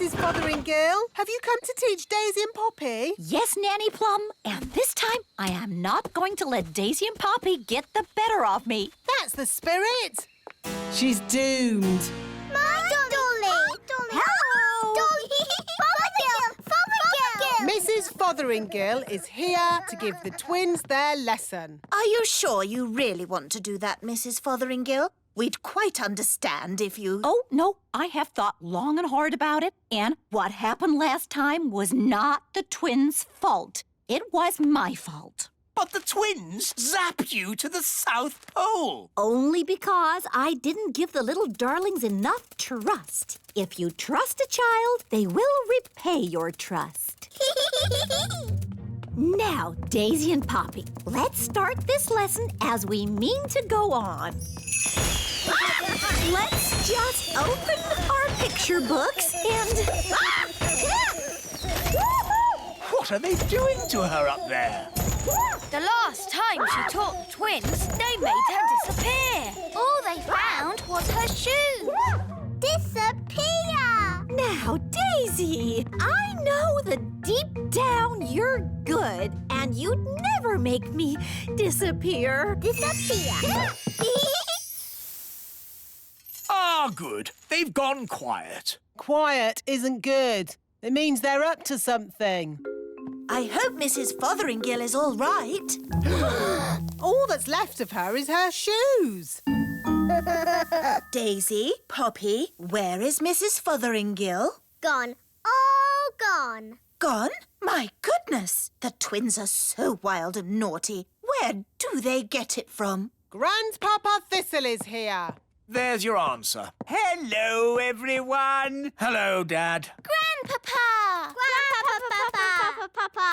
Mrs. Fotheringill. Have you come to teach Daisy and Poppy? Yes, Nanny Plum. And this time, I am not going to let Daisy and Poppy get the better of me. That's the spirit. She's doomed. My Dolly! Hello! Dolly! Fotheringill! Mrs. Fotheringill is here to give the twins their lesson. Are you sure you really want to do that, Mrs. Fotheringill? We'd quite understand if you... Oh, no, I have thought long and hard about it. And what happened last time was not the twins' fault. It was my fault. But the twins zap you to the South Pole. Only because I didn't give the little darlings enough trust. If you trust a child, they will repay your trust. Now, Daisy and Poppy, let's start this lesson as we mean to go on. Let's just open our picture books and... What are they doing to her up there? The last time she taught the twins, they made her disappear. All they found was her shoes. Disappear! Now, Daisy, I know that deep down you're good and you'd never make me disappear. Disappear! Ah, good. They've gone quiet. Quiet isn't good. It means they're up to something. I hope Mrs. Fotheringill is all right. All that's left of her is her shoes. Daisy, Poppy, where is Mrs. Fotheringill? Gone. All gone. Gone? My goodness! The twins are so wild and naughty. Where do they get it from? Grandpapa Thistle is here. There's your answer. Hello, everyone. Hello, Dad. Grandpapa! Grandpapa!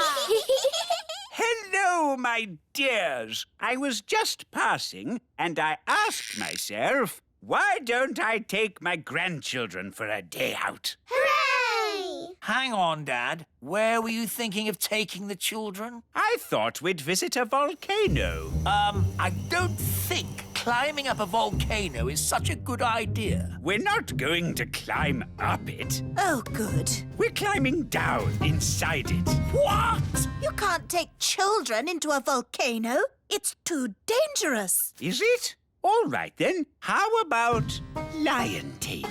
Hello, my dears. I was just passing and I asked myself, why don't I take my grandchildren for a day out? Hooray! Hang on, Dad. Where were you thinking of taking the children? I thought we'd visit a volcano. I don't think climbing up a volcano is such a good idea. We're not going to climb up it. Oh, good. We're climbing down inside it. What? You can't take children into a volcano. It's too dangerous. Is it? All right, then. How about lion taming?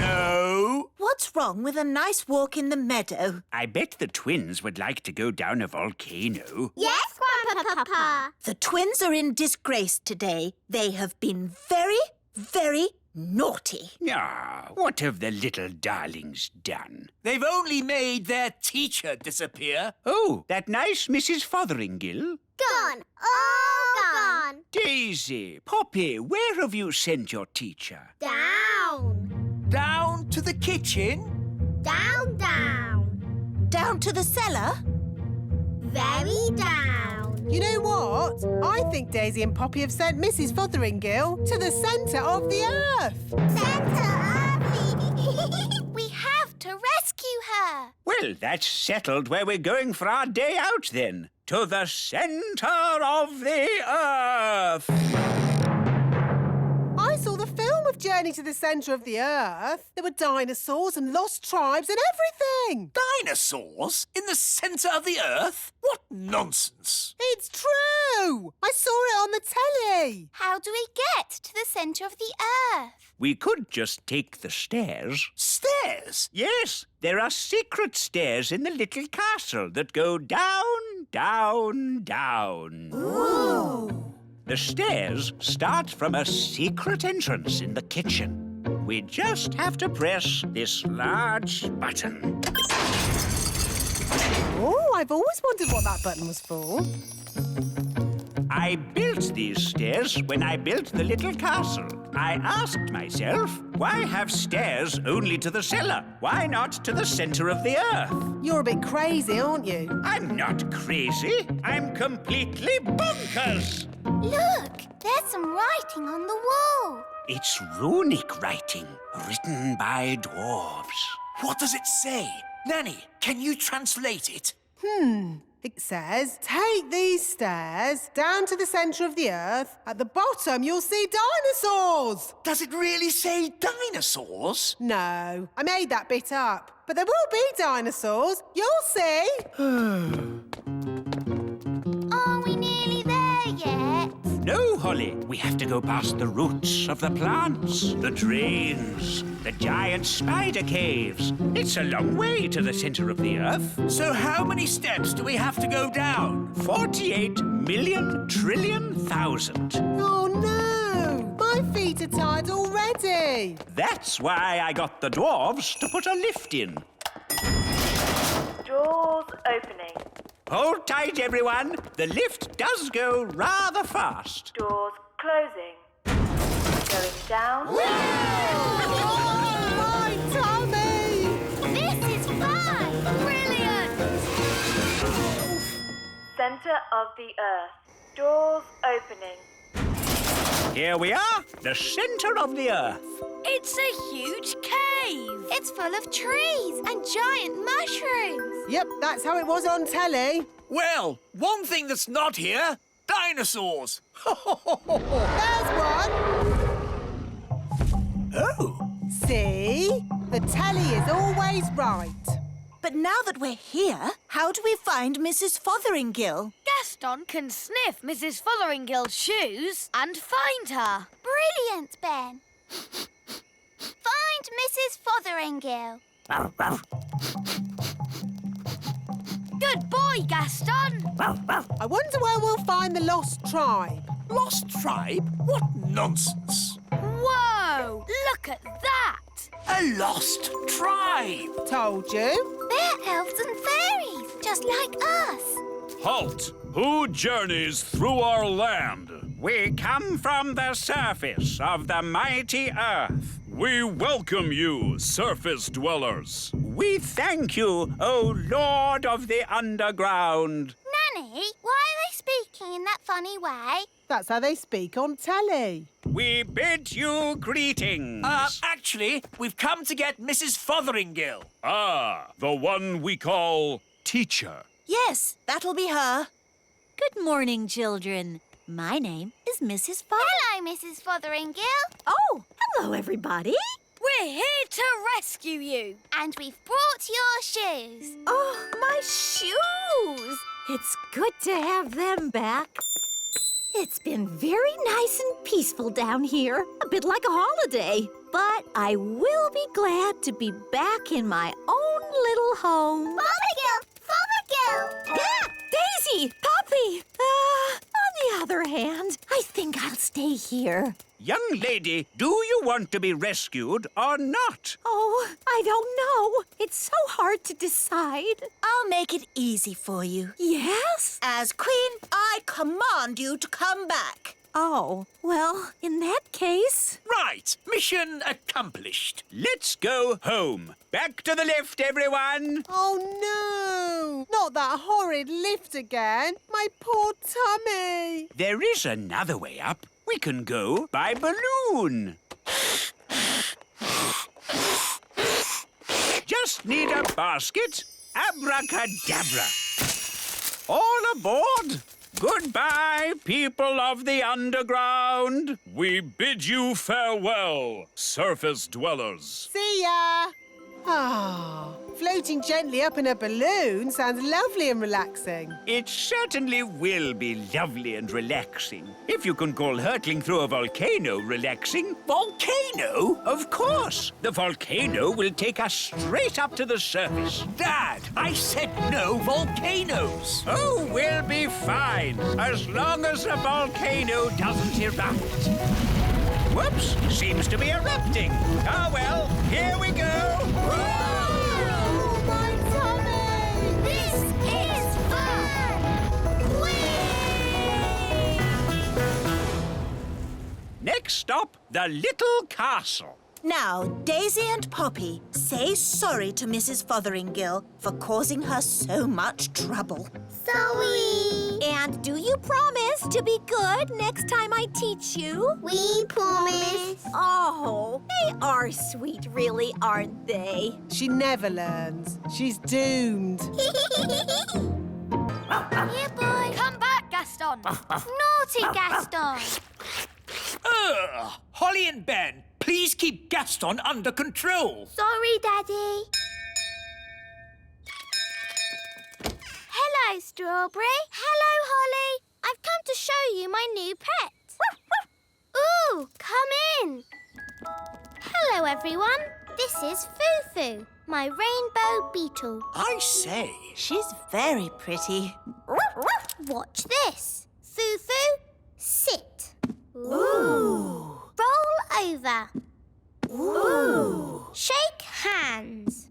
No. What's wrong with a nice walk in the meadow? I bet the twins would like to go down a volcano. Yes, Grandpapa. The twins are in disgrace today. They have been very, very naughty. Ah, what have the little darlings done? They've only made their teacher disappear. Oh, that nice Mrs. Fotheringill? Gone. All gone. Daisy, Poppy, where have you sent your teacher? Down. Down to the kitchen. Down, down. Down to the cellar? Very down. You know what? I think Daisy and Poppy have sent Mrs. Fotheringill to the centre of the earth. Santa We have to rescue her. Well, that's settled where we're going for our day out, then. To the centre of the earth. I saw the film of Journey to the Centre of the Earth. There were dinosaurs and lost tribes and everything. Dinosaurs in the centre of the earth? What nonsense. It's true. I saw it on the telly. How do we get to the centre of the earth? We could just take the stairs. Stairs? Yes, there are secret stairs in the little castle that go down, down, down. Ooh. The stairs start from a secret entrance in the kitchen. We just have to press this large button. Oh, I've always wondered what that button was for. I built these stairs when I built the little castle. I asked myself, why have stairs only to the cellar? Why not to the centre of the earth? You're a bit crazy, aren't you? I'm not crazy. I'm completely bonkers. Look, there's some writing on the wall. It's runic writing, written by dwarves. What does it say? Nanny, can you translate it? It says, take these stairs down to the centre of the earth. At the bottom, you'll see dinosaurs. Does it really say dinosaurs? No, I made that bit up. But there will be dinosaurs. You'll see. Are we nearly there yet? No, Holly. We have to go past the roots of the plants, the drains, the giant spider caves. It's a long way to the centre of the earth. So how many steps do we have to go down? 48,000,000,000,000. Oh, no. My feet are tired already. That's why I got the dwarves to put a lift in. Doors opening. Hold tight, everyone. The lift does go rather fast. Doors closing. Going down. Oh, my tummy. This is fun! Brilliant! Center of the earth. Doors opening. Here we are, the centre of the earth. It's a huge cave. It's full of trees and giant mushrooms. Yep, that's how it was on telly. Well, one thing that's not here, dinosaurs. There's one. Oh. See? The telly is always right. But now that we're here, how do we find Mrs. Fotheringill? Gaston can sniff Mrs. Fotheringill's shoes and find her. Brilliant, Ben. Find Mrs. Fotheringill. Good boy, Gaston. I wonder where we'll find the lost tribe. Lost tribe? What nonsense. Whoa, look at that. A lost tribe. Told you. They're elves and fairies, just like us. Halt! Who journeys through our land? We come from the surface of the mighty earth. We welcome you, surface dwellers. We thank you, O Lord of the underground. Nanny, why are they speaking in that funny way? That's how they speak on telly. We bid you greetings. Actually, we've come to get Mrs. Fotheringill. Ah, the one we call teacher. Yes, that'll be her. Good morning, children. My name is Mrs. Fotheringill. Hello, Mrs. Fotheringill. Oh, hello, everybody. We're here to rescue you. And we've brought your shoes. Oh, my shoes. It's good to have them back. It's been very nice and peaceful down here, a bit like a holiday. But I will be glad to be back in my own little home. Fotheringill! Fotheringill! Ah, Daisy! Poppy! On the other hand, I think I'll stay here. Young lady, do you want to be rescued or not? Oh, I don't know. It's so hard to decide. I'll make it easy for you. Yes? As Queen, I command you to come back. Oh, well, in that case... Right, mission accomplished. Let's go home. Back to the lift, everyone. Oh, no. Not that horrid lift again. My poor tummy. There is another way up. We can go by balloon. Just need a basket. Abracadabra. All aboard. Goodbye, people of the underground. We bid you farewell, surface dwellers. See ya. Ah, floating gently up in a balloon sounds lovely and relaxing. It certainly will be lovely and relaxing. If you can call hurtling through a volcano relaxing. Volcano? Of course. The volcano will take us straight up to the surface. Dad, I said no volcanoes. Oh, we'll be fine, as long as the volcano doesn't erupt. Whoops, seems to be erupting. Oh, well, here we go. Oh, my tummy. This is fun! Whee! Next stop, the little castle. Now, Daisy and Poppy, say sorry to Mrs. Fotheringill for causing her so much trouble. Sorry. And do you promise to be good next time I teach you? We promise. Oh, they are sweet, really, aren't they? She never learns. She's doomed. Here, boy. Come back, Gaston. Naughty Gaston. Holly and Ben, please keep Gaston under control. Sorry, Daddy. Hello, Strawberry. Hello, Holly. I've come to show you my new pet. Ooh, come in. Hello, everyone. This is Foo-Foo, my rainbow beetle. I say. She's very pretty. Watch this. Foo-Foo, sit. Ooh. Roll over. Ooh. Shake hands.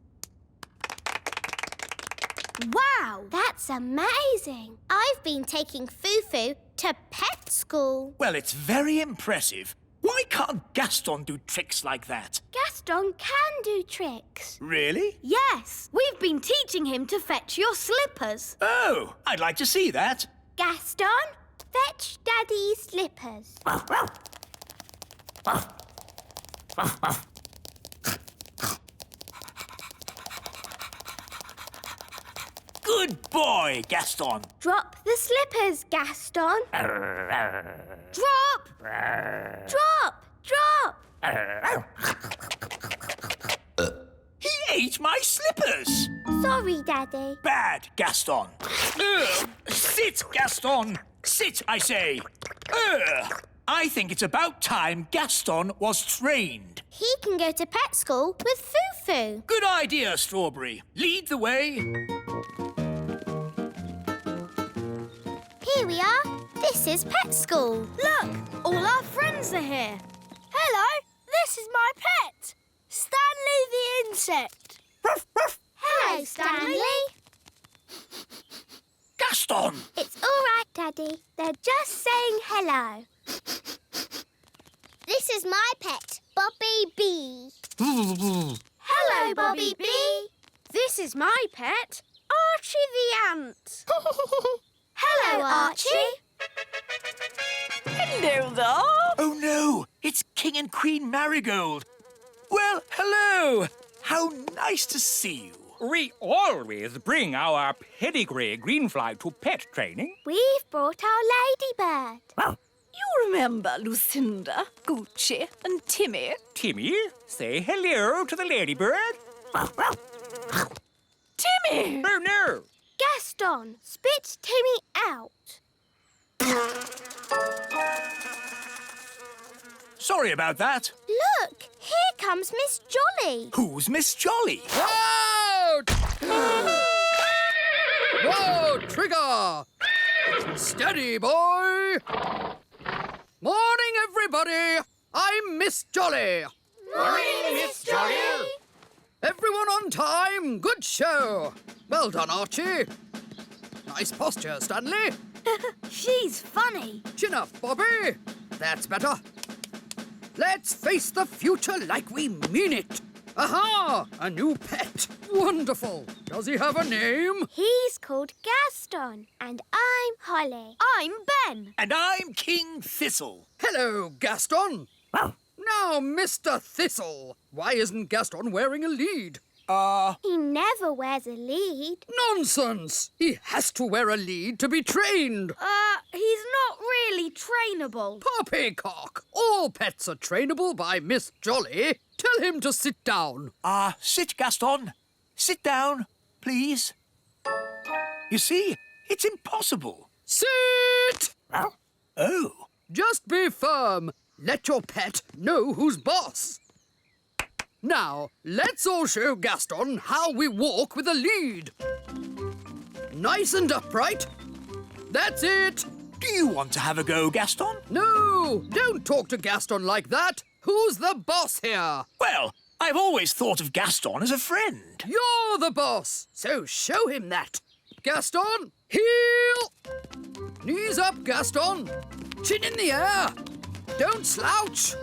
Wow, that's amazing. I've been taking Foo-Foo to pet school. Well, it's very impressive. Why can't Gaston do tricks like that? Gaston can do tricks. Really? Yes, we've been teaching him to fetch your slippers. Oh, I'd like to see that. Gaston, fetch Daddy's slippers. Good boy, Gaston. Drop the slippers, Gaston. Drop! Drop, drop. He ate my slippers. Sorry, Daddy. Bad, Gaston. Sit, Gaston. Sit, I say. I think it's about time Gaston was trained. He can go to pet school with Foo-Foo. Good idea, Strawberry. Lead the way. Here we are. This is pet school. Look, all our friends are here. Hello, this is my pet, Stanley the insect. Hello, Stanley. Gaston! It's all right, Daddy. They're just saying hello. This is my pet, Bobby Bee. Hello, Bobby Bee. This is my pet, Archie the ant. Hello, Archie. Hello there. Oh, no. It's King and Queen Marigold. Well, hello. How nice to see you. We always bring our pedigree greenfly to pet training. We've brought our ladybird. You remember Lucinda, Gucci, and Timmy? Timmy, say hello to the ladybird. Timmy! Oh, no. Gaston, spit Timmy out. Sorry about that. Look, here comes Miss Jolly. Who's Miss Jolly? Out! Whoa, Trigger! Steady, boy! Morning, everybody! I'm Miss Jolly. Morning, Miss Jolly. Everyone on time. Good show. Well done, Archie. Nice posture, Stanley. She's funny. Chin up, Bobby. That's better. Let's face the future like we mean it. Aha! A new pet. Wonderful. Does he have a name? He's called Gaston, and I'm Holly. I'm Ben. And I'm King Thistle. Hello, Gaston. Now, Mr. Thistle, why isn't Gaston wearing a lead? He never wears a lead. Nonsense! He has to wear a lead to be trained. He's not really trainable. Poppycock! All pets are trainable by Miss Jolly. Tell him to sit down. Sit, Gaston. Sit down, please. You see, it's impossible. Sit! Oh. Just be firm. Let your pet know who's boss. Now, let's all show Gaston how we walk with a lead. Nice and upright. That's it. Do you want to have a go, Gaston? No, don't talk to Gaston like that. Who's the boss here? Well, I've always thought of Gaston as a friend. You're the boss, so show him that. Gaston, heel. Knees up, Gaston. Chin in the air. Don't slouch.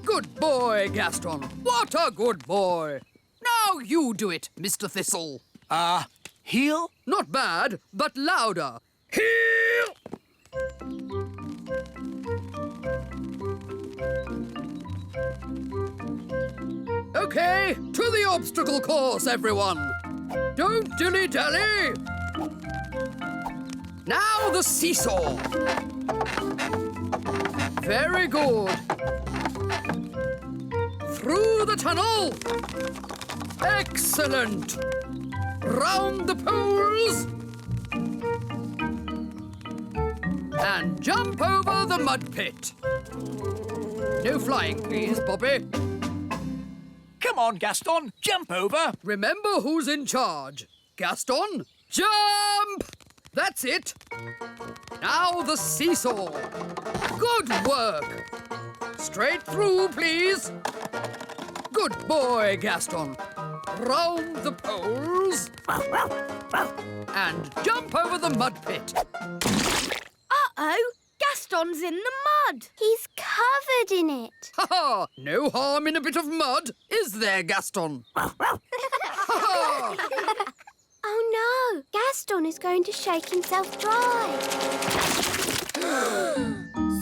Good boy, Gaston. What a good boy. Now you do it, Mr. Thistle. Heel? Not bad, but louder. Heel! Okay, to the obstacle course, everyone. Don't dilly-dally. Now the seesaw. Very good. Through the tunnel. Excellent. Round the poles. And jump over the mud pit. No flying, please, Poppy. Come on, Gaston, jump over. Remember who's in charge. Gaston, jump! That's it. Now the seesaw. Good work. Straight through, please. Good boy, Gaston. Round the poles. And jump over the mud pit. Uh-oh, Gaston's in the mud. He's covered in it. Ha ha! No harm in a bit of mud, is there, Gaston? Ha ha! Oh no, Gaston is going to shake himself dry.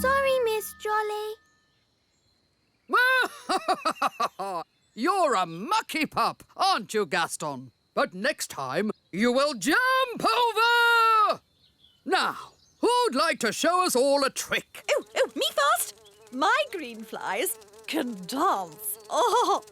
Sorry, Miss Jolly. You're a mucky pup, aren't you, Gaston? But next time, you will jump over! Now, who'd like to show us all a trick? Oh, me first. My green flies can dance. Oh.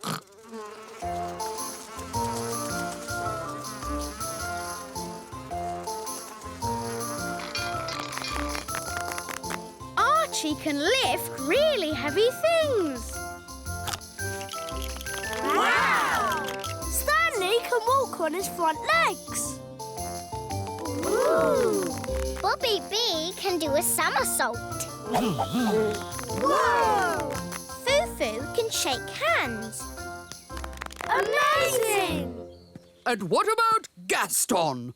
Archie can lift really heavy things. Wow! Stanley can walk on his front legs. Ooh! Bobby B can do a somersault. Whoa! Foo-Foo can shake hands. Amazing! And what about Gaston?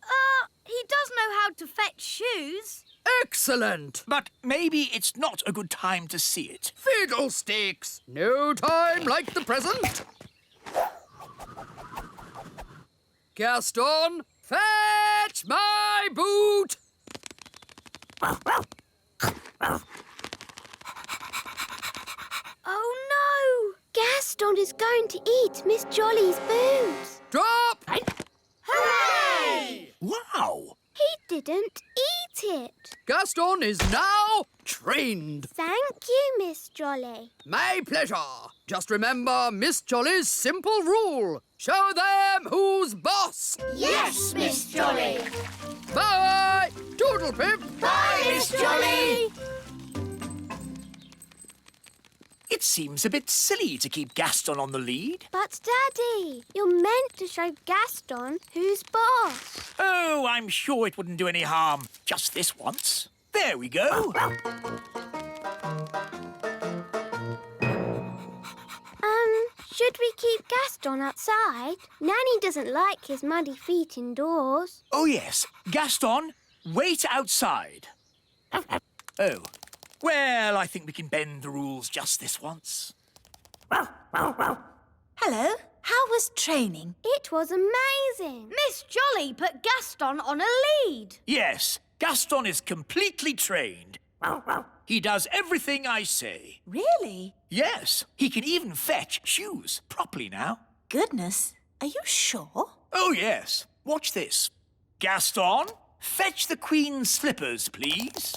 He does know how to fetch shoes. Excellent! But maybe it's not a good time to see it. Fiddlesticks! No time like the present. Gaston, fetch my boot! Oh no! Gaston is going to eat Miss Jolly's boots. Drop! Hooray! Wow! He didn't eat it. Gaston is now trained. Thank you, Miss Jolly. My pleasure. Just remember Miss Jolly's simple rule. Show them who's boss. Yes, Miss Jolly. Bye! Toodle pip! Bye, Miss Jolly. It seems a bit silly to keep Gaston on the lead. But, Daddy, you're meant to show Gaston who's boss. Oh, I'm sure it wouldn't do any harm. Just this once. There we go. Should we keep Gaston outside? Nanny doesn't like his muddy feet indoors. Oh, yes. Gaston, wait outside. Oh. Well, I think we can bend the rules just this once. Hello. How was training? It was amazing. Miss Jolly put Gaston on a lead. Yes, Gaston is completely trained. He does everything I say. Really? Yes, he can even fetch shoes properly now. Goodness. Are you sure? Oh, yes. Watch this. Gaston, fetch the Queen's slippers, please.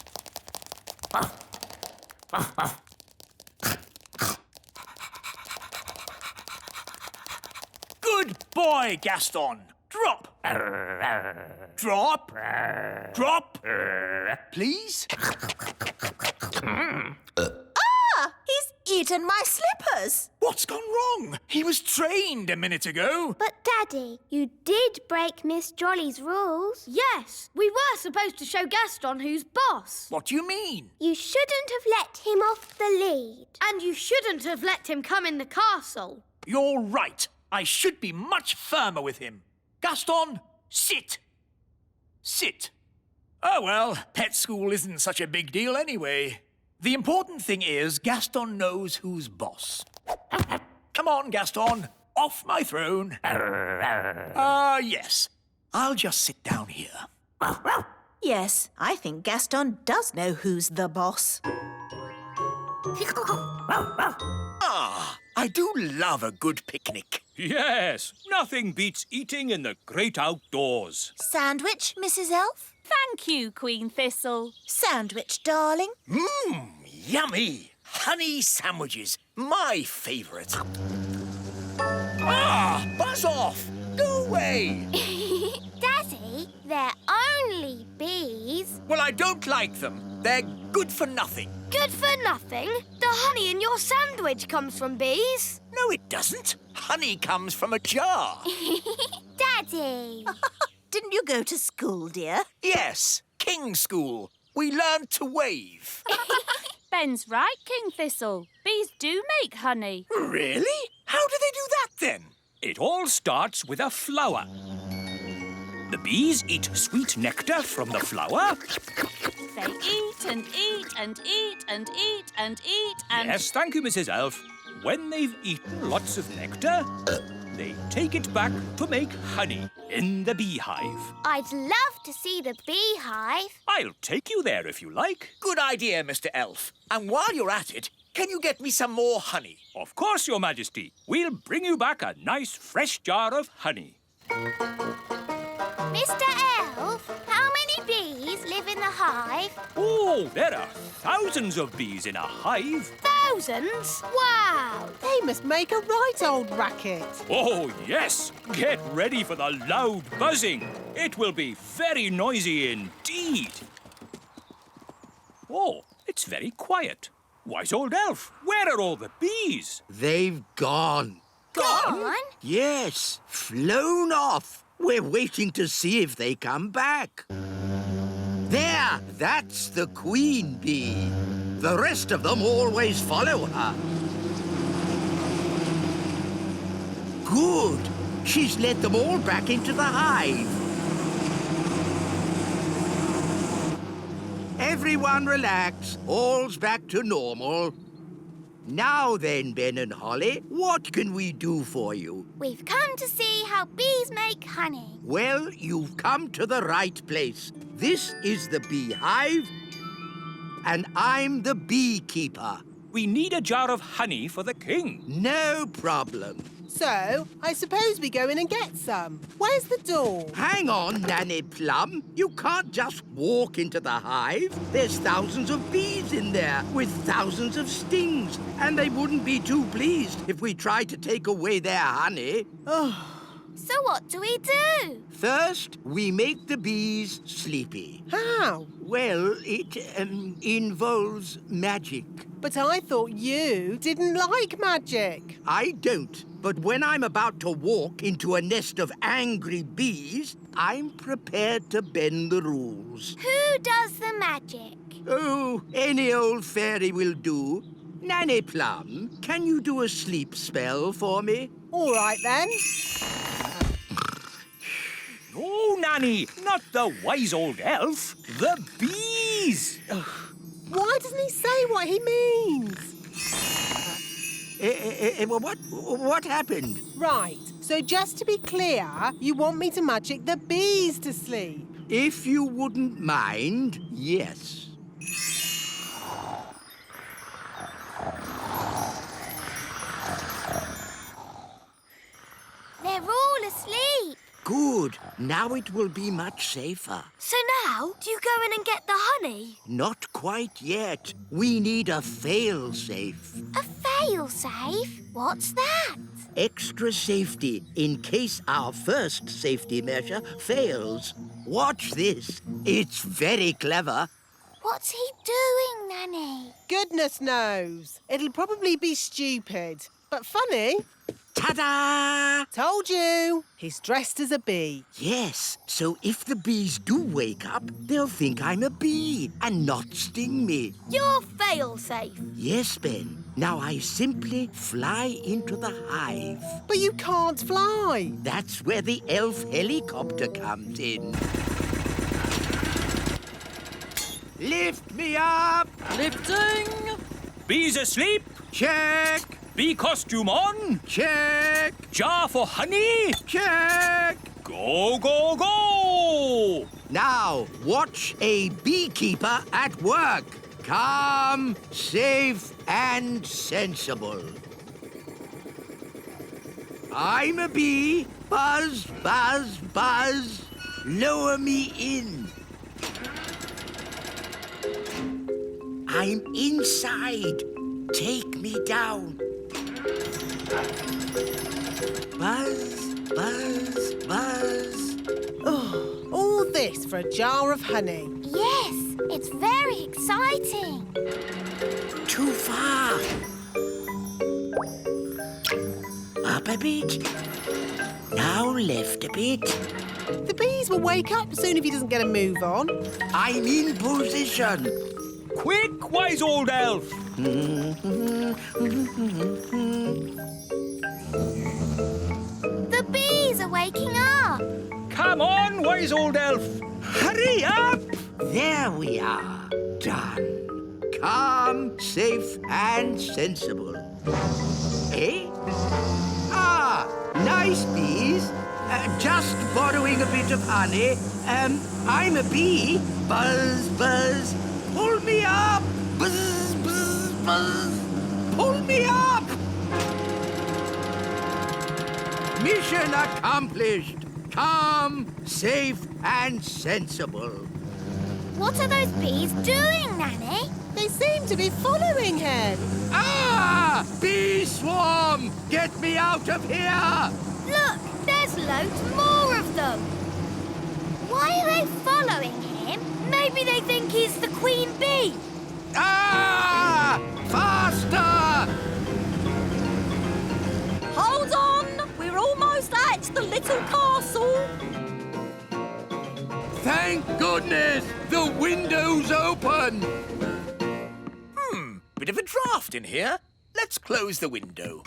Good boy, Gaston. Drop. Drop. Drop. Please. He's eaten my slippers. What's gone wrong? He was trained a minute ago. But, Daddy, you did break Miss Jolly's rules. Yes, we were supposed to show Gaston who's boss. What do you mean? You shouldn't have let him off the lead. And you shouldn't have let him come in the castle. You're right. I should be much firmer with him. Gaston, sit. Sit. Oh, well, pet school isn't such a big deal anyway. The important thing is Gaston knows who's boss. Come on, Gaston. Off my throne. Yes. I'll just sit down here. Yes, I think Gaston does know who's the boss. I do love a good picnic. Yes, nothing beats eating in the great outdoors. Sandwich, Mrs. Elf? Thank you, Queen Thistle. Sandwich, darling. Mmm, yummy. Honey sandwiches, my favourite. Ah, buzz off. Go away. Daddy, they're only bees. Well, I don't like them. They're good for nothing. Good for nothing? The honey in your sandwich comes from bees. No, it doesn't. Honey comes from a jar. Daddy. Didn't you go to school, dear? Yes, King's School. We learned to wave. Ben's right, King Thistle. Bees do make honey. Really? How do they do that then? It all starts with a flower. The bees eat sweet nectar from the flower. They eat and eat and eat and eat and eat and... Yes, thank you, Mrs. Elf. When they've eaten lots of nectar, they take it back to make honey in the beehive. I'd love to see the beehive. I'll take you there if you like. Good idea, Mr. Elf. And while you're at it, can you get me some more honey? Of course, Your Majesty. We'll bring you back a nice fresh jar of honey. Mr. Elf, how many bees live in the hive? Oh, there are thousands of bees in a hive. Thousands? Wow! They must make a right old racket. Oh, yes. Get ready for the loud buzzing. It will be very noisy indeed. Oh, it's very quiet. Wise old elf, where are all the bees? They've gone. Gone? Yes, flown off. We're waiting to see if they come back. There, that's the queen bee. The rest of them always follow her. Good. She's led them all back into the hive. Everyone relax. All's back to normal. Now then, Ben and Holly, what can we do for you? We've come to see how bees make honey. Well, you've come to the right place. This is the beehive, and I'm the beekeeper. We need a jar of honey for the king. No problem. So, I suppose we go in and get some. Where's the door? Hang on, Nanny Plum. You can't just walk into the hive. There's thousands of bees in there with thousands of stings, and they wouldn't be too pleased if we tried to take away their honey. So what do we do? First, we make the bees sleepy. How? Well, it involves magic. But I thought you didn't like magic. I don't. But when I'm about to walk into a nest of angry bees, I'm prepared to bend the rules. Who does the magic? Oh, any old fairy will do. Nanny Plum, can you do a sleep spell for me? All right, then. No, Nanny, not the wise old elf. The bees. Why doesn't he say what he means? What happened? Right, so just to be clear, you want me to magic the bees to sleep? If you wouldn't mind, yes. They're all asleep. Good. Now it will be much safer. So now, do you go in and get the honey? Not quite yet. We need a fail-safe. A fail-safe? What's that? Extra safety in case our first safety measure fails. Watch this. It's very clever. What's he doing, Nanny? Goodness knows. It'll probably be stupid, but funny. Ta-da! Told you. He's dressed as a bee. Yes, so if the bees do wake up, they'll think I'm a bee and not sting me. You're fail-safe. Yes, Ben. Now I simply fly into the hive. But you can't fly. That's where the elf helicopter comes in. Lift me up! Lifting. Bees asleep. Check! Bee costume on. Check! Jar for honey. Check! Go, go, go! Now, watch a beekeeper at work. Calm, safe, and sensible. I'm a bee. Buzz, buzz, buzz. Lower me in. I'm inside. Take me down. Buzz, buzz, buzz. Oh, all this for a jar of honey. Yes, it's very exciting. Too far. Up a bit. Now left a bit. The bees will wake up soon if he doesn't get a move on. I'm in position. Quick, wise old elf! The bees are waking up. Come on, wise old elf! Hurry up! There we are. Done. Calm, safe, and sensible. Eh? Ah, nice bees. Just borrowing a bit of honey. I'm a bee. Buzz, buzz. Pull me up. Buzz, buzz, buzz. Pull me up. Mission accomplished. Calm, safe, and sensible. What are those bees doing, Nanny? They seem to be following him. Ah! Bee swarm! Get me out of here! Look, there's loads more of them. Why are they following him? Maybe they think he's the queen bee. Ah! Faster! Hold on! We're almost at the little castle. Thank goodness! The window's open! Bit of a draft in here. Let's close the window.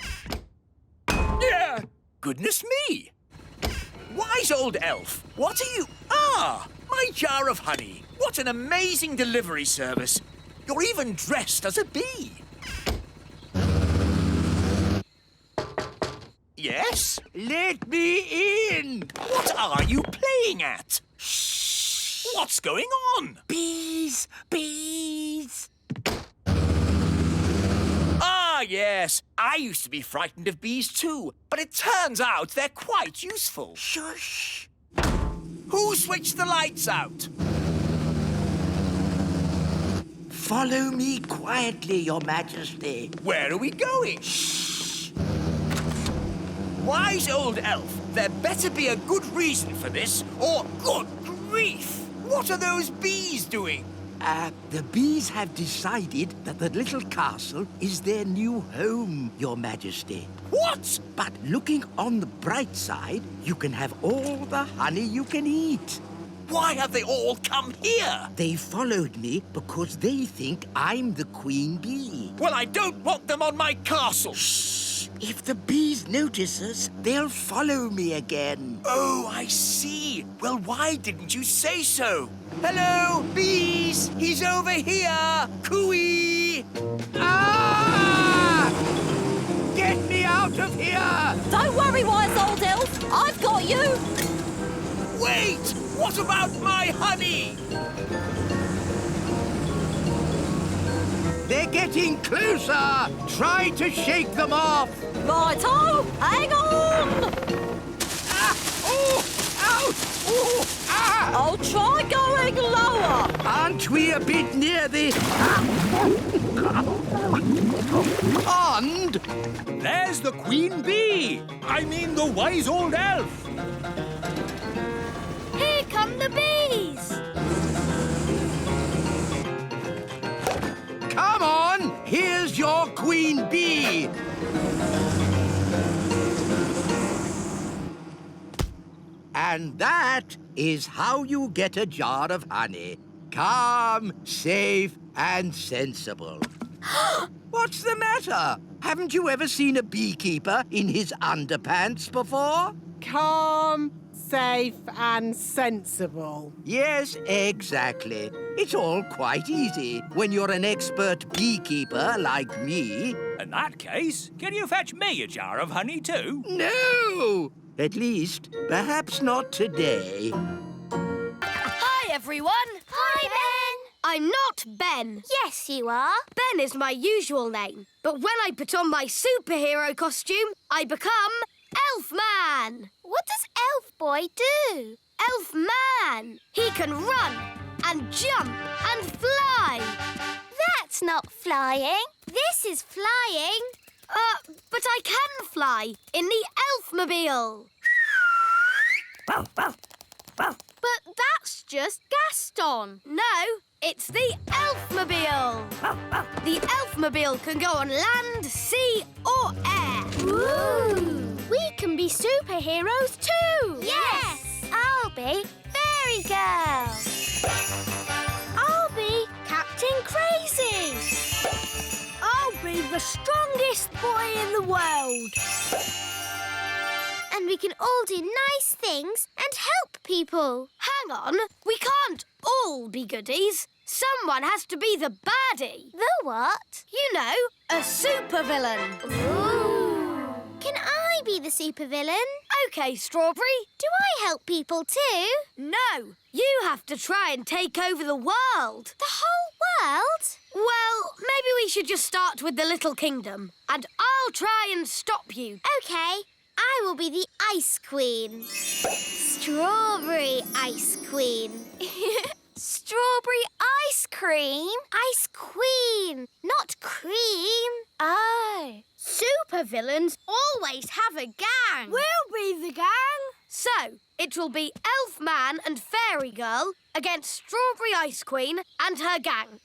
Yeah! Goodness me! Wise old elf, what are you... Ah! My jar of honey. What an amazing delivery service. You're even dressed as a bee. Yes? Let me in! What are you playing at? Shh! What's going on? Bees! Bees! Ah, yes. I used to be frightened of bees too, but it turns out they're quite useful. Shush! Who switched the lights out? Follow me quietly, Your Majesty. Where are we going? Shh! Wise old elf, there better be a good reason for this, or good grief! What are those bees doing? The bees have decided that the little castle is their new home, Your Majesty. What? But looking on the bright side, you can have all the honey you can eat. Why have they all come here? They followed me because they think I'm the queen bee. Well, I don't want them on my castle. Shh! If the bees notice us, they'll follow me again. Oh, I see. Well, why didn't you say so? Hello, bees! He's over here! Cooey! Ah! Get me out of here! Don't worry, wise old elf. I've got you. Wait! What about my honey? They're getting closer! Try to shake them off! Righto, hang on. Ah! Oh! Ouch! Oh! Ah! I'll try going lower. Aren't we a bit near the... pond? There's the queen bee! I mean the wise old elf! Here come the bees. Come on! Here's your queen bee! And that is how you get a jar of honey. Calm, safe, and sensible. What's the matter? Haven't you ever seen a beekeeper in his underpants before? Calm, safe and sensible. Yes, exactly. It's all quite easy when you're an expert beekeeper like me. In that case, can you fetch me a jar of honey too? No! At least, perhaps not today. Hi, everyone. Hi, Ben. I'm not Ben. Yes, you are. Ben is my usual name. But when I put on my superhero costume, I become Elf Man! What does Elf Boy do? Elf Man! He can run and jump and fly. That's not flying. This is flying. But I can fly in the Elfmobile. But that's just Gaston. No, it's the Elfmobile. The Elfmobile can go on land, sea or air. Ooh! We can be superheroes too. Yes! I'll be Fairy Girl. I'll be Captain Crazy. I'll be the strongest boy in the world. And we can all do nice things and help people. Hang on, we can't all be goodies. Someone has to be the baddie. The what? You know, a supervillain. Ooh! Can I be the supervillain? OK, Strawberry. Do I help people too? No, you have to try and take over the world. The whole world? Well, maybe we should just start with the Little Kingdom. And I'll try and stop you. OK. I will be the Ice Queen. Strawberry Ice Queen. Strawberry ice cream? Ice Queen, not cream. Oh. Supervillains always have a gang. We'll be the gang. So, it will be Elfman and Fairy Girl against Strawberry Ice Queen and her gang.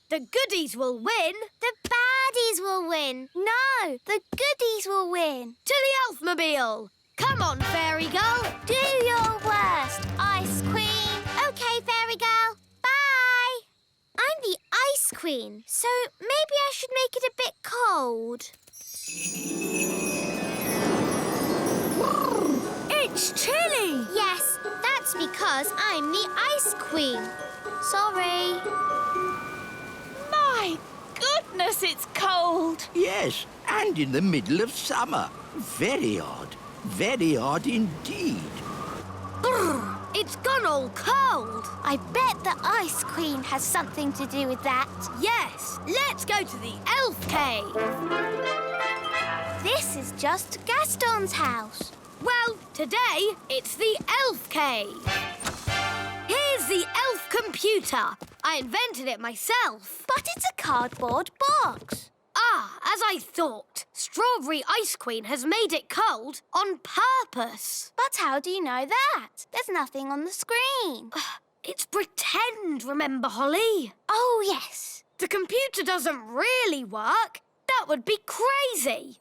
The goodies will win. The baddies will win. No, the goodies will win. To the Elfmobile. Come on, Fairy Girl. Do your worst, Ice Queen. OK, Fairy Girl. Bye. I'm the Ice Queen, so maybe I should make it a bit cold. It's chilly. Yes, that's because I'm the Ice Queen. Sorry. My goodness, it's cold. Yes, and in the middle of summer. Very odd. Very odd indeed. Brr, it's gone all cold. I bet the Ice Queen has something to do with that. Yes, let's go to the Elf Cave. This is just Gaston's house. Well, today it's the Elf Cave. Here's the elf computer. I invented it myself. But it's a cardboard box. Ah, as I thought. Strawberry Ice Queen has made it cold on purpose. But how do you know that? There's nothing on the screen. It's pretend, remember, Holly? Oh, yes. The computer doesn't really work. That would be crazy.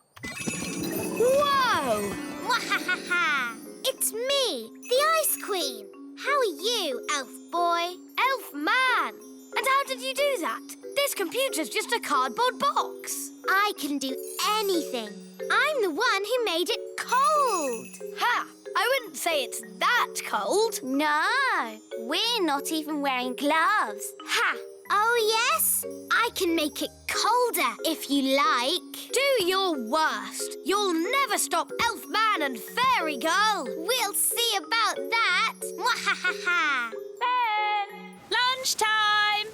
Whoa! Wahahaha! It's me, the Ice Queen. How are you, Elf Boy? Elf Man! And how did you do that? This computer's just a cardboard box. I can do anything. I'm the one who made it cold. Ha! I wouldn't say it's that cold. No, we're not even wearing gloves. Ha! Oh, yes? I can make it colder if you like. Do your worst. You'll never stop Elf Man and Fairy Girl. We'll see about that. Mwahahaha. Ben! Lunchtime!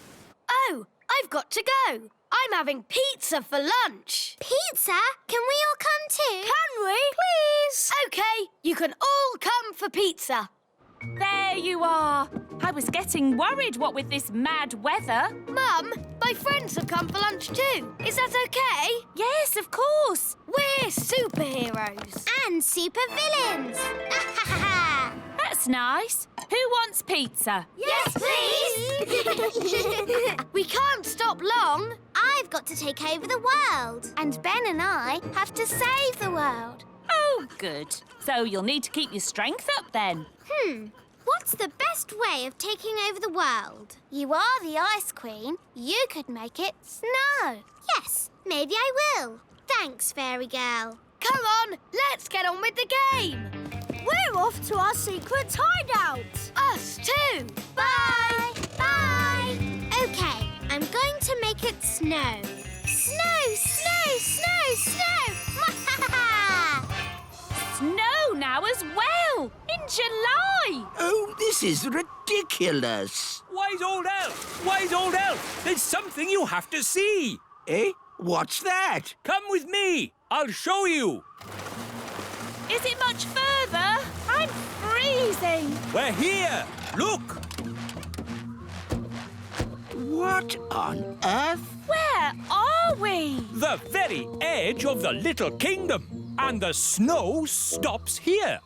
Oh, I've got to go. I'm having pizza for lunch. Pizza? Can we all come too? Can we? Please. OK, you can all come for pizza. There you are. I was getting worried, what with this mad weather. Mum, my friends have come for lunch too. Is that OK? Yes, of course. We're superheroes. And supervillains. That's nice. Who wants pizza? Yes, please. We can't stop long. I've got to take over the world. And Ben and I have to save the world. Oh, good. So you'll need to keep your strength up then. What's the best way of taking over the world? You are the Ice Queen. You could make it snow. Yes, maybe I will. Thanks, Fairy Girl. Come on, let's get on with the game. We're off to our secret hideout. Us too. Bye. Bye. OK, I'm going to make it snow. Snow, snow, snow, snow. Snow now as well, in July. Oh, this is ridiculous. Wise old elf! Wise old elf! There's something you have to see. Eh? What's that? Come with me. I'll show you. Is it much further? I'm freezing. We're here. Look. What on earth? Where are we? The very edge of the Little Kingdom. And the snow stops here.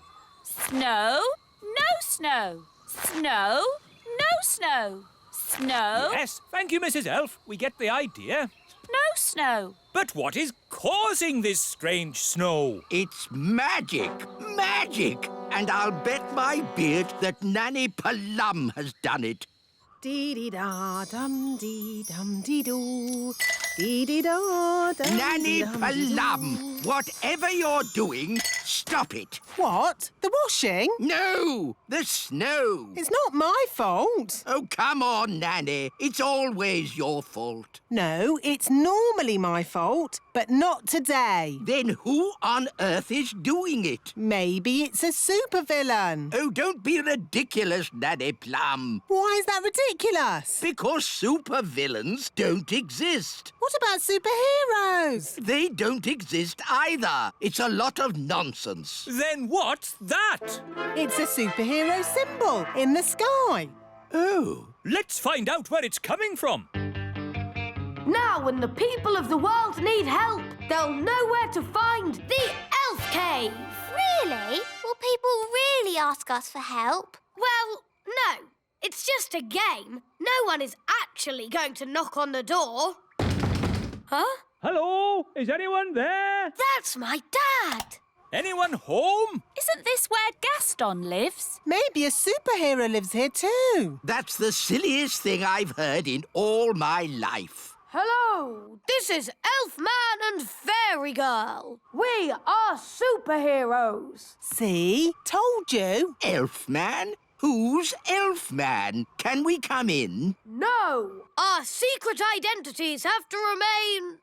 Snow? No snow. Snow? No snow. Snow? Yes, thank you, Mrs. Elf. We get the idea. No snow. But what is causing this strange snow? It's magic. Magic. And I'll bet my beard that Nanny Plum has done it. Dee-dee-da-dum-dee-dum-dee-doo. Dee-dee-da-dum. Nanny Plum, whatever you're doing, stop it. What? The washing? No, the snow. It's not my fault. Oh, come on, Nanny. It's always your fault. No, it's normally my fault, but not today. Then who on earth is doing it? Maybe it's a supervillain. Oh, don't be ridiculous, Nanny Plum. Why is that ridiculous? Because supervillains don't exist. What about superheroes? They don't exist either. It's a lot of nonsense. Then what's that? It's a superhero symbol in the sky. Oh. Let's find out where it's coming from. Now, when the people of the world need help, they'll know where to find the Elf Cave. Really? Will people really ask us for help? Well, no. It's just a game. No one is actually going to knock on the door. Huh? Hello? Is anyone there? That's my dad. Anyone home? Isn't this where Gaston lives? Maybe a superhero lives here too. That's the silliest thing I've heard in all my life. Hello, this is Elfman and Fairy Girl. We are superheroes. See? Told you. Elfman? Who's Elfman? Can we come in? No, our secret identities have to remain,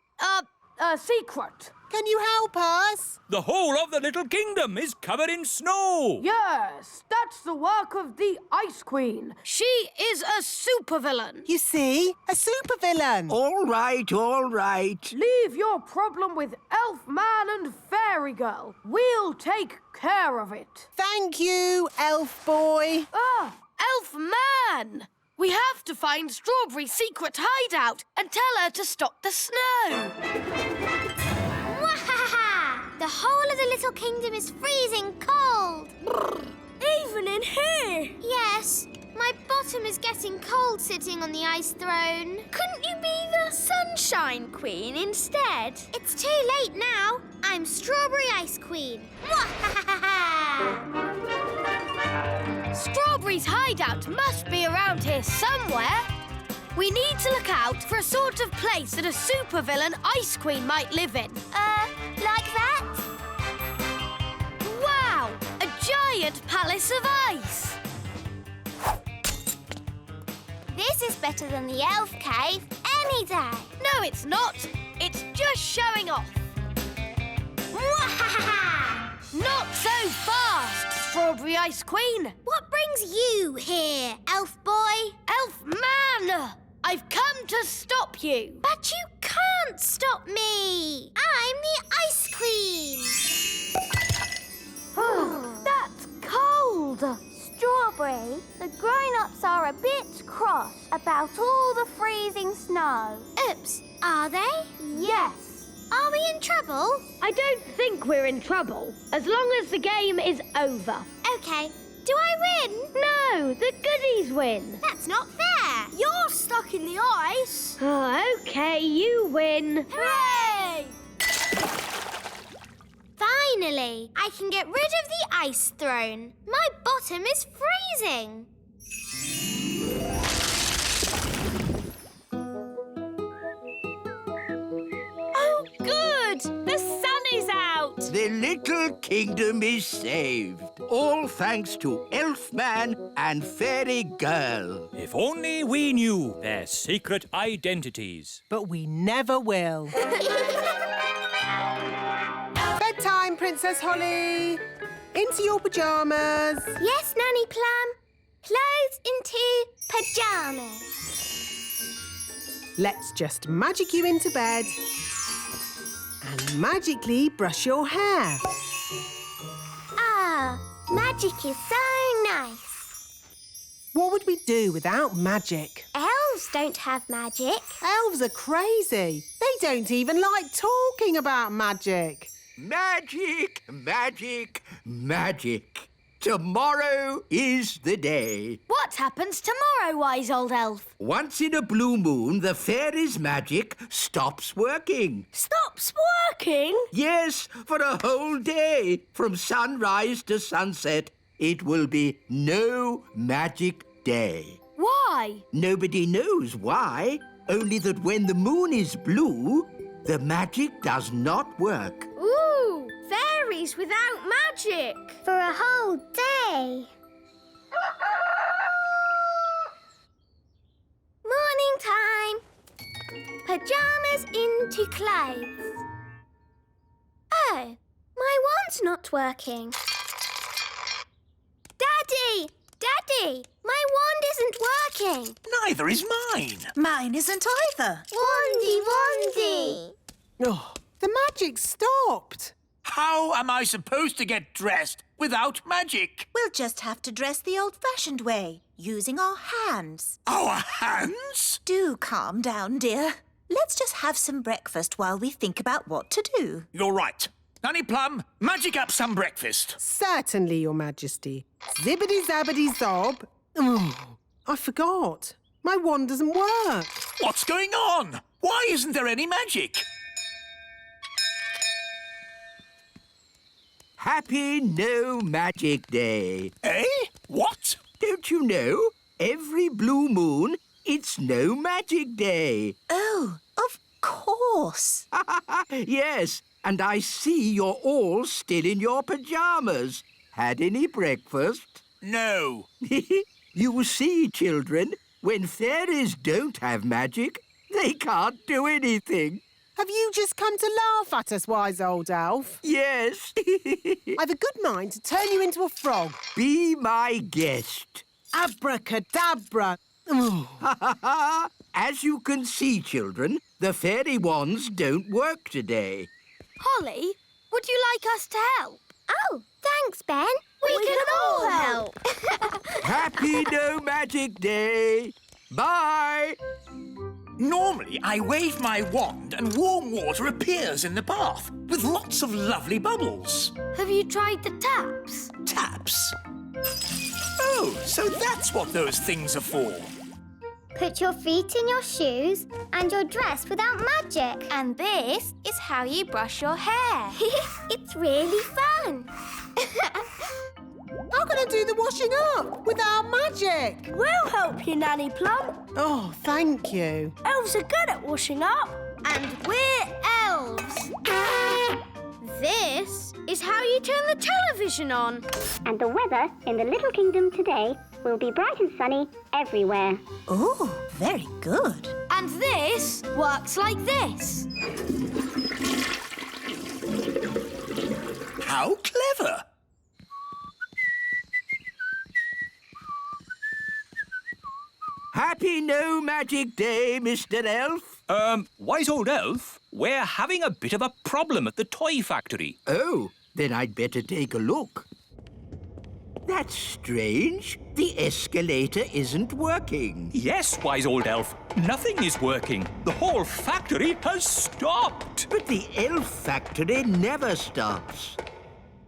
a secret. Can you help us? The whole of the Little Kingdom is covered in snow. Yes, that's the work of the Ice Queen. She is a supervillain. You see? A supervillain. All right, all right. Leave your problem with Elfman and Fairy Girl. We'll take care of it. Thank you, Elf Boy. Ah, Elfman! We have to find Strawberry's secret hideout and tell her to stop the snow. The whole of the Little Kingdom is freezing cold. Even in here? Yes, my bottom is getting cold sitting on the ice throne. Couldn't you be the Sunshine Queen instead? It's too late now. I'm Strawberry Ice Queen. Strawberry's hideout must be around here somewhere. We need to look out for a sort of place that a supervillain Ice Queen might live in. Like that? Wow! A giant palace of ice! This is better than the Elf Cave any day. No, it's not. It's just showing off. Not so fast, Strawberry Ice Queen. What brings you here, Elf Boy? Elfman! I've come to stop you. But you can't stop me. I'm the Ice Queen. That's cold. Strawberry, the grown-ups are a bit cross about all the freezing snow. Oops, are they? Yes. Are we in trouble? I don't think we're in trouble, as long as the game is over. OK. Do I win? No, the goodies win. That's not fair. You're stuck in the ice. Oh, OK, you win. Hooray! Finally, I can get rid of the ice throne. My bottom is freezing. Oh, good! The sun is out! The Little Kingdom is saved. All thanks to Elfman and Fairy Girl. If only we knew their secret identities. But we never will. Bedtime, Princess Holly. Into your pyjamas. Yes, Nanny Plum. Clothes into pyjamas. Let's just magic you into bed and magically brush your hair. Magic is so nice. What would we do without magic? Elves don't have magic. Elves are crazy. They don't even like talking about magic. Magic, magic, magic. Tomorrow is the day. What happens tomorrow, wise old elf? Once in a blue moon, the fairy's magic stops working. Stops working? Yes, for a whole day. From sunrise to sunset, it will be no magic day. Why? Nobody knows why, only that when the moon is blue, the magic does not work. Ooh, fairies without magic. For a whole day. Morning time. Pyjamas into clothes. Oh, my wand's not working. Daddy! Daddy! My wand isn't working. Neither is mine. Mine isn't either. Wandy, wandy. Oh, the magic stopped. How am I supposed to get dressed without magic? We'll just have to dress the old-fashioned way, using our hands. Our hands? Do calm down, dear. Let's just have some breakfast while we think about what to do. You're right. Nanny Plum, magic up some breakfast. Certainly, Your Majesty. Zibbity-zabbity-zob. Oh, I forgot. My wand doesn't work. What's going on? Why isn't there any magic? Happy No Magic Day. Eh? What? Don't you know? Every blue moon, it's No Magic Day. Oh, of course. Yes, and I see you're all still in your pyjamas. Had any breakfast? No. You see, children, when fairies don't have magic, they can't do anything. Have you just come to laugh at us, wise old elf? Yes. I've a good mind to turn you into a frog. Be my guest. Abracadabra. Oh. As you can see, children, the fairy wands don't work today. Holly, would you like us to help? Oh, thanks, Ben. We can all help. Happy No Magic Day. Bye. Normally, I wave my wand and warm water appears in the bath with lots of lovely bubbles. Have you tried the taps? Taps? Oh, so that's what those things are for. Put your feet in your shoes and you're dressed without magic. And this is how you brush your hair. It's really fun. How can I do the washing up without magic? We'll help you, Nanny Plum. Oh, thank you. Elves are good at washing up. And we're elves. This is how you turn the television on. And the weather in the Little Kingdom today will be bright and sunny everywhere. Oh, very good. And this works like this. How clever! Happy No Magic Day, Mr. Elf. Wise old elf, we're having a bit of a problem at the toy factory. Oh, then I'd better take a look. That's strange. The escalator isn't working. Yes, wise old elf, nothing is working. The whole factory has stopped. But the elf factory never stops.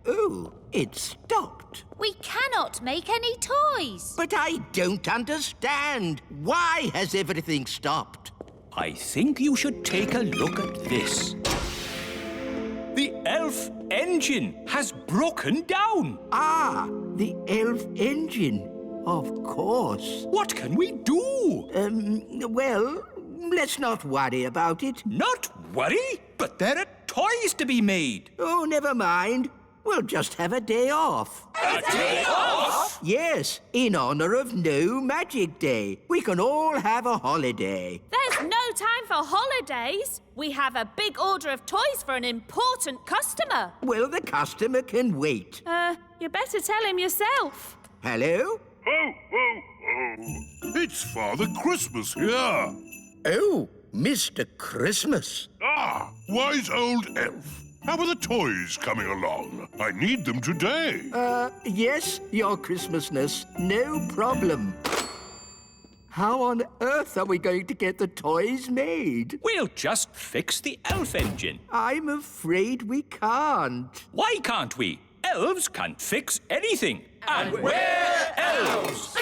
Oh, it stopped. We cannot make any toys. But I don't understand. Why has everything stopped? I think you should take a look at this. The elf engine has broken down. Ah, the elf engine. Of course. What can we do? Well, let's not worry about it. Not worry? But there are toys to be made. Oh, never mind. We'll just have a day off. A day off? Yes, in honor of No Magic Day. We can all have a holiday. There's no time for holidays. We have a big order of toys for an important customer. Well, the customer can wait. You better tell him yourself. Hello? Ho, ho, ho. It's Father Christmas here. Oh, Mr. Christmas. Ah, wise old elf. How are the toys coming along? I need them today. Yes, Your Christmasness. No problem. How on earth are we going to get the toys made? We'll just fix the elf engine. I'm afraid we can't. Why can't we? Elves can't fix anything. And we're elves!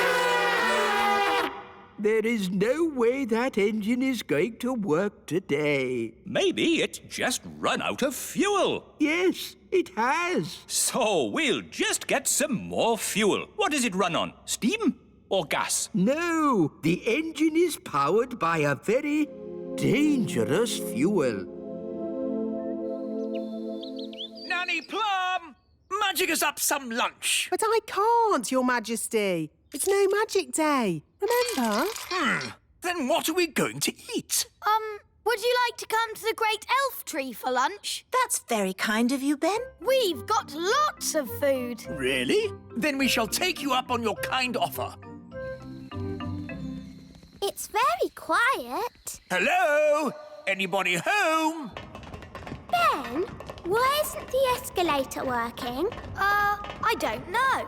There is no way that engine is going to work today. Maybe it's just run out of fuel. Yes, it has. So we'll just get some more fuel. What does it run on? Steam or gas? No, the engine is powered by a very dangerous fuel. Nanny Plum! Magic us up some lunch. But I can't, Your Majesty. It's no magic day. Remember? Then what are we going to eat? Would you like to come to the Great Elf Tree for lunch? That's very kind of you, Ben. We've got lots of food. Really? Then we shall take you up on your kind offer. It's very quiet. Hello? Anybody home? Ben, why isn't the escalator working? I don't know.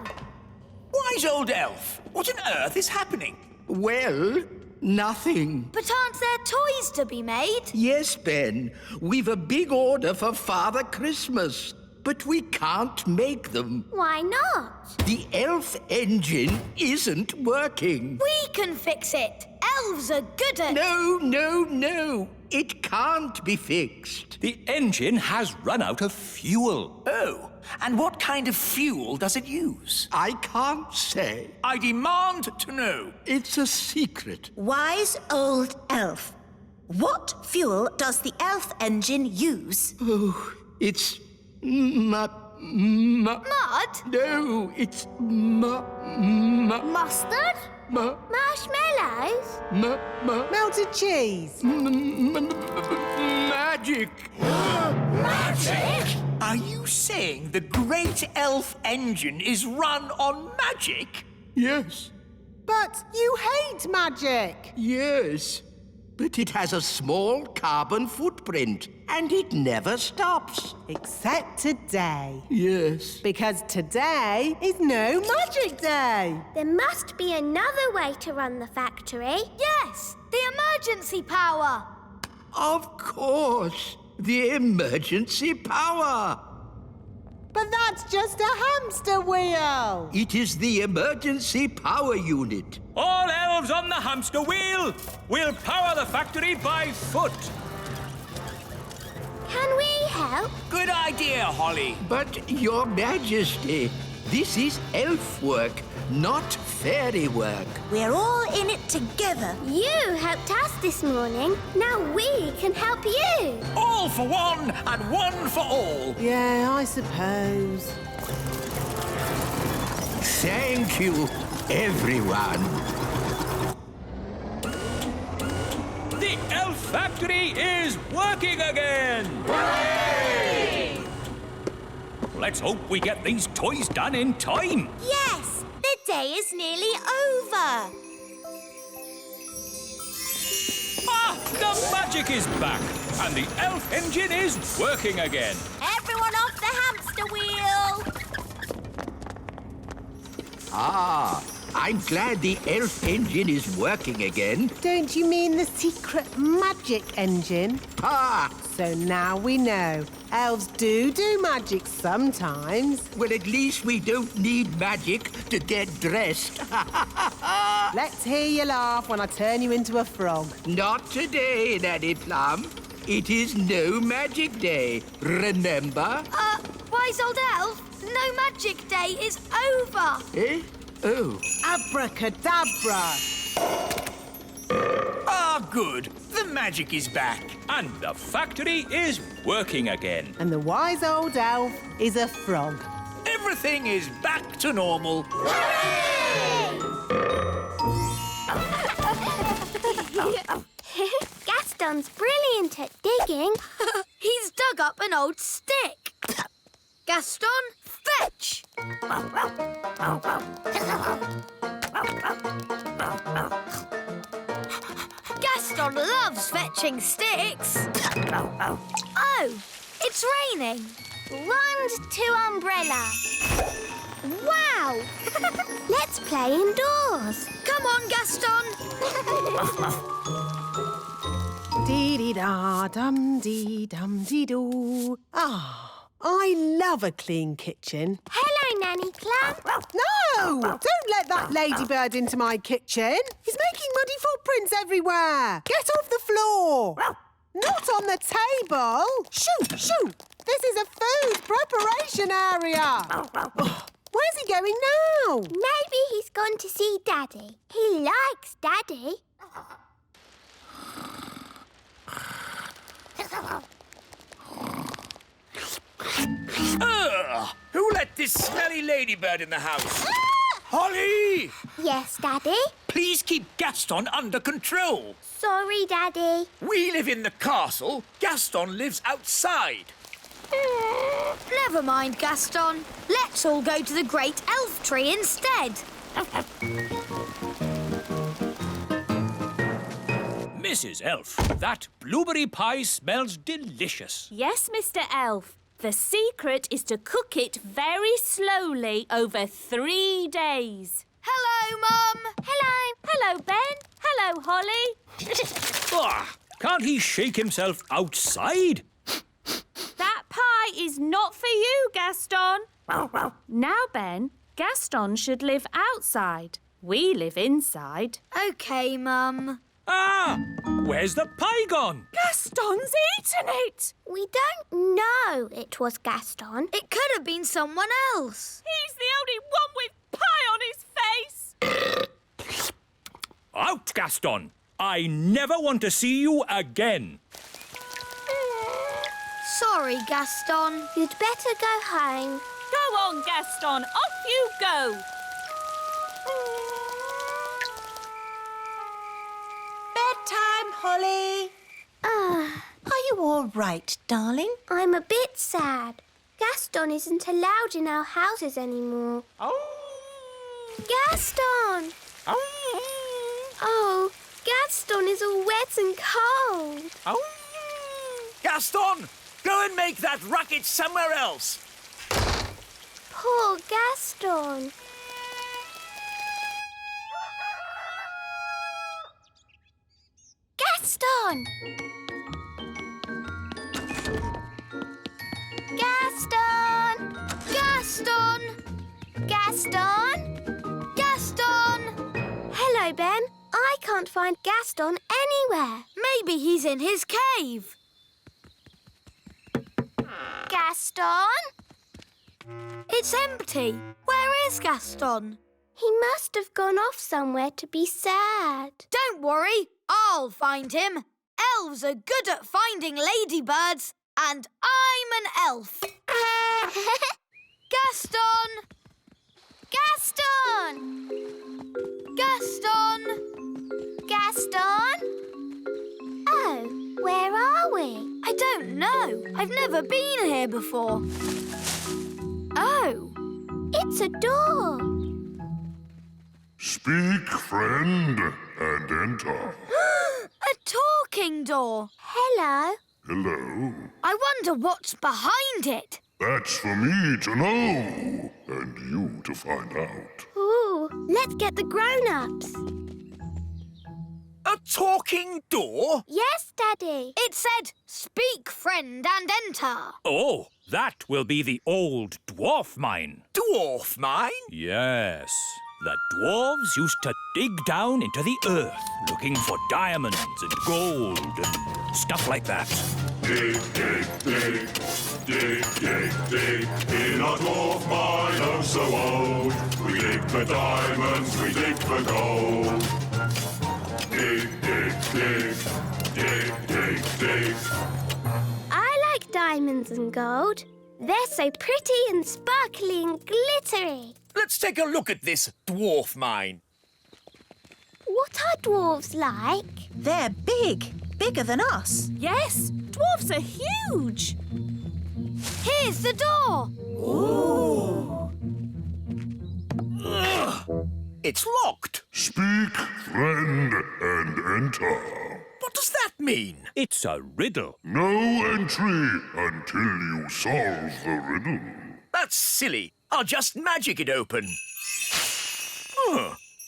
Wise old elf, what on earth is happening? Well, nothing. But aren't there toys to be made? Yes, Ben. We've a big order for Father Christmas, but we can't make them. Why not? The elf engine isn't working. We can fix it. Elves are good at... No. It can't be fixed. The engine has run out of fuel. Oh, and what kind of fuel does it use? I can't say. I demand to know. It's a secret. Wise old elf. What fuel does the elf engine use? Oh, it's Mud? No, it's Mustard? Marshmallows? Melted cheese. Magic. Magic? Are you saying the great elf engine is run on magic? Yes. But you hate magic. Yes. But it has a small carbon footprint, and it never stops. Except today. Yes. Because today is no magic day. There must be another way to run the factory. Yes, the emergency power. Of course. The emergency power. But that's just a hamster wheel. It is the emergency power unit. All elves on the hamster wheel! We'll power the factory by foot. Can we help? Good idea, Holly. But, Your Majesty, this is elf work, not fairy work. We're all in it together. You helped us this morning. Now we can help you. All for one and one for all. Yeah, I suppose. Thank you, everyone. The elf factory is working again! Hooray! Let's hope we get these toys done in time. Yes, the day is nearly over. The magic is back, and the elf engine is working again. Everyone off the hamster wheel. I'm glad the elf engine is working again. Don't you mean the secret magic engine? So now we know. Elves do magic sometimes. Well, at least we don't need magic to get dressed. Let's hear you laugh when I turn you into a frog. Not today, Nanny Plum. It is no magic day, remember? Wise old elf, no magic day is over. Eh? Oh. Abracadabra. Good. The magic is back. And the factory is working again. And the wise old elf is a frog. Everything is back to normal. Gaston's brilliant at digging. He's dug up an old stick. Gaston, fetch! Gaston loves fetching sticks. Oh, It's raining. Wand to umbrella. Wow! Let's play indoors. Come on, Gaston. Dee-dee-da-dum-dee-dum-dee-doo. Ah, I love a clean kitchen. Hello, Nanny Plum. No! Don't let that ladybird into my kitchen. He's making muddy footprints everywhere. Get off the floor. Not on the table. Shoo, shoo. This is a food preparation area. Where's he going now? Maybe he's gone to see Daddy. He likes Daddy. Ugh! Who let this smelly ladybird in the house? Holly! Yes, Daddy? Please keep Gaston under control. Sorry, Daddy. We live in the castle. Gaston lives outside. Never mind, Gaston. Let's all go to the great elf tree instead. Mrs. Elf, that blueberry pie smells delicious. Yes, Mr. Elf. The secret is to cook it very slowly over 3 days. Hello, Mum. Hello. Hello, Ben. Hello, Holly. Can't he shake himself outside? That pie is not for you, Gaston. Now, Ben, Gaston should live outside. We live inside. OK, Mum. Ah! Where's the pie gone? Gaston's eaten it. We don't know it was Gaston. It could have been someone else. He's the only one with pie on his face. Out, Gaston! I never want to see you again. Sorry, Gaston. You'd better go home. Go on, Gaston. Off you go. Bedtime, Holly. Are you all right, darling? I'm a bit sad. Gaston isn't allowed in our houses anymore. Gaston! Oh, Gaston is all wet and cold. Gaston! Go and make that racket somewhere else. Poor Gaston. Gaston! Gaston! Gaston! Gaston! Gaston! Hello, Ben. I can't find Gaston anywhere. Maybe he's in his cave. Gaston? It's empty. Where is Gaston? He must have gone off somewhere to be sad. Don't worry, I'll find him. Elves are good at finding ladybirds, and I'm an elf. Gaston! Gaston! Gaston! Gaston? Oh, where are we? I don't know. I've never been here before. Oh. It's a door. Speak, friend, and enter. A talking door. Hello. Hello. I wonder what's behind it. That's for me to know, and you to find out. Ooh, let's get the grown-ups. A talking door? Yes, Daddy. It said, speak, friend, and enter. Oh, that will be the old dwarf mine. Dwarf mine? Yes. The dwarves used to dig down into the earth looking for diamonds and gold and stuff like that. Dig, dig, dig, dig, dig, dig, in a dwarf mine oh so old. We dig for diamonds, we dig for gold. Dig, dig, dig, dig, dig, dig. I like diamonds and gold. They're so pretty and sparkly and glittery. Let's take a look at this dwarf mine. What are dwarves like? They're big. Bigger than us. Yes, dwarfs are huge. Here's the door. Ooh. Ugh. It's locked. Speak, friend, and enter. What does that mean? It's a riddle. No entry until you solve the riddle. That's silly. I'll just magic it open.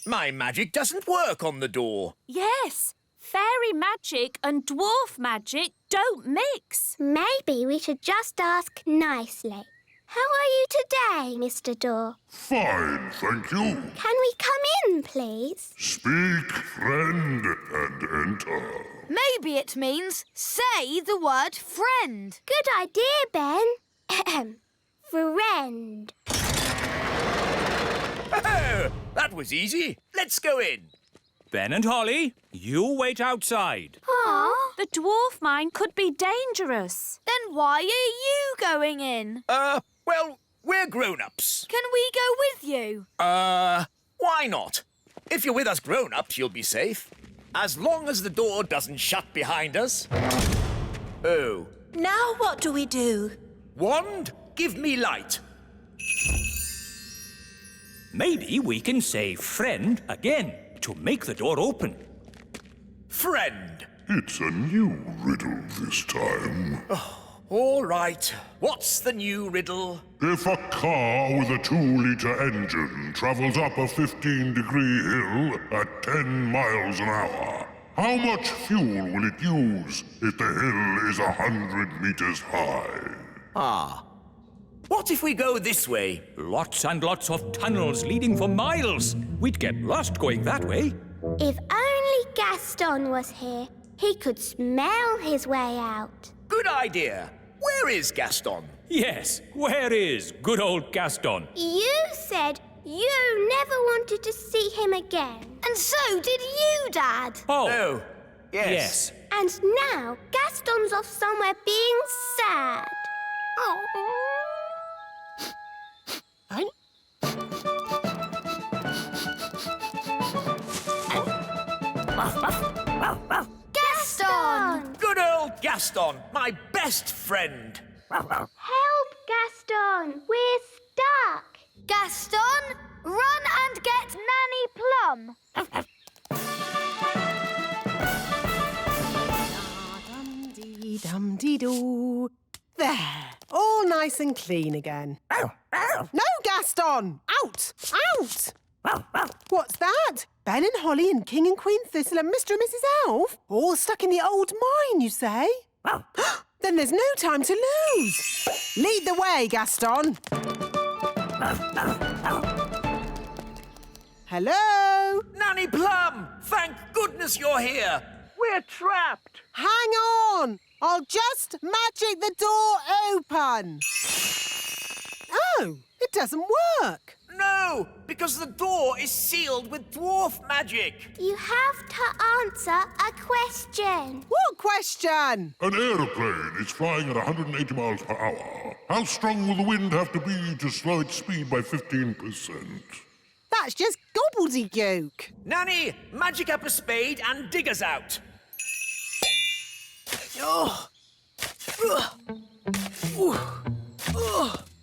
My magic doesn't work on the door. Yes, fairy magic and dwarf magic don't mix. Maybe we should just ask nicely. How are you today, Mr. Door? Fine, thank you. Can we come in, please? Speak, friend, and enter. Maybe it means say the word friend. Good idea, Ben. Friend. Oh, that was easy. Let's go in. Ben and Holly, you wait outside. Aw, the dwarf mine could be dangerous. Then why are you going in? Well, we're grown-ups. Can we go with you? Why not? If you're with us grown-ups, you'll be safe. As long as the door doesn't shut behind us. Oh. Now what do we do? Wand, give me light. Maybe we can say friend again to make the door open. Friend. It's a new riddle this time. All right. What's the new riddle? If a car with a 2-litre engine travels up a 15-degree hill at 10 miles an hour, how much fuel will it use if the hill is 100 meters high? What if we go this way? Lots and lots of tunnels leading for miles. We'd get lost going that way. If only Gaston was here, he could smell his way out. Good idea. Where is Gaston? Yes, where is good old Gaston? You said you never wanted to see him again. And so did you, Dad. Oh, yes. And now Gaston's off somewhere being sad. Oh. Gaston! Good old Gaston, my best friend. Help, Gaston! We're stuck! Gaston, run and get Nanny Plum. Dum-dee-dum-dee-doo. There, all nice and clean again. No, Gaston! Out! Out! What's that? Ben and Holly and King and Queen Thistle and Mr. and Mrs. Elf? All stuck in the old mine, you say? Then there's no time to lose. Lead the way, Gaston. Hello? Nanny Plum, thank goodness you're here. We're trapped. Hang on. I'll just magic the door open. Oh, it doesn't work. No, because the door is sealed with dwarf magic. You have to answer a question. What question? An aeroplane is flying at 180 miles per hour. How strong will the wind have to be to slow its speed by 15%? That's just gobbledygook. Nanny, magic up a spade and dig us out.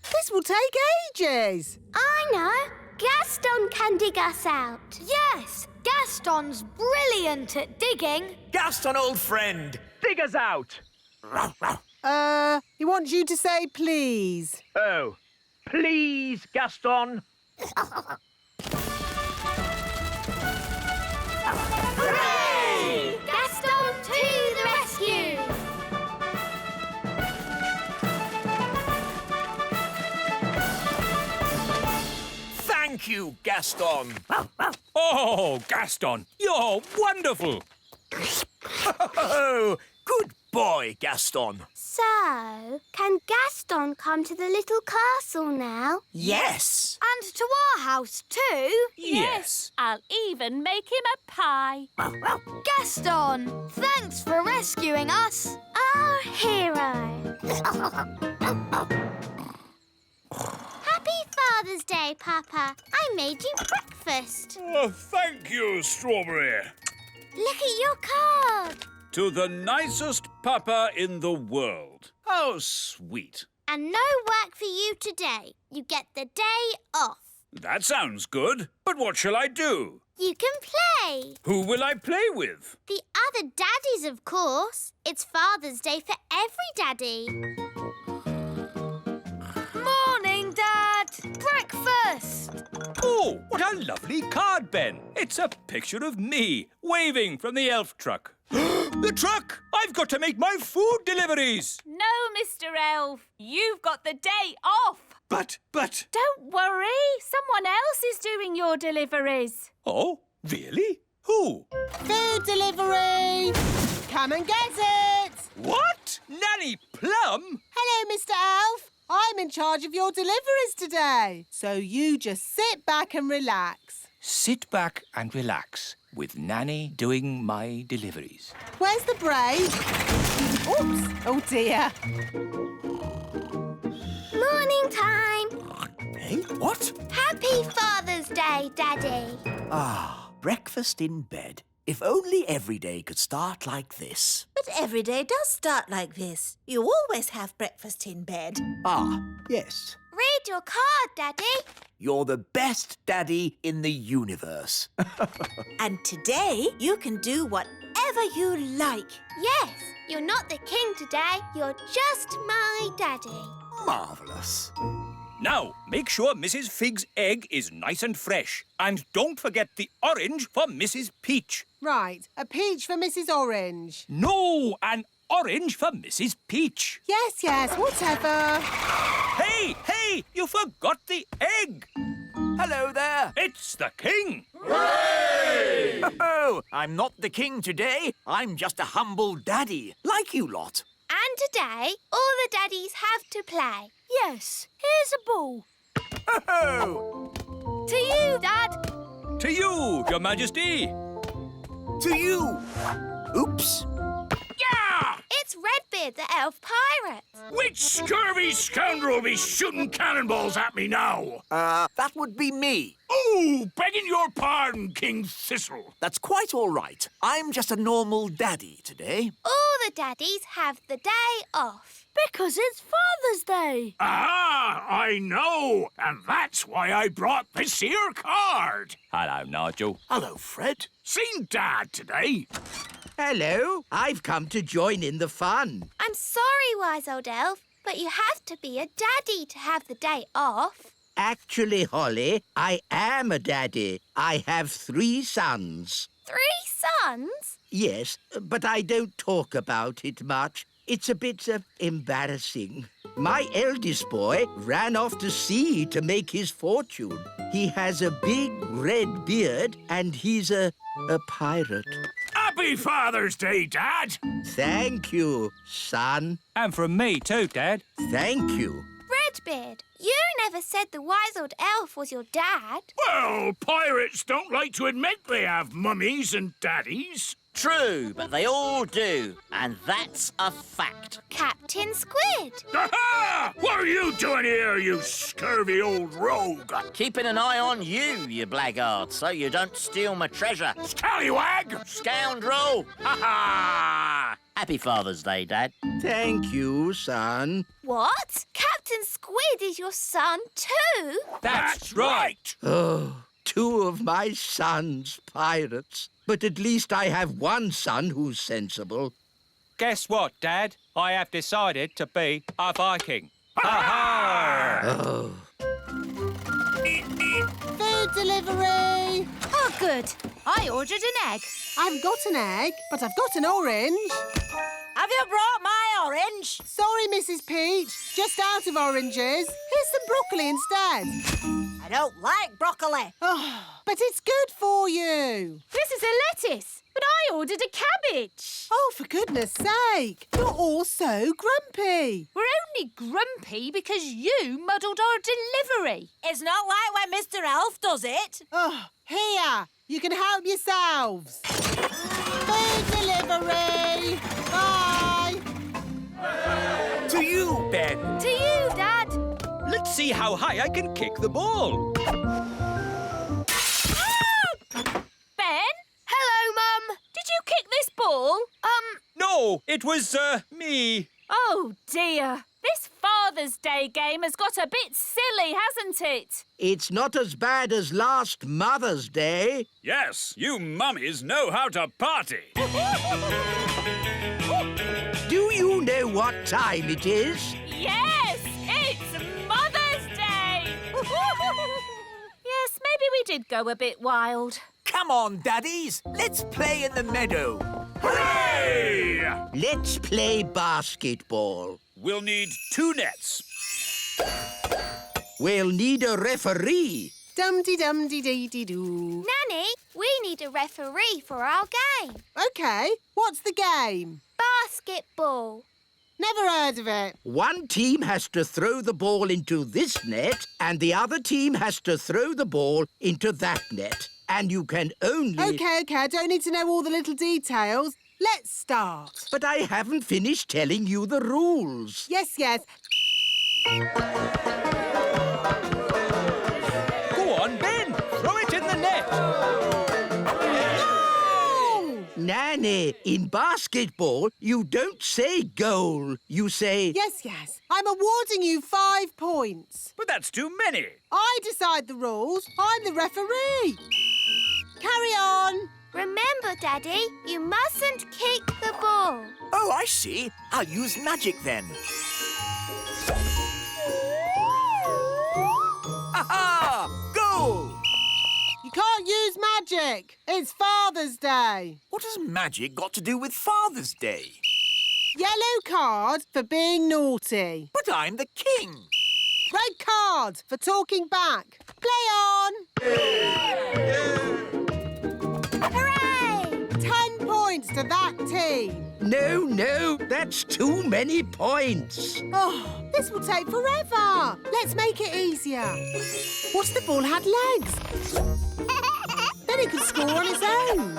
This will take ages. I know. Gaston can dig us out. Yes, Gaston's brilliant at digging. Gaston, old friend, dig us out. He wants you to say please. Oh, please, Gaston. Hooray! Gaston to the rescue! Thank you, Gaston. Oh, Gaston, you're wonderful. Oh, good boy, Gaston. So, can Gaston come to the little castle now? Yes. And to our house too. Yes. I'll even make him a pie. Gaston, thanks for rescuing us. Our hero. Happy Father's Day, Papa. I made you breakfast. Oh, thank you, Strawberry. Look at your card. To the nicest papa in the world. How sweet. And no work for you today. You get the day off. That sounds good. But what shall I do? You can play. Who will I play with? The other daddies, of course. It's Father's Day for every daddy. Morning, Dad. Breakfast. Oh, what a lovely card, Ben. It's a picture of me, waving from the elf truck. The truck! I've got to make my food deliveries. No, Mr. Elf. You've got the day off. But... Don't worry. Someone else is doing your deliveries. Oh, really? Who? Food delivery! Come and get it! What? Nanny Plum? Hello, Mr. Elf. I'm in charge of your deliveries today. So you just sit back and relax. Sit back and relax with Nanny doing my deliveries. Where's the break? Oops! Oh, dear. Morning time. Hey, what? Happy Father's Day, Daddy. Ah, breakfast in bed. If only every day could start like this. But every day does start like this. You always have breakfast in bed. Ah, yes. Read your card, Daddy. You're the best daddy in the universe. And today you can do whatever you like. Yes, you're not the king today. You're just my daddy. Marvellous. Now, make sure Mrs. Fig's egg is nice and fresh. And don't forget the orange for Mrs. Peach. Right, a peach for Mrs. Orange. No, an orange for Mrs. Peach. Yes, whatever. Hey, you forgot the egg. Hello there. It's the king. Hooray! Oh, I'm not the king today. I'm just a humble daddy, like you lot. And today, all the daddies have to play. Yes, here's a ball. Oh! To you, Dad. To you, Your Majesty. To you. Oops. Yeah! It's Redbeard, the elf pirate. Which scurvy scoundrel will be shooting cannonballs at me now? That would be me. Oh, begging your pardon, King Thistle. That's quite all right. I'm just a normal daddy today. All the daddies have the day off. Because it's Father's Day. Ah, I know. And that's why I brought this here card. Hello, Nigel. Hello, Fred. Seen Dad today. Hello, I've come to join in the fun. I'm sorry, wise old elf, but you have to be a daddy to have the day off. Actually, Holly, I am a daddy. I have 3 sons. 3 sons? Yes, but I don't talk about it much. It's a bit embarrassing. My eldest boy ran off to sea to make his fortune. He has a big red beard and he's a pirate. Happy Father's Day, Dad. Thank you, son. And from me too, Dad. Thank you. Redbeard, you never said the wise old elf was your dad. Well, pirates don't like to admit they have mummies and daddies. True, but they all do, and that's a fact. Captain Squid. Aha! What are you doing here, you scurvy old rogue? Keeping an eye on you, you blackguard, so you don't steal my treasure. Scallywag! Scoundrel! Ha ha! Happy Father's Day, Dad. Thank you, son. What? Captain Squid is your son too? That's right. Oh, 2 of my sons pirates. But at least I have one son who's sensible. Guess what, Dad? I have decided to be a Viking. Ha-ha! Oh. Food delivery! Oh, good. I ordered an egg. I haven't got an egg, but I've got an orange. Have you brought my orange? Sorry, Mrs. Peach. Just out of oranges. Here's some broccoli instead. I don't like broccoli. Oh, but it's good for you. This is a lettuce, but I ordered a cabbage. Oh, for goodness sake. You're all so grumpy. We're only grumpy because you muddled our delivery. It's not like when Mr. Elf does it. Oh, here. You can help yourselves. Food delivery. Bye. To you, Ben. To you, Dad. Let's see how high I can kick the ball. Ben, Hello, Mum. did you kick this ball? No, it was, me. Oh, dear. This Father's Mother's Day game has got a bit silly, hasn't it? It's not as bad as last Mother's Day. Yes, you mummies know how to party. Do you know what time it is? Yes, it's Mother's Day! Yes, maybe we did go a bit wild. Come on, daddies. Let's play in the meadow. Hooray! Let's play basketball. We'll need 2 nets. We'll need a referee. Dum-de-dum-de-dee-dee-doo. Nanny, we need a referee for our game. OK, what's the game? Basketball. Never heard of it. One team has to throw the ball into this net and the other team has to throw the ball into that net. And you can only... OK, I don't need to know all the little details. Let's start. But I haven't finished telling you the rules. Yes. Go on, Ben. Throw it in the net. No! Nanny, in basketball, you don't say goal. You say... Yes. I'm awarding you 5 points. But that's too many. I decide the rules. I'm the referee. Carry on. Remember, Daddy, you mustn't kick the ball. Oh, I see. I'll use magic then. Aha! Goal! You can't use magic. It's Father's Day. What has magic got to do with Father's Day? Yellow card for being naughty. But I'm the king. Red card for talking back. Play on. Hooray! 10 points to that team. No, that's too many points. Oh, this will take forever. Let's make it easier. What if the ball had legs? Then it could score on its own.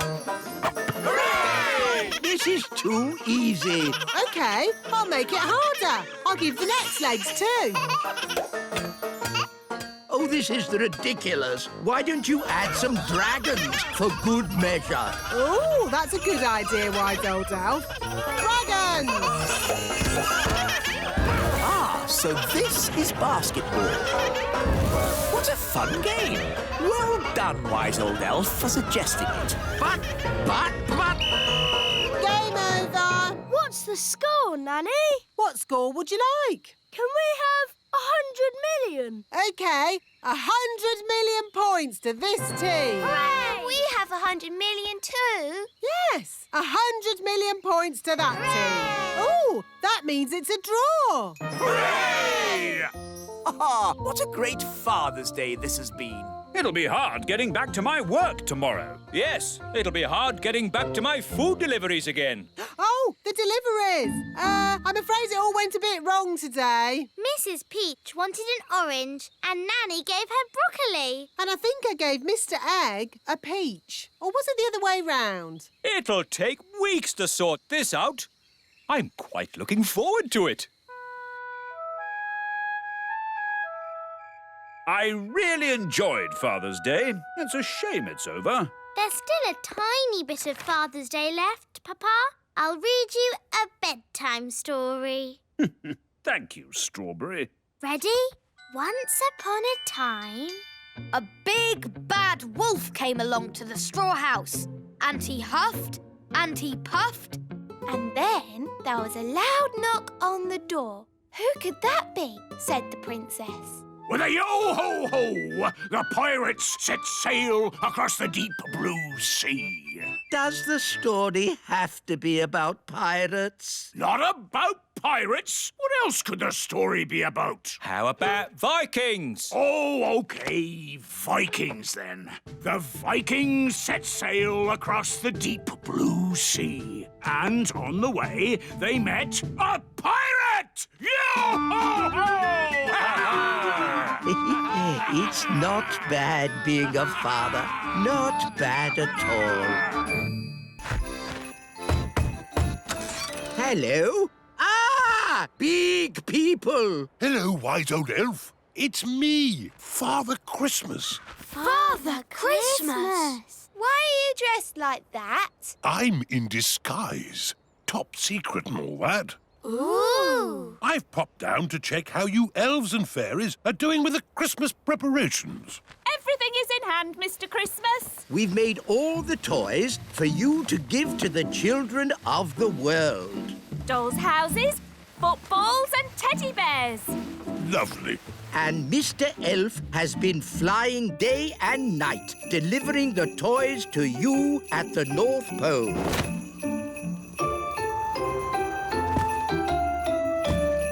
Hooray! This is too easy. OK, I'll make it harder. I'll give the nets legs too. Oh, this is ridiculous. Why don't you add some dragons for good measure? Oh, that's a good idea, wise old elf. Dragons! Ah, so this is basketball. What a fun game. Well done, wise old elf, for suggesting it. But... Game over. What's the score, Nanny? What score would you like? Can we have 100 million? OK, 100 million points to this team. Hooray! We have 100 million too. Yes, 100 million points to that team. Oh, that means it's a draw. Hooray! Ah, what a great Father's Day this has been. It'll be hard getting back to my work tomorrow. Yes, it'll be hard getting back to my food deliveries again. Oh, the deliveries. I'm afraid it all went a bit wrong today. Mrs. Peach wanted an orange and Nanny gave her broccoli. And I think I gave Mr. Egg a peach. Or was it the other way round? It'll take weeks to sort this out. I'm quite looking forward to it. I really enjoyed Father's Day. It's a shame it's over. There's still a tiny bit of Father's Day left, Papa. I'll read you a bedtime story. Thank you, Strawberry. Ready? Once upon a time... A big bad wolf came along to the straw house, and he huffed and he puffed. And then there was a loud knock on the door. Who could that be? Said the princess. With a yo-ho-ho, the pirates set sail across the deep blue sea. Does the story have to be about pirates? Not about pirates. What else could the story be about? How about Vikings? Oh, OK, Vikings then. The Vikings set sail across the deep blue sea. And on the way, they met a pirate! Yo-ho-ho! It's not bad being a father. Not bad at all. Hello? Ah! Big people! Hello, wise old elf. It's me, Father Christmas. Father Christmas! Why are you dressed like that? I'm in disguise. Top secret and all that. Ooh! I've popped down to check how you elves and fairies are doing with the Christmas preparations. Everything is in hand, Mr. Christmas. We've made all the toys for you to give to the children of the world. Dolls' houses, footballs and teddy bears. Lovely. And Mr. Elf has been flying day and night, delivering the toys to you at the North Pole.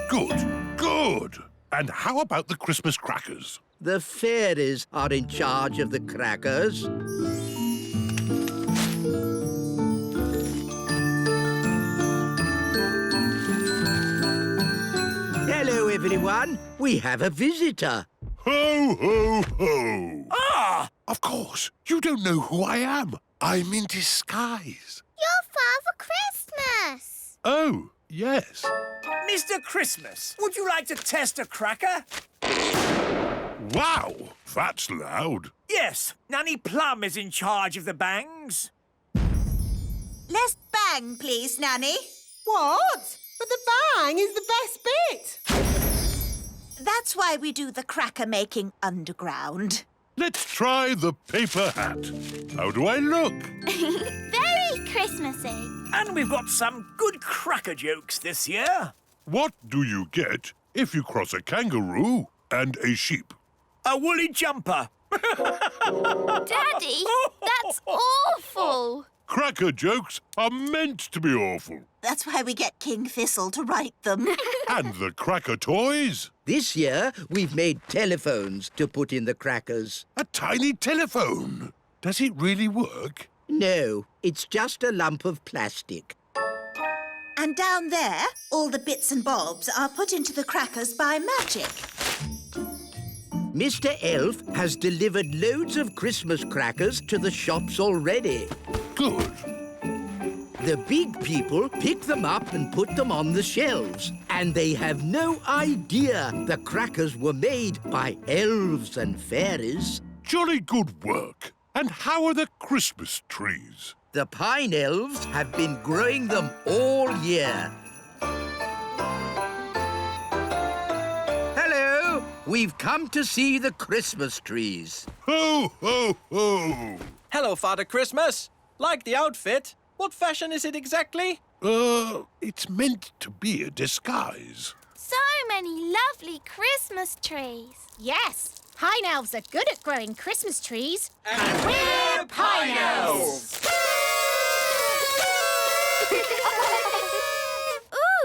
Good, good. And how about the Christmas crackers? The fairies are in charge of the crackers. Hello, everyone. We have a visitor. Ho, ho, ho. Ah! Of course. You don't know who I am. I'm in disguise. You're Father Christmas! Oh, yes. Mr. Christmas, would you like to test a cracker? Wow, that's loud. Yes, Nanny Plum is in charge of the bangs. Less bang, please, Nanny. What? But the bang is the best bit. That's why we do the cracker making underground. Let's try the paper hat. How do I look? Very Christmassy. And we've got some good cracker jokes this year. What do you get if you cross a kangaroo and a sheep? A woolly jumper. Daddy, that's awful. Cracker jokes are meant to be awful. That's why we get King Thistle to write them. And the cracker toys? This year, we've made telephones to put in the crackers. A tiny telephone. Does it really work? No, it's just a lump of plastic. And down there, all the bits and bobs are put into the crackers by magic. Mr. Elf has delivered loads of Christmas crackers to the shops already. Good. The big people pick them up and put them on the shelves. And they have no idea the crackers were made by elves and fairies. Jolly good work. And how are the Christmas trees? The pine elves have been growing them all year. Hello! We've come to see the Christmas trees. Ho, ho, ho! Hello, Father Christmas. Like the outfit. What fashion is it exactly? It's meant to be a disguise. So many lovely Christmas trees. Yes, pine elves are good at growing Christmas trees. And we're Pine Elves!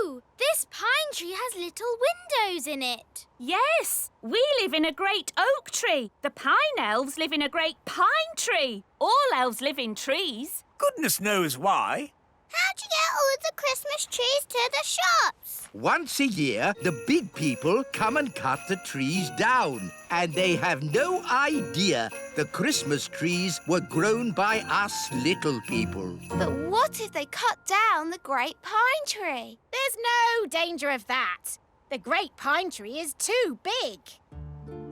Ooh, this pine tree has little windows in it. Yes, we live in a great oak tree. The pine elves live in a great pine tree. All elves live in trees. Goodness knows why. How'd you get all the Christmas trees to the shops? Once a year, the big people come and cut the trees down. And they have no idea the Christmas trees were grown by us little people. But what if they cut down the great pine tree? There's no danger of that. The great pine tree is too big.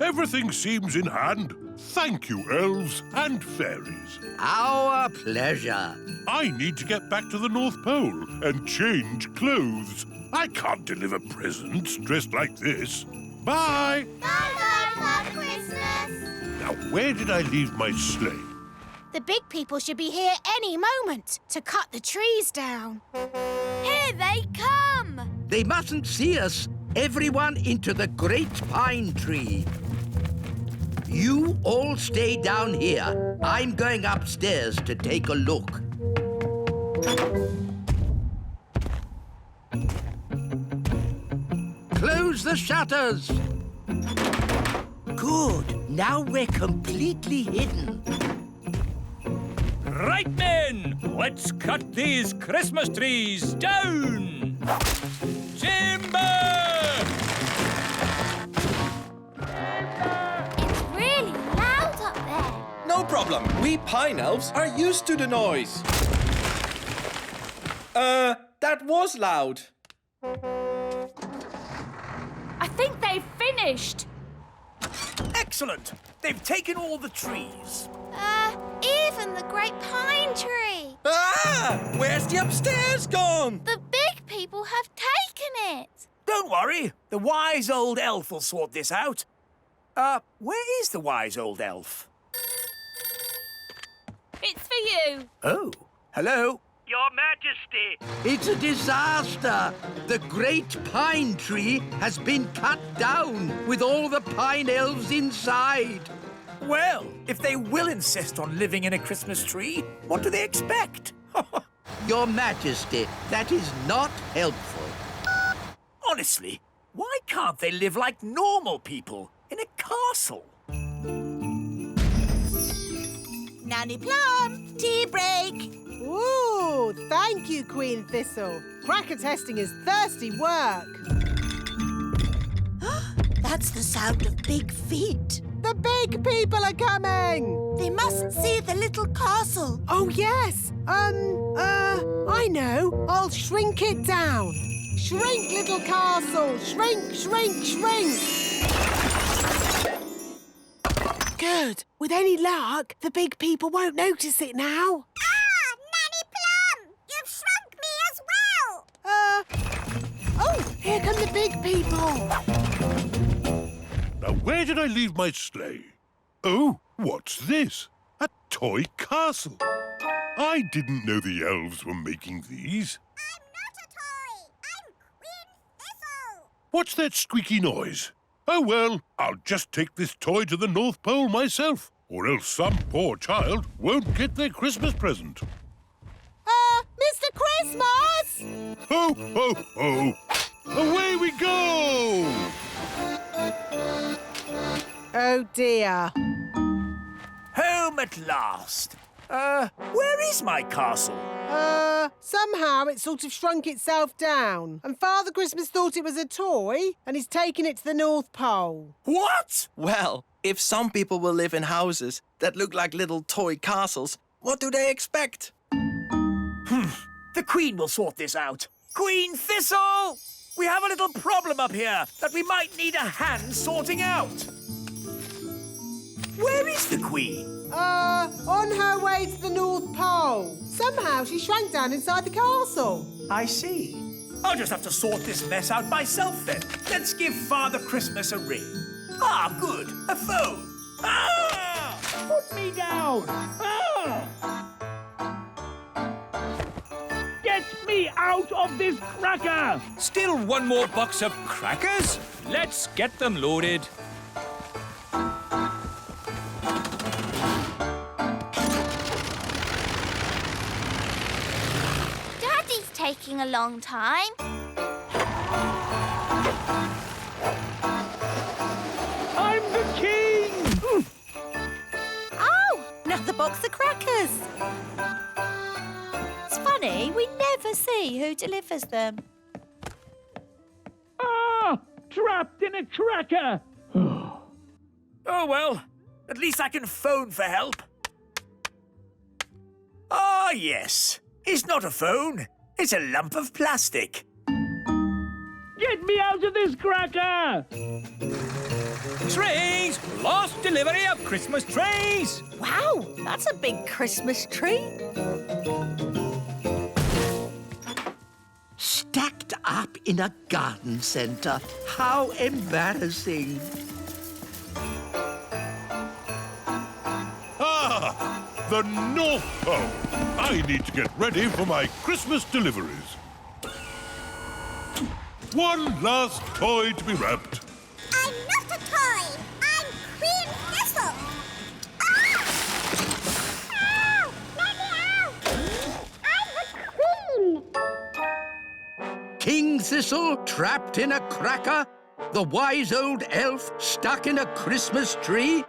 Everything seems in hand. Thank you, elves and fairies. Our pleasure. I need to get back to the North Pole and change clothes. I can't deliver presents dressed like this. Bye! Bye-bye, Father Christmas! Now, where did I leave my sleigh? The big people should be here any moment to cut the trees down. Here they come! They mustn't see us. Everyone into the great pine tree. You all stay down here. I'm going upstairs to take a look. Close the shutters. Good. Now we're completely hidden. Right, men! Let's cut these Christmas trees down! Timber! It's really loud up there. No problem. We pine elves are used to the noise. That was loud. I think they've finished. Excellent. They've taken all the trees. Even the great pine tree. Ah! Where's the upstairs gone? The big people have taken it. Don't worry. The wise old elf will sort this out. Where is the wise old elf? It's for you. Oh, hello. Your Majesty! It's a disaster! The great pine tree has been cut down with all the pine elves inside. Well, if they will insist on living in a Christmas tree, what do they expect? Your Majesty, that is not helpful. Honestly, why can't they live like normal people in a castle? Nanny Plum, tea break. Ooh, thank you, Queen Thistle. Cracker testing is thirsty work. That's the sound of big feet. The big people are coming! They mustn't see the little castle. Oh, yes. I know. I'll shrink it down. Shrink, little castle. Shrink, shrink, shrink. Good. With any luck, the big people won't notice it now. Ah, Nanny Plum! You've shrunk me as well! Oh, here come the big people. Now, where did I leave my sleigh? Oh, what's this? A toy castle. I didn't know the elves were making these. I'm not a toy. I'm Queen Thistle. What's that squeaky noise? Oh, well, I'll just take this toy to the North Pole myself, or else some poor child won't get their Christmas present. Mr. Christmas! Ho, ho, ho! Away we go! Oh, dear. Home at last. Where is my castle? Somehow it sort of shrunk itself down. And Father Christmas thought it was a toy, and he's taken it to the North Pole. What? Well, if some people will live in houses that look like little toy castles, what do they expect? The Queen will sort this out. Queen Thistle! We have a little problem up here that we might need a hand sorting out. Where is the Queen? On her way to the North Pole. Somehow she shrank down inside the castle. I see. I'll just have to sort this mess out myself then. Let's give Father Christmas a ring. Ah, good. A phone. Ah! Put me down. Ah! Get me out of this cracker! Still one more box of crackers? Let's get them loaded. Daddy's taking a long time. I'm the king! Oh, another box of crackers. It's funny, we never see who delivers them. Ah! Trapped in a cracker! Oh, well, at least I can phone for help. Ah, yes. It's not a phone. It's a lump of plastic. Get me out of this cracker! Trees! Last delivery of Christmas trees! Wow, that's a big Christmas tree. Stacked up in a garden centre. How embarrassing. Ah! The North Pole! I need to get ready for my Christmas deliveries. One last toy to be wrapped. I'm not a toy. I'm Queen Thistle. Ah! Ow! Let me out! I'm the Queen. King Thistle trapped in a cracker? The wise old elf stuck in a Christmas tree?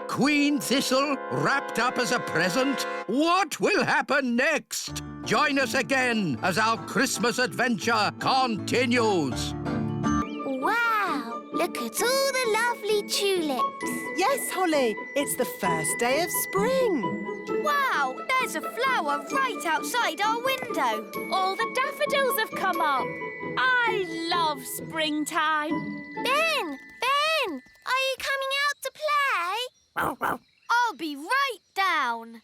Queen Thistle wrapped up as a present? What will happen next? Join us again as our Christmas adventure continues. Wow! Look at all the lovely tulips. Yes, Holly, it's the first day of spring. Wow! There's a flower right outside our window. All the daffodils have come up. I love springtime. Ben! Ben! Are you coming out to play? I'll be right down.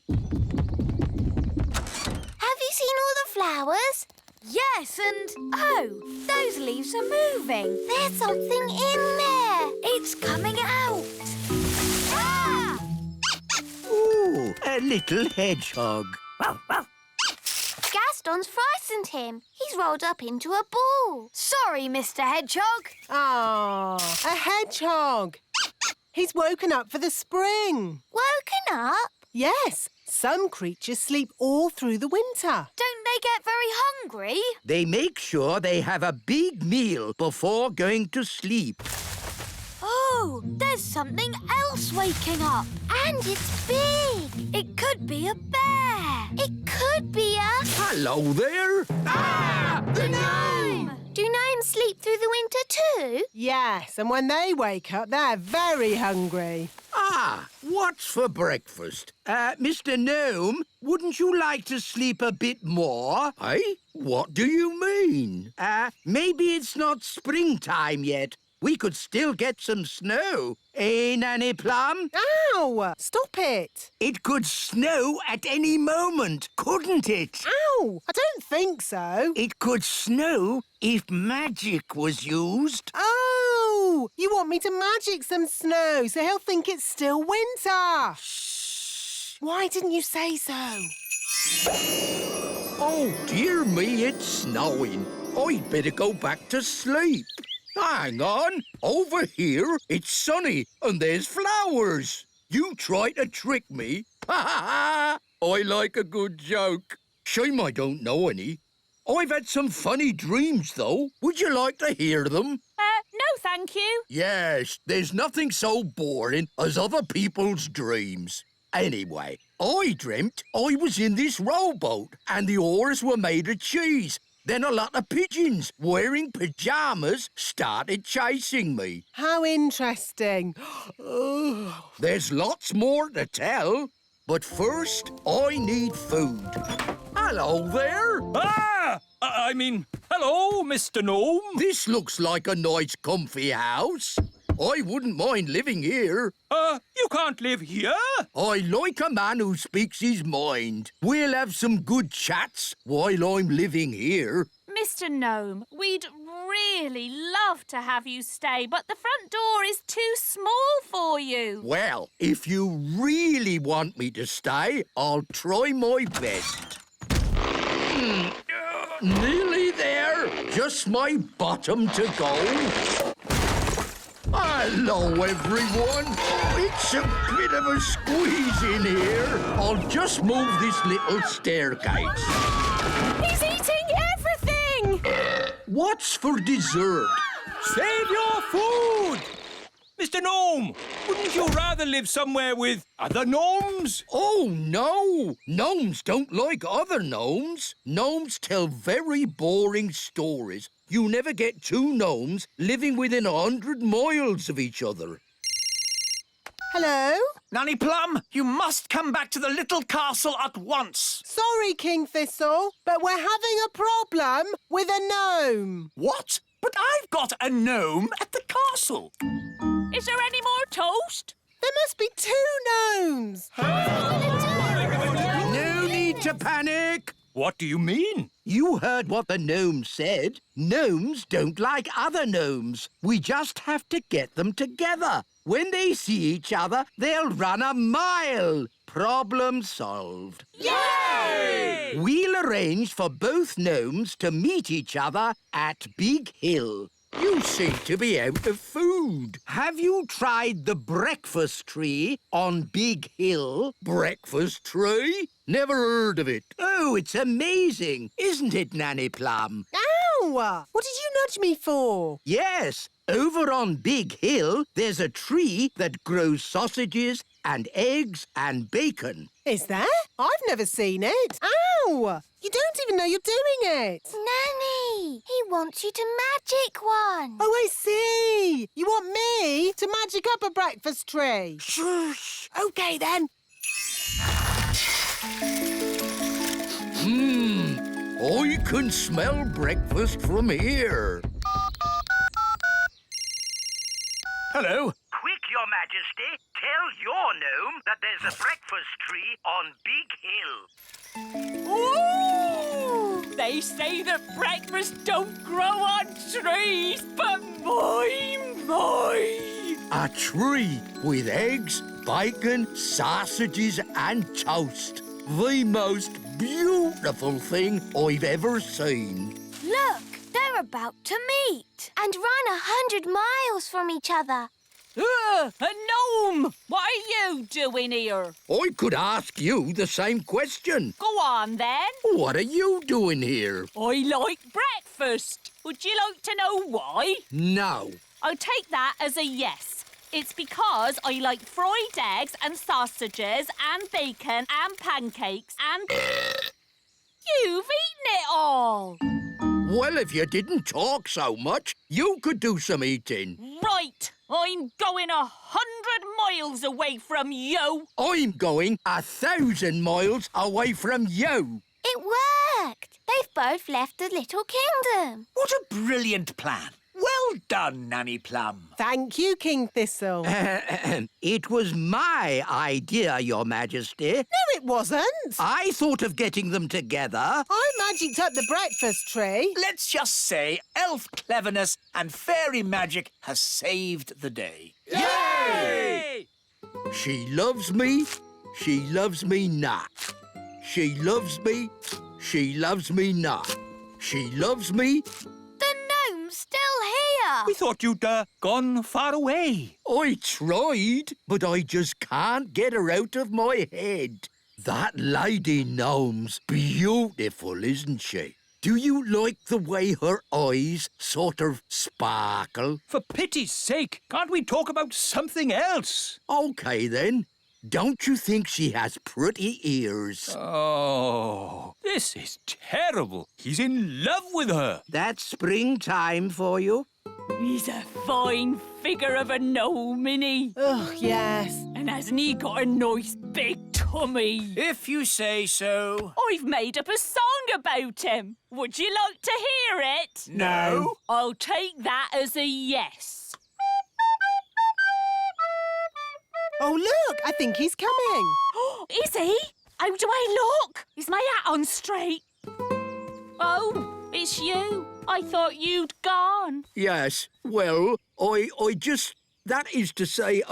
Have you seen all the flowers? Yes, and... Oh, those leaves are moving. There's something in there. It's coming out. Ah! Ooh, a little hedgehog. Gaston's frightened him. He's rolled up into a ball. Sorry, Mr. Hedgehog. Ah, a hedgehog. He's woken up for the spring. Woken up? Yes, some creatures sleep all through the winter. Don't they get very hungry? They make sure they have a big meal before going to sleep. Oh, there's something else waking up. And it's big. It could be a bear. It could be a... Hello there. Ah! The gnome! Do gnomes sleep through the winter too? Yes, and when they wake up, they're very hungry. Ah, what's for breakfast? Mr. Gnome, wouldn't you like to sleep a bit more? Eh? What do you mean? Maybe it's not springtime yet. We could still get some snow. Eh, Nanny Plum? Ow! Stop it. It could snow at any moment, couldn't it? Ow! I don't think so. It could snow if magic was used. Oh! You want me to magic some snow so he'll think it's still winter. Shh. Why didn't you say so? Oh, dear me, it's snowing. I'd better go back to sleep. Hang on. Over here, it's sunny and there's flowers. You try to trick me? Ha ha ha! I like a good joke. Shame I don't know any. I've had some funny dreams, though. Would you like to hear them? No, thank you. Yes, there's nothing so boring as other people's dreams. Anyway, I dreamt I was in this rowboat and the oars were made of cheese. Then a lot of pigeons wearing pyjamas started chasing me. How interesting. There's lots more to tell, but first I need food. Hello there. Ah! Hello, Mr. Gnome. This looks like a nice, comfy house. I wouldn't mind living here. You can't live here. I like a man who speaks his mind. We'll have some good chats while I'm living here. Mr. Gnome, we'd really love to have you stay, but the front door is too small for you. Well, if you really want me to stay, I'll try my best. Nearly there. Just my bottom to go. Hello, everyone. It's a bit of a squeeze in here. I'll just move this little staircase. He's eating everything! What's for dessert? Save your food! Mr. Gnome, wouldn't you rather live somewhere with other gnomes? Oh, no. Gnomes don't like other gnomes. Gnomes tell very boring stories. You never get two gnomes living within 100 miles of each other. Hello? Nanny Plum, you must come back to the little castle at once. Sorry, King Thistle, but we're having a problem with a gnome. What? But I've got a gnome at the castle. Is there any more toast? There must be two gnomes. No need to panic. What do you mean? You heard what the gnome said. Gnomes don't like other gnomes. We just have to get them together. When they see each other, they'll run a mile. Problem solved. Yay! We'll arrange for both gnomes to meet each other at Big Hill. You seem to be out of food. Have you tried the breakfast tree on Big Hill? Breakfast tree? Never heard of it. Oh, it's amazing, isn't it, Nanny Plum? Ow! What did you nudge me for? Yes, over on Big Hill, there's a tree that grows sausages and eggs and bacon. Is there? I've never seen it. Ow! You don't even know you're doing it. Nanny, he wants you to magic one. Oh, I see. You want me to magic up a breakfast tree? Shush. OK, then. I can smell breakfast from here. Hello. Quick, Your Majesty. Tell your gnome that there's a breakfast tree on Big Hill. Ooh! They say that breakfast don't grow on trees, but my. A tree with eggs, bacon, sausages and toast. The most beautiful thing I've ever seen. Look, they're about to meet. And run 100 miles from each other. A gnome! What are you doing here? I could ask you the same question. Go on, then. What are you doing here? I like breakfast. Would you like to know why? No. I'll take that as a yes. It's because I like fried eggs and sausages and bacon and pancakes and... You've eaten it all! Well, if you didn't talk so much, you could do some eating. Right! I'm going 100 miles away from you! I'm going 1,000 miles away from you. It worked. They've both left the little kingdom. What a brilliant plan. Well done, Nanny Plum. Thank you, King Thistle. It was my idea, Your Majesty. No, it wasn't. I thought of getting them together. I magicked up the breakfast tree. Let's just say elf cleverness and fairy magic has saved the day. Yay! She loves me. She loves me not. She loves me. She loves me not. She loves me. The gnome's still here. We thought you'd gone far away. I tried, but I just can't get her out of my head. That lady gnome's beautiful, isn't she? Do you like the way her eyes sort of sparkle? For pity's sake, can't we talk about something else? OK, then. Don't you think she has pretty ears? Oh, this is terrible. He's in love with her. That's springtime for you. He's a fine figure of a gnome, isn't he? Oh, yes. And hasn't he got a nice big tummy? If you say so. I've made up a song about him. Would you like to hear it? No. I'll take that as a yes. Oh, look, I think he's coming. Is he? How do I look? Is my hat on straight? Oh, it's you. I thought you'd gone. Yes, well, I just... That is to say,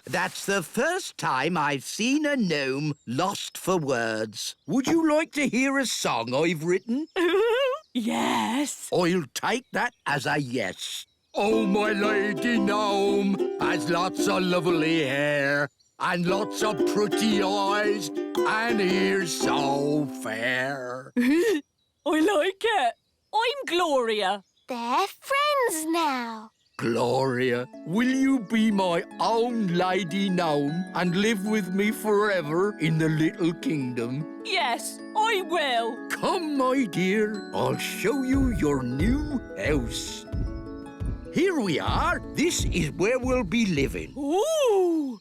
that's the first time I've seen a gnome lost for words. Would you like to hear a song I've written? Yes. I'll take that as a yes. Oh, my lady gnome has lots of lovely hair and lots of pretty eyes and ears so fair. I like it. I'm Gloria. They're friends now. Gloria, will you be my own lady gnome and live with me forever in the little kingdom? Yes, I will. Come, my dear, I'll show you your new house. Here we are. This is where we'll be living. Ooh!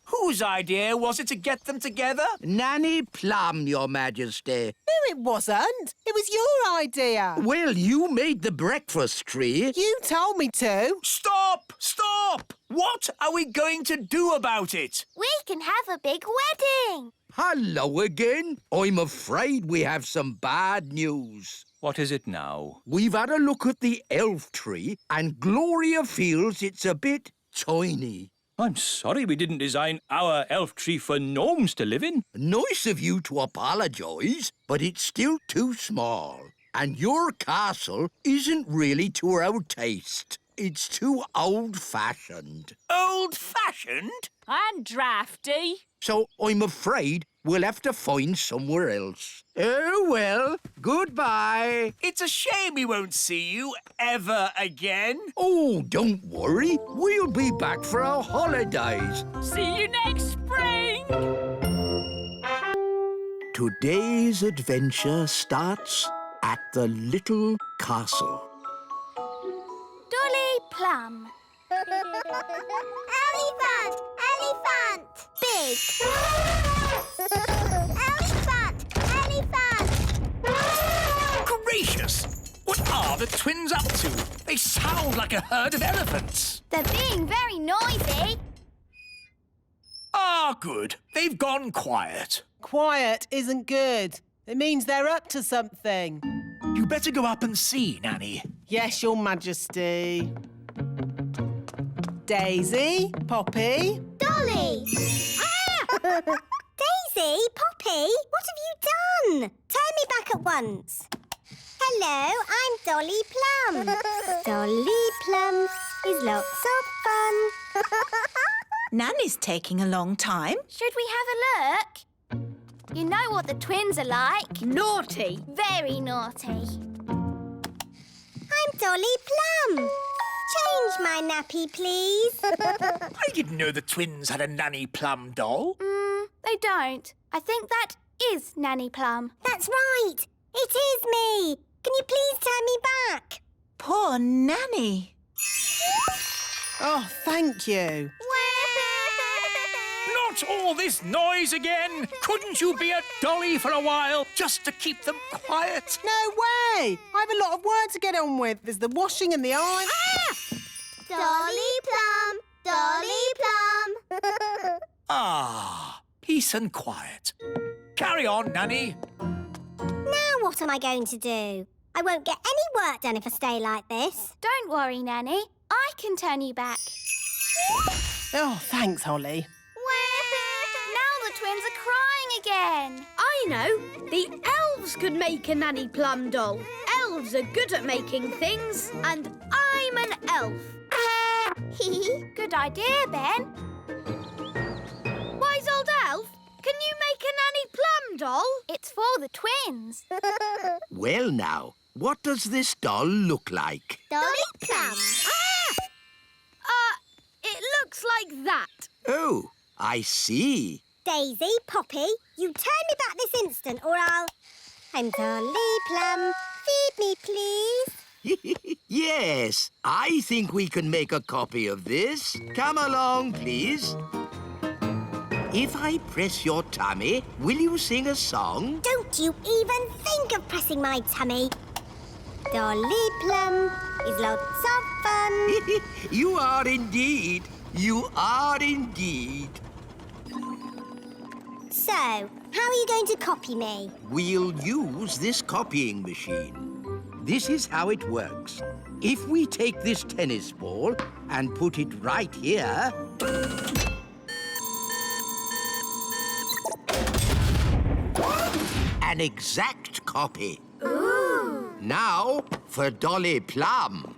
Whose idea was it to get them together? Nanny Plum, Your Majesty. No, it wasn't. It was your idea. Well, you made the breakfast tree. You told me to. Stop! Stop! What are we going to do about it? We can have a big wedding. Hello again. I'm afraid we have some bad news. What is it now? We've had a look at the elf tree and Gloria feels it's a bit tiny. I'm sorry we didn't design our elf tree for gnomes to live in. Nice of you to apologise, but it's still too small. And your castle isn't really to our taste. It's too old-fashioned. Old-fashioned? And drafty. So I'm afraid we'll have to find somewhere else. Oh, well, goodbye. It's a shame we won't see you ever again. Oh, don't worry. We'll be back for our holidays. See you next spring. Today's adventure starts at the little castle. Dolly Plum. Elephant! Elephant! Big! Elephant! Elephant! Gracious! What are the twins up to? They sound like a herd of elephants. They're being very noisy. Ah, good. They've gone quiet. Quiet isn't good. It means they're up to something. You better go up and see, Nanny. Yes, Your Majesty. Daisy, Poppy. Dolly! Daisy, Poppy, what have you done? Turn me back at once. Hello, I'm Dolly Plum. Dolly Plum is lots of fun. Nanny's taking a long time. Should we have a look? You know what the twins are like. Naughty. Very naughty. I'm Dolly Plum. Change my nappy, please. I didn't know the twins had a Nanny Plum doll. They don't. I think that is Nanny Plum. That's right. It is me. Can you please turn me back? Poor Nanny. Oh, thank you. Not all this noise again! Couldn't you be a dolly for a while, just to keep them quiet? No way! I have a lot of work to get on with. There's the washing and the iron. Dolly Plum, Dolly Plum. Ah, peace and quiet. Carry on, Nanny. Now what am I going to do? I won't get any work done if I stay like this. Don't worry, Nanny. I can turn you back. Oh, thanks, Holly. Now the twins are crying again. I know. The elves could make a Nanny Plum doll. Elves are good at making things, and I'm an elf. Good idea, Ben. Wise old elf, can you make a Nanny Plum doll? It's for the twins. Well, now, what does this doll look like? Dolly Plum. It looks like that. Oh, I see. Daisy, Poppy, you turn me back this instant or I'm Dolly Plum. Feed me, please. Yes, I think we can make a copy of this. Come along, please. If I press your tummy, will you sing a song? Don't you even think of pressing my tummy. Dolly Plum is lots of fun. You are indeed. You are indeed. So, how are you going to copy me? We'll use this copying machine. This is how it works. If we take this tennis ball and put it right here... An exact copy. Ooh. Now for Dolly Plum.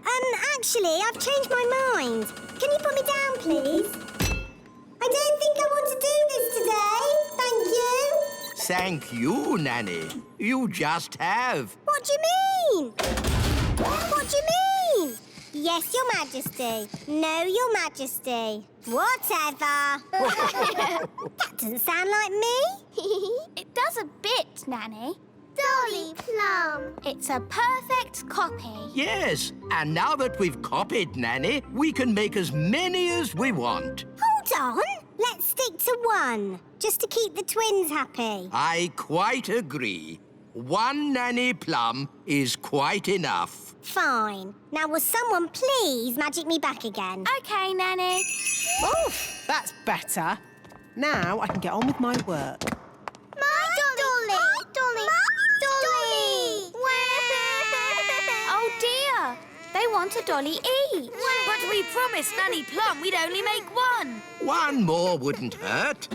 Actually, I've changed my mind. Can you put me down, please? I don't think I want to do this today. Thank you. Thank you, Nanny. You just have. What do you mean? What do you mean? Yes, Your Majesty. No, Your Majesty. Whatever. That doesn't sound like me. It does a bit, Nanny. Dolly Plum. It's a perfect copy. Yes, and now that we've copied Nanny, we can make as many as we want. Hold on. Let's stick to one, just to keep the twins happy. I quite agree. One Nanny Plum is quite enough. Fine. Now will someone please magic me back again? OK, Nanny. Oof, that's better. Now I can get on with my work. My Dolly! My Dolly! My Dolly! Oh dear! They want a dolly each. But we promised Nanny Plum we'd only make one. One more wouldn't hurt.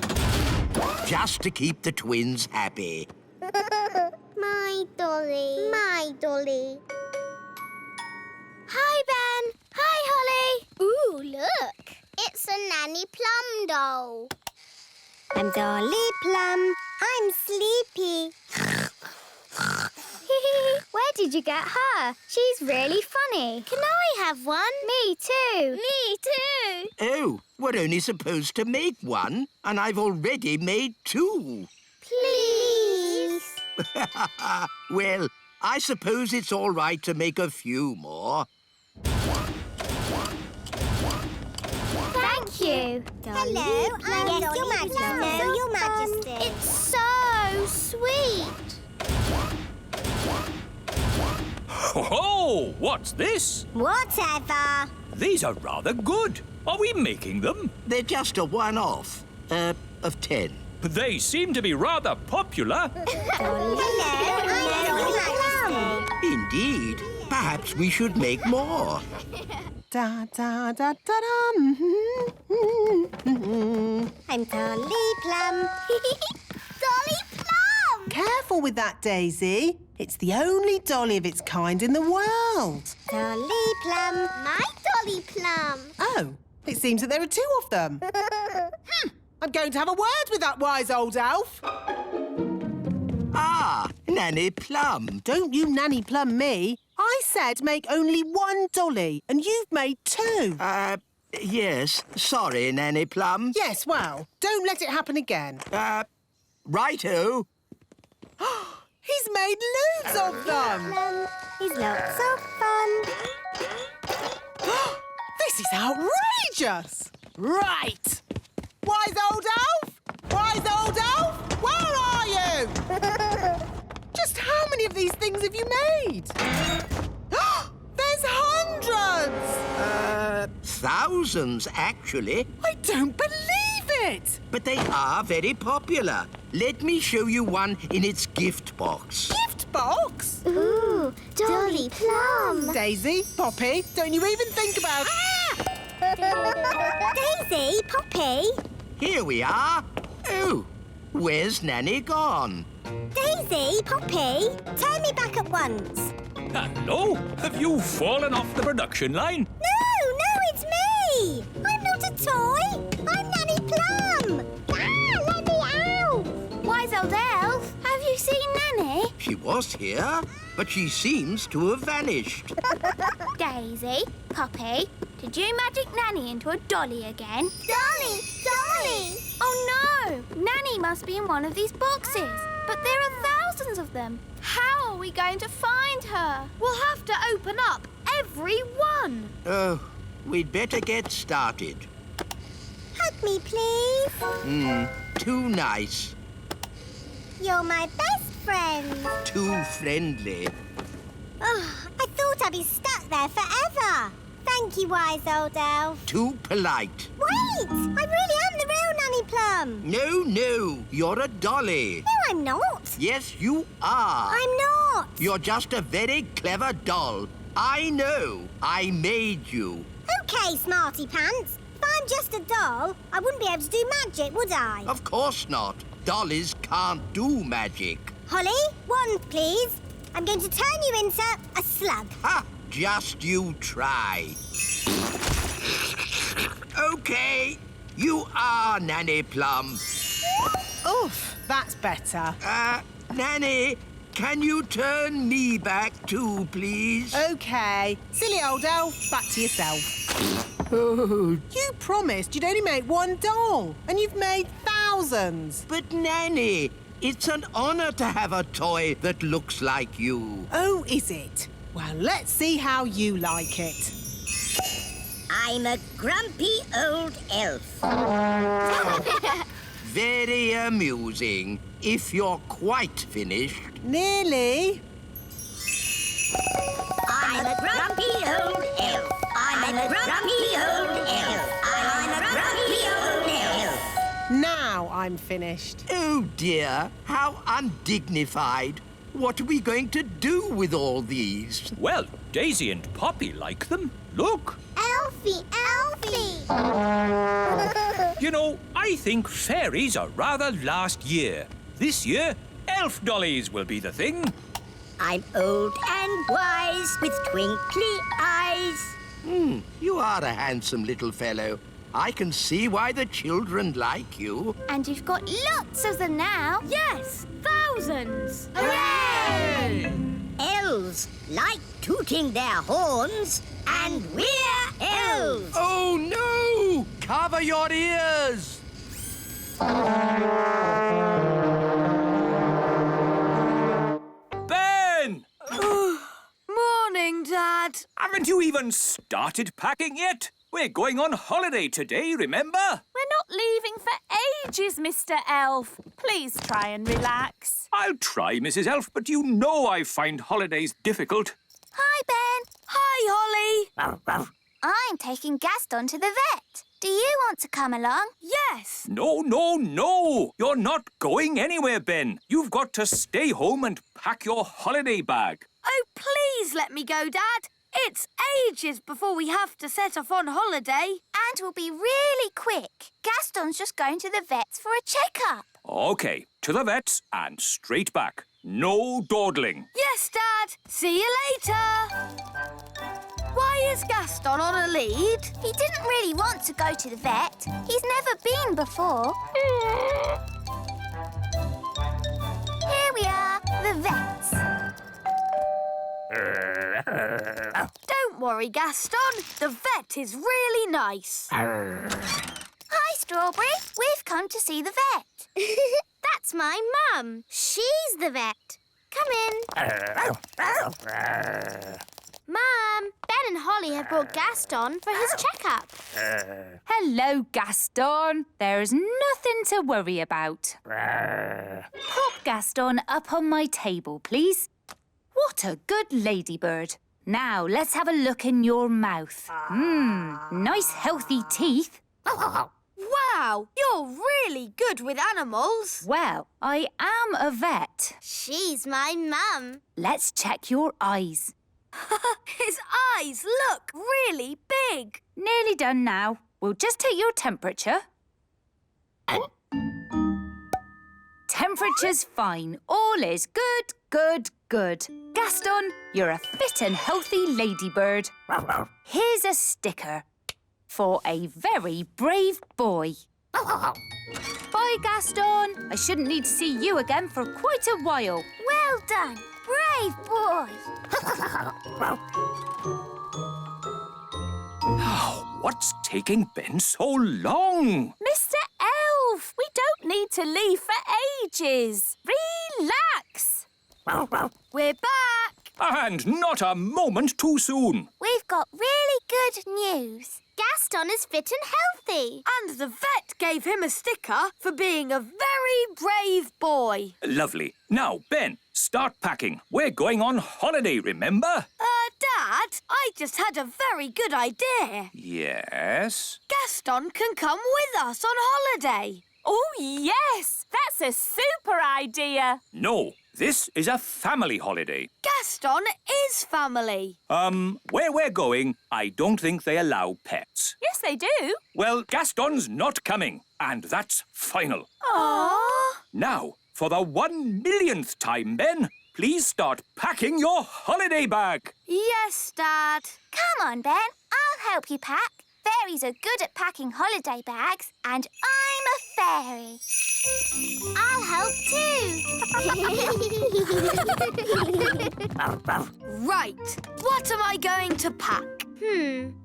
Just to keep the twins happy. My Dolly. My Dolly. Hi, Ben. Hi, Holly. Ooh, look. It's a Nanny Plum doll. I'm Dolly Plum. I'm sleepy. Where did you get her? She's really funny. Can I have one? Me too. Me too. Oh, we're only supposed to make one, and I've already made two. Please. Well, I suppose it's all right to make a few more. Thank you. Hello, I'm yes, Your Majesty. No, Your Majesty. It's so sweet. Oh, what's this? Whatever. These are rather good. Are we making them? They're just a one-off. Of 10. They seem to be rather popular. Indeed. Perhaps we should make more. Da da da da da. I'm Dolly Plum. Dolly Plum! Careful with that, Daisy. It's the only dolly of its kind in the world. Dolly Plum. My Dolly Plum. Oh, it seems that there are two of them. I'm going to have a word with that wise old elf. Ah, Nanny Plum. Don't you Nanny Plum me. I said make only one dolly, and you've made two. Yes. Sorry, Nanny Plum. Yes, well, don't let it happen again. Righto. He's made loads of them. He's lots of fun. This is outrageous. Right. Wise old elf? Wise old elf? Where are you? Just how many of these things have you made? There's hundreds! Thousands, actually. I don't believe it! But they are very popular. Let me show you one in its gift box. Gift box? Ooh, Dolly Plum. Daisy, Poppy, don't you even think about... Daisy, Poppy. Here we are. Oh, where's Nanny gone? Daisy, Poppy, turn me back at once. Hello? Have you fallen off the production line? No, it's me. I'm not a toy. I'm Nanny Plum. Let me out. Wise old elf, have you seen Nanny? She was here, but she seems to have vanished. Daisy, Poppy, did you magic Nanny into a dolly again? Dolly! Oh no! Nanny must be in one of these boxes. But there are thousands of them. How are we going to find her? We'll have to open up every one. Oh, we'd better get started. Hug me, please. Too nice. You're my best friend. Too friendly. Oh, I thought I'd be stuck there forever. Thank you, wise old elf. Too polite. Wait! I really am the real Nanny Plum. No, you're a dolly. No, I'm not. Yes, you are. I'm not. You're just a very clever doll. I know. I made you. OK, Smarty Pants. If I'm just a doll, I wouldn't be able to do magic, would I? Of course not. Dollies can't do magic. Holly, wand, please. I'm going to turn you into a slug. Ha! Just you try. OK, you are Nanny Plum. Oof, that's better. Nanny, can you turn me back too, please? OK. Silly old elf, back to yourself. Oh. You promised you'd only make one doll, and you've made thousands. But, Nanny, it's an honour to have a toy that looks like you. Oh, is it? Well, let's see how you like it. I'm a grumpy old elf. Very amusing, if you're quite finished. Nearly. I'm a grumpy old elf. I'm a grumpy old elf. I'm a grumpy old elf. Now I'm finished. Oh, dear, how undignified. What are we going to do with all these? Well, Daisy and Poppy like them. Look. Elfie! You know, I think fairies are rather last year. This year, elf dollies will be the thing. I'm old and wise with twinkly eyes. You are a handsome little fellow. I can see why the children like you. And you've got lots of them now. Yes, thousands. Hooray! Elves like tooting their horns, and we're elves. Oh, no! Cover your ears! Ben! Morning, Dad. Haven't you even started packing yet? We're going on holiday today, remember? We're not leaving for ages, Mr. Elf. Please try and relax. I'll try, Mrs. Elf, but you know I find holidays difficult. Hi, Ben. Hi, Holly. I'm taking Gaston to the vet. Do you want to come along? Yes. No, no, no! You're not going anywhere, Ben. You've got to stay home and pack your holiday bag. Oh, please let me go, Dad. It's ages before we have to set off on holiday. And we'll be really quick. Gaston's just going to the vet's for a checkup. OK, to the vets and straight back. No dawdling. Yes, Dad. See you later. Why is Gaston on a lead? He didn't really want to go to the vet. He's never been before. Here we are, the vets. Don't worry, Gaston. The vet is really nice. Hi, Strawberry. We've come to see the vet. That's my mum. She's the vet. Come in. Mum, Ben and Holly have brought Gaston for his checkup. Hello, Gaston. There's nothing to worry about. Pop Gaston up on my table, please. What a good ladybird. Now, let's have a look in your mouth. Nice healthy teeth. Wow, you're really good with animals. Well, I am a vet. She's my mum. Let's check your eyes. His eyes look really big. Nearly done now. We'll just take your temperature. Temperature's fine. All is good, good, good. Gaston, you're a fit and healthy ladybird. Here's a sticker for a very brave boy. Bye, Gaston. I shouldn't need to see you again for quite a while. Well done. Brave boy. What's taking Ben so long? Mr. Elf, we don't need to leave for ages. Relax. We're back. And not a moment too soon. We've got really good news. Gaston is fit and healthy. And the vet gave him a sticker for being a very brave boy. Lovely. Now, Ben, start packing. We're going on holiday, remember? Dad, I just had a very good idea. Yes? Gaston can come with us on holiday. Oh, yes! That's a super idea. No, this is a family holiday. Gaston is family. Where we're going, I don't think they allow pets. Yes, they do. Well, Gaston's not coming, and that's final. Aww. Now, for the 1,000,000th time, Ben, please start packing your holiday bag. Yes, Dad. Come on, Ben. I'll help you pack. Fairies are good at packing holiday bags, and I'm a fairy. I'll help too. Right. What am I going to pack?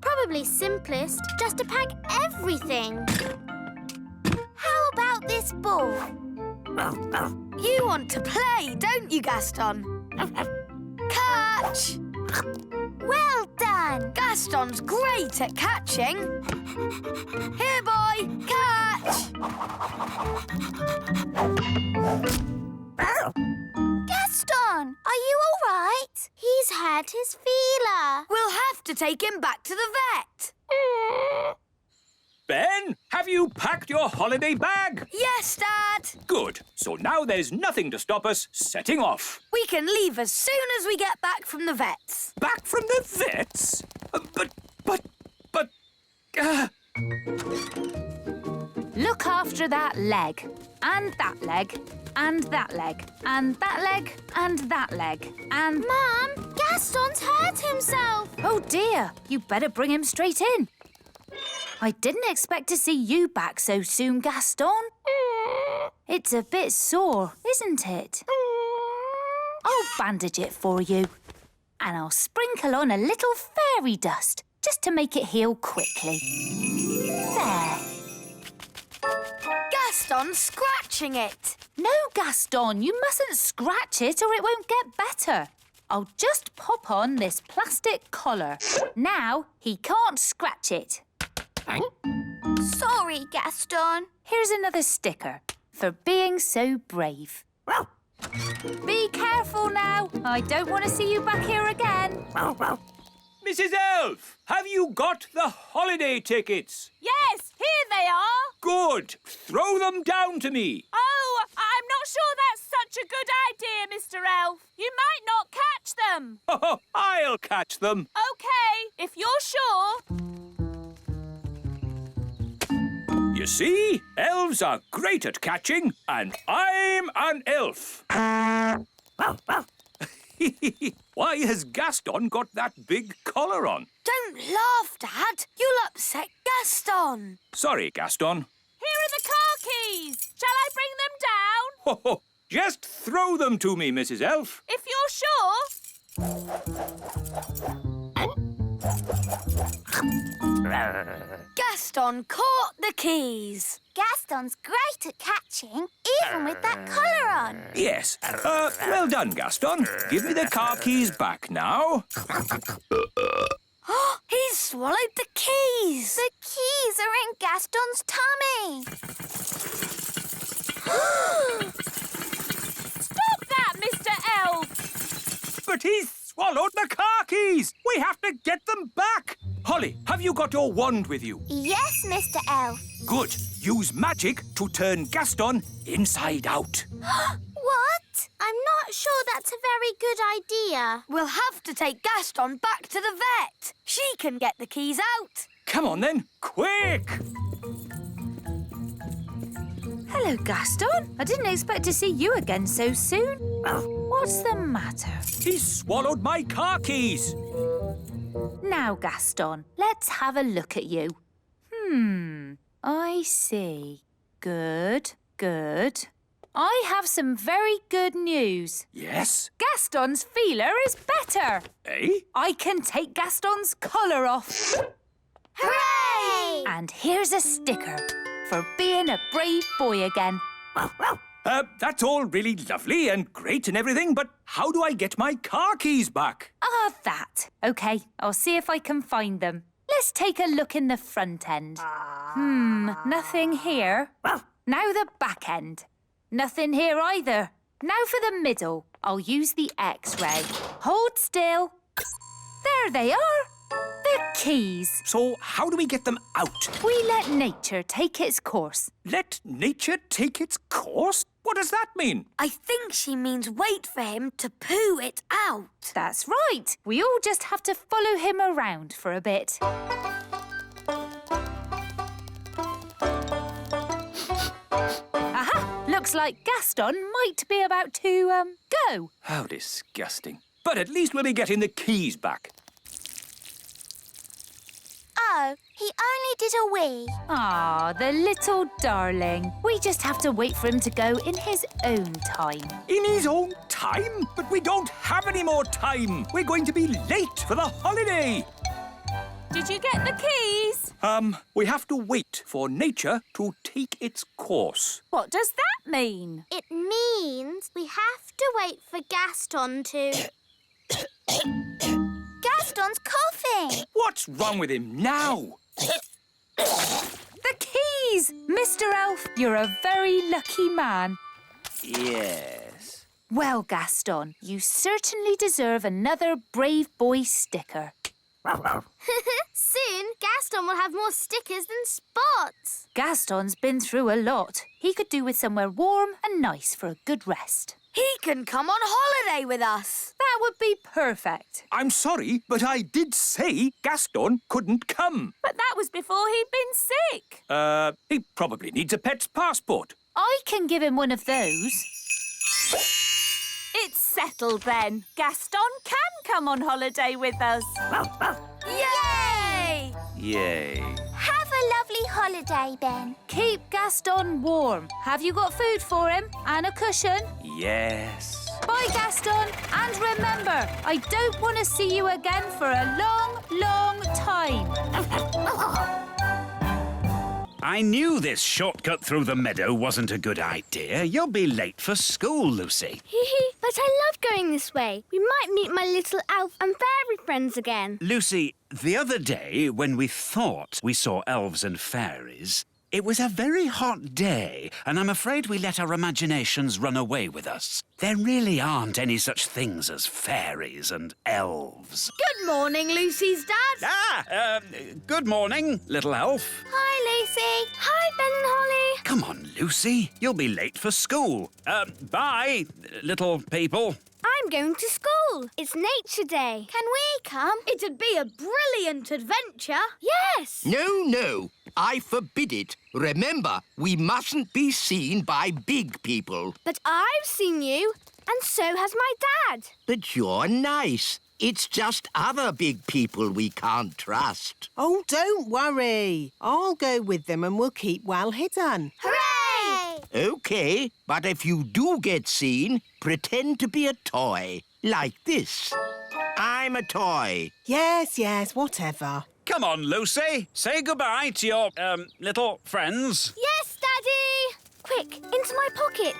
Probably simplest, just to pack everything. How about this ball? You want to play, don't you, Gaston? Catch! Well done! Gaston's great at catching. Here, boy, catch! Gaston, are you all right? He's hurt his feeler. We'll have to take him back to the vet. Ben, have you packed your holiday bag? Yes, Dad. Good. So now there's nothing to stop us setting off. We can leave as soon as we get back from the vets. Back from the vets? But... Look after that leg, and that leg, and that leg, and that leg, and that leg, and... Mum, Gaston's hurt himself. Oh, dear. You better bring him straight in. I didn't expect to see you back so soon, Gaston. It's a bit sore, isn't it? I'll bandage it for you. And I'll sprinkle on a little fairy dust, just to make it heal quickly. There. Gaston's scratching it. No, Gaston, you mustn't scratch it or it won't get better. I'll just pop on this plastic collar. Now he can't scratch it. Sorry, Gaston. Here's another sticker for being so brave. Be careful now. I don't want to see you back here again. Mrs. Elf, have you got the holiday tickets? Yes, here they are. Good. Throw them down to me. Oh, I'm not sure that's such a good idea, Mr. Elf. You might not catch them. Oh, I'll catch them. OK, if you're sure. You see, elves are great at catching, and I'm an elf. Why has Gaston got that big collar on? Don't laugh, Dad. You'll upset Gaston. Sorry, Gaston. Here are the car keys. Shall I bring them down? Oh, just throw them to me, Mrs. Elf. If you're sure. Gaston caught the keys. Gaston's great at catching, even with that collar on. Yes. Well done, Gaston. Give me the car keys back now. He's swallowed the keys. The keys are in Gaston's tummy. Stop that, Mr. Elf. But he's swallowed the car keys. We have to get them back. Holly, have you got your wand with you? Yes, Mr. Elf. Good. Use magic to turn Gaston inside out. What? I'm not sure that's a very good idea. We'll have to take Gaston back to the vet. She can get the keys out. Come on, then. Quick! Hello, Gaston. I didn't expect to see you again so soon. What's the matter? He swallowed my car keys. Now, Gaston, let's have a look at you. I see. Good, good. I have some very good news. Yes? Gaston's feeler is better. Eh? I can take Gaston's collar off. Hooray! And here's a sticker for being a brave boy again. That's all really lovely and great and everything, but how do I get my car keys back? That. OK, I'll see if I can find them. Let's take a look in the front end. Nothing here. Now the back end. Nothing here either. Now for the middle. I'll use the X-ray. Hold still. There they are. The keys. So how do we get them out? We let nature take its course. Let nature take its course? What does that mean? I think she means wait for him to poo it out. That's right. We all just have to follow him around for a bit. Aha! Looks like Gaston might be about to, go. How disgusting. But at least we'll be getting the keys back. Oh, he only did a wee. Ah, the little darling. We just have to wait for him to go in his own time. In his own time? But we don't have any more time. We're going to be late for the holiday. Did you get the keys? We have to wait for nature to take its course. What does that mean? It means we have to wait for Gaston to... Gaston's coughing. What's wrong with him now? The keys! Mr. Elf, you're a very lucky man. Yes. Well, Gaston, you certainly deserve another Brave Boy sticker. Soon, Gaston will have more stickers than spots. Gaston's been through a lot. He could do with somewhere warm and nice for a good rest. He can come on holiday with us. That would be perfect. I'm sorry, but I did say Gaston couldn't come. But that was before he'd been sick. He probably needs a pet's passport. I can give him one of those. It's settled then. Gaston can come on holiday with us. Yay! Yay. Have a lovely holiday, Ben. Keep Gaston warm. Have you got food for him? And a cushion? Yes. Bye, Gaston. And remember, I don't want to see you again for a long, long time. I knew this shortcut through the meadow wasn't a good idea. You'll be late for school, Lucy. But I love going this way. We might meet my little elf and fairy friends again. Lucy, the other day, when we thought we saw elves and fairies, It was a very hot day, and I'm afraid we let our imaginations run away with us. There really aren't any such things as fairies and elves. Good morning, Lucy's dad. Good morning, little elf. Hi, Lucy. Hi, Ben and Holly. Come on, Lucy. You'll be late for school. Bye, little people. I'm going to school. It's Nature Day. Can we come? It'd be a brilliant adventure. Yes. No. I forbid it. Remember, we mustn't be seen by big people. But I've seen you, and so has my dad. But you're nice. It's just other big people we can't trust. Oh, don't worry. I'll go with them and we'll keep well hidden. Hooray! OK, but if you do get seen, pretend to be a toy. Like this. I'm a toy. Yes, whatever. Come on, Lucy. Say goodbye to your, little friends. Yes, Daddy! Quick, into my pocket.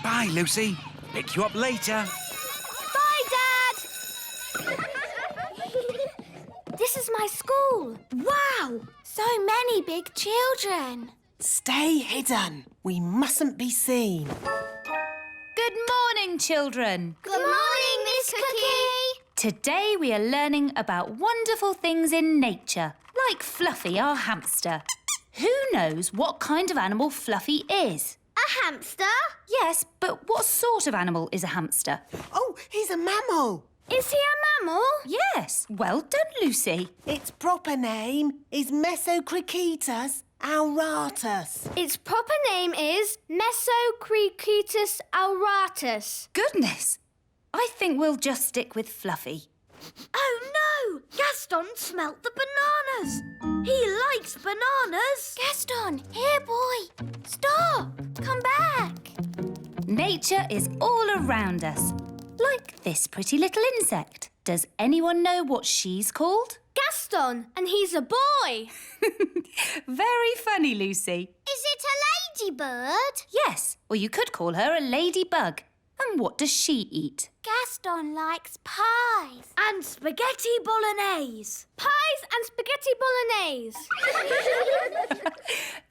Bye, Lucy. Pick you up later. Bye, Dad! This is my school. Wow! So many big children. Stay hidden. We mustn't be seen. Good morning, children. Good morning, Miss Cookie. Today we are learning about wonderful things in nature, like Fluffy, our hamster. Who knows what kind of animal Fluffy is? A hamster? Yes, but what sort of animal is a hamster? Oh, he's a mammal. Is he a mammal? Yes, well done, Lucy. Its proper name is Mesocricetus auratus. Its proper name is Mesocricetus auratus. Goodness, I think we'll just stick with Fluffy. Oh, no! Gaston smelt the bananas. He likes bananas. Gaston, here, boy. Stop. Come back. Nature is all around us, like this pretty little insect. Does anyone know what she's called? Gaston, and he's a boy. Very funny, Lucy. Is it a ladybird? Yes, or you could call her a ladybug. And what does she eat? Gaston likes pies. And spaghetti bolognese. Pies and spaghetti bolognese.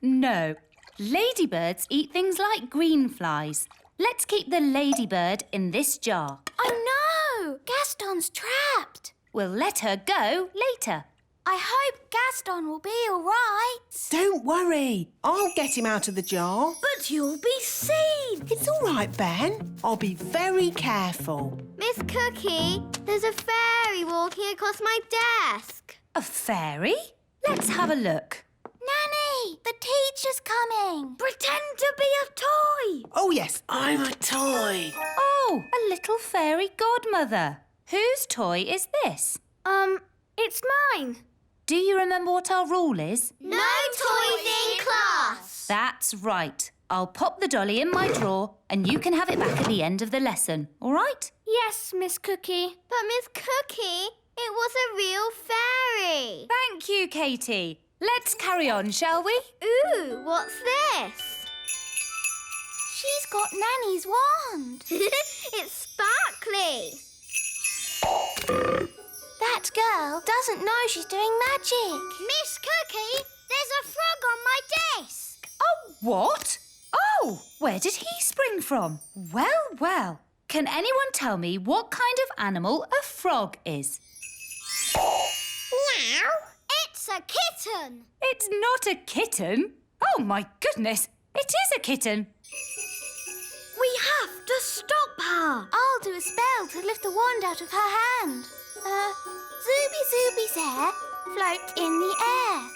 No, ladybirds eat things like green flies. Let's keep the ladybird in this jar. Oh, no! Gaston's trapped. We'll let her go later. I hope Gaston will be all right. Don't worry. I'll get him out of the jar. But you'll be seen. It's all right, Ben. I'll be very careful. Miss Cookie, there's a fairy walking across my desk. A fairy? Let's have a look. Nanny, the teacher's coming. Pretend to be a toy. Oh, yes, I'm a toy. Oh, a little fairy godmother. Whose toy is this? It's mine. Do you remember what our rule is? No toys in class. That's right. I'll pop the dolly in my drawer and you can have it back at the end of the lesson, all right? Yes, Miss Cookie. But Miss Cookie, it was a real fairy. Thank you, Katie. Let's carry on, shall we? Ooh, what's this? She's got Nanny's wand. It's sparkly. That girl doesn't know she's doing magic. Miss Cookie, there's a frog on my desk. Oh, what? Oh, where did he spring from? Well. Can anyone tell me what kind of animal a frog is? Meow. It's a kitten. It's not a kitten. Oh, my goodness. It is a kitten. We have to stop her. I'll do a spell to lift the wand out of her hand. Zooby Zooby's hair float in the air.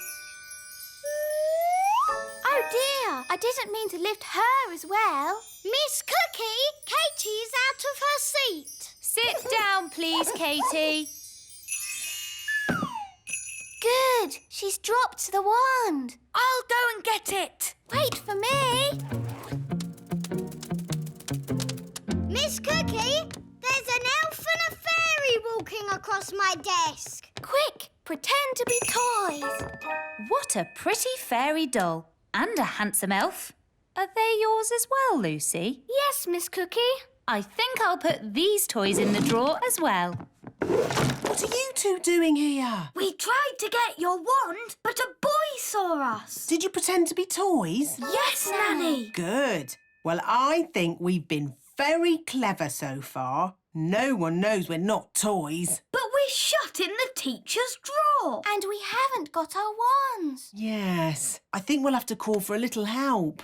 Oh dear, I didn't mean to lift her as well. Miss Cookie, Katie's out of her seat. Sit down, please, Katie. Good, she's dropped the wand. I'll go and get it. Wait for me. Miss Cookie, there's an elf and a fairy walking across my desk. Quick, pretend to be toys. What a pretty fairy doll. And a handsome elf. Are they yours as well, Lucy? Yes, Miss Cookie. I think I'll put these toys in the drawer as well. What are you two doing here? We tried to get your wand, but a boy saw us. Did you pretend to be toys? Yes, Nanny. Good. Well, I think we've been very clever so far. No one knows we're not toys. But we're shut in the teacher's drawer. And we haven't got our wands. Yes. I think we'll have to call for a little help.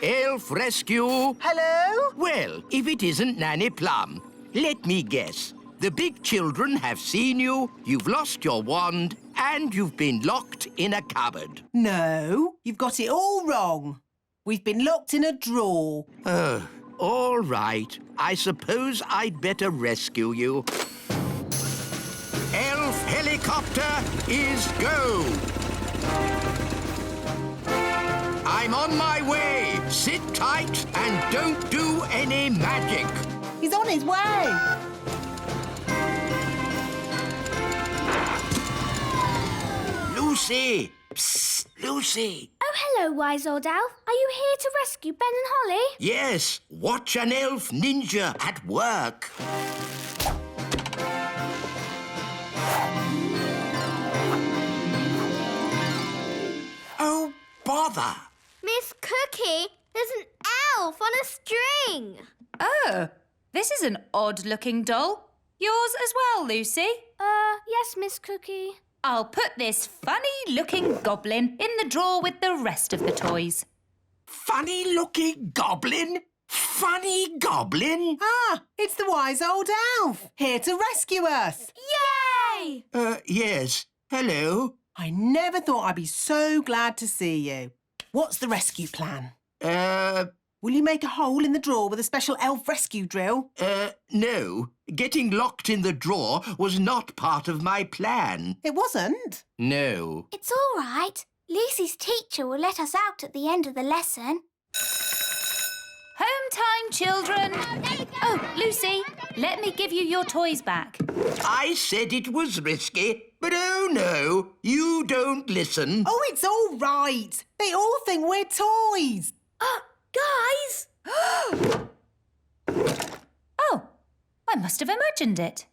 Elf rescue. Hello? Well, if it isn't Nanny Plum, let me guess. The big children have seen you, you've lost your wand, and you've been locked in a cupboard. No, you've got it all wrong. We've been locked in a drawer. Oh, all right. I suppose I'd better rescue you. Elf helicopter is go! I'm on my way. Sit tight and don't do any magic. He's on his way. Lucy! Psst, Lucy! Oh, hello, wise old elf. Are you here to rescue Ben and Holly? Yes, watch an elf ninja at work. Oh, bother! Miss Cookie, there's an elf on a string. Oh, this is an odd-looking doll. Yours as well, Lucy? Yes, Miss Cookie. I'll put this funny-looking goblin in the drawer with the rest of the toys. Funny-looking goblin? Funny goblin? Ah, it's the wise old elf, here to rescue us. Yay! Yes. Hello. I never thought I'd be so glad to see you. What's the rescue plan? Will you make a hole in the drawer with a special elf rescue drill? No. Getting locked in the drawer was not part of my plan. It wasn't? No. It's all right. Lucy's teacher will let us out at the end of the lesson. Home time, children. Oh, Lucy, let me give you your toys back. I said it was risky, but oh no, you don't listen. Oh, it's all right. They all think we're toys. Guys! Oh, I must have imagined it.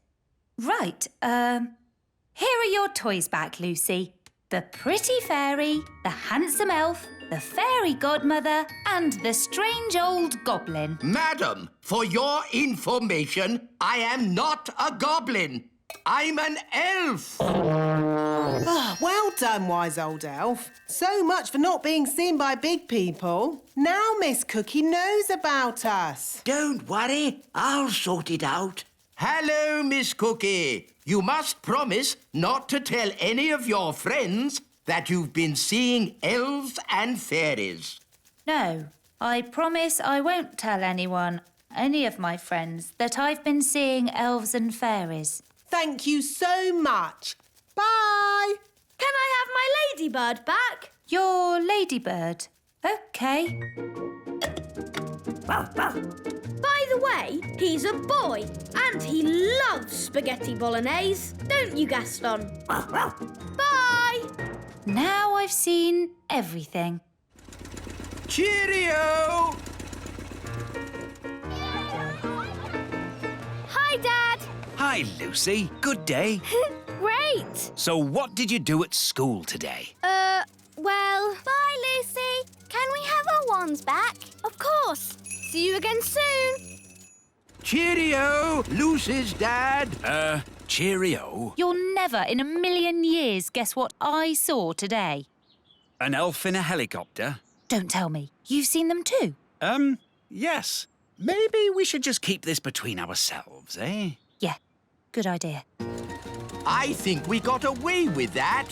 Right, here are your toys back, Lucy. The pretty fairy, the handsome elf, the fairy godmother, and the strange old goblin. Madam, for your information, I am not a goblin. I'm an elf. Well done, wise old elf. So much for not being seen by big people. Now Miss Cookie knows about us. Don't worry, I'll sort it out. Hello, Miss Cookie. You must promise not to tell any of your friends that you've been seeing elves and fairies. No, I promise I won't tell anyone, any of my friends, that I've been seeing elves and fairies. Thank you so much. Bye. Can I have my ladybird back? Your ladybird? OK. By the way, he's a boy and he loves spaghetti bolognese. Don't you, Gaston? Bye! Now I've seen everything. Cheerio! Hi, Dad. Hi, Lucy. Good day. Great. So what did you do at school today? Well... Bye, Lucy. Can we have our wands back? Of course. See you again soon. Cheerio, Lucy's dad. Cheerio. You'll never in a million years guess what I saw today. An elf in a helicopter? Don't tell me. You've seen them too? Yes. Maybe we should just keep this between ourselves, eh? Yeah, good idea. I think we got away with that.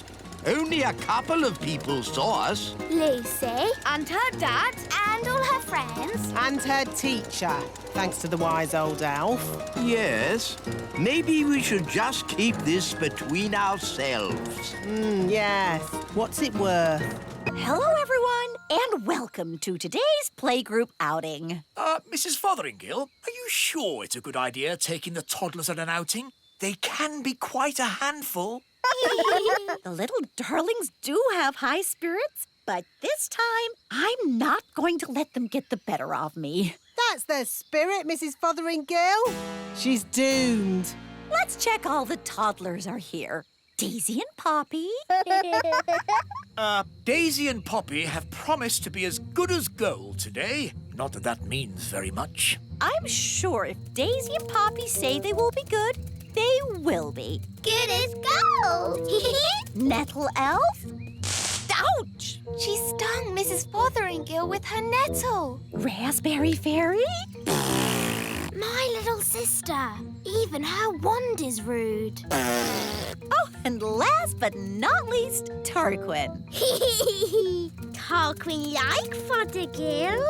Only a couple of people saw us. Lucy. And her dad. And all her friends. And her teacher, thanks to the wise old elf. Yes. Maybe we should just keep this between ourselves. Yes. What's it worth? Hello, everyone, and welcome to today's playgroup outing. Mrs. Fotheringill, are you sure it's a good idea taking the toddlers on an outing? They can be quite a handful. The little darlings do have high spirits, but this time I'm not going to let them get the better of me. that's the spirit, Mrs. Fotheringill. She's doomed. Let's check all the toddlers are here. Daisy and Poppy. Daisy and Poppy have promised to be as good as gold today. Not that that means very much. I'm sure if Daisy and Poppy say they will be good, they will be. Good as gold. Nettle elf? Ouch! She stung Mrs. Fotheringill with her nettle. Raspberry fairy? My little sister. Even her wand is rude. Oh, and last but not least, Tarquin. Tarquin like Fothergill.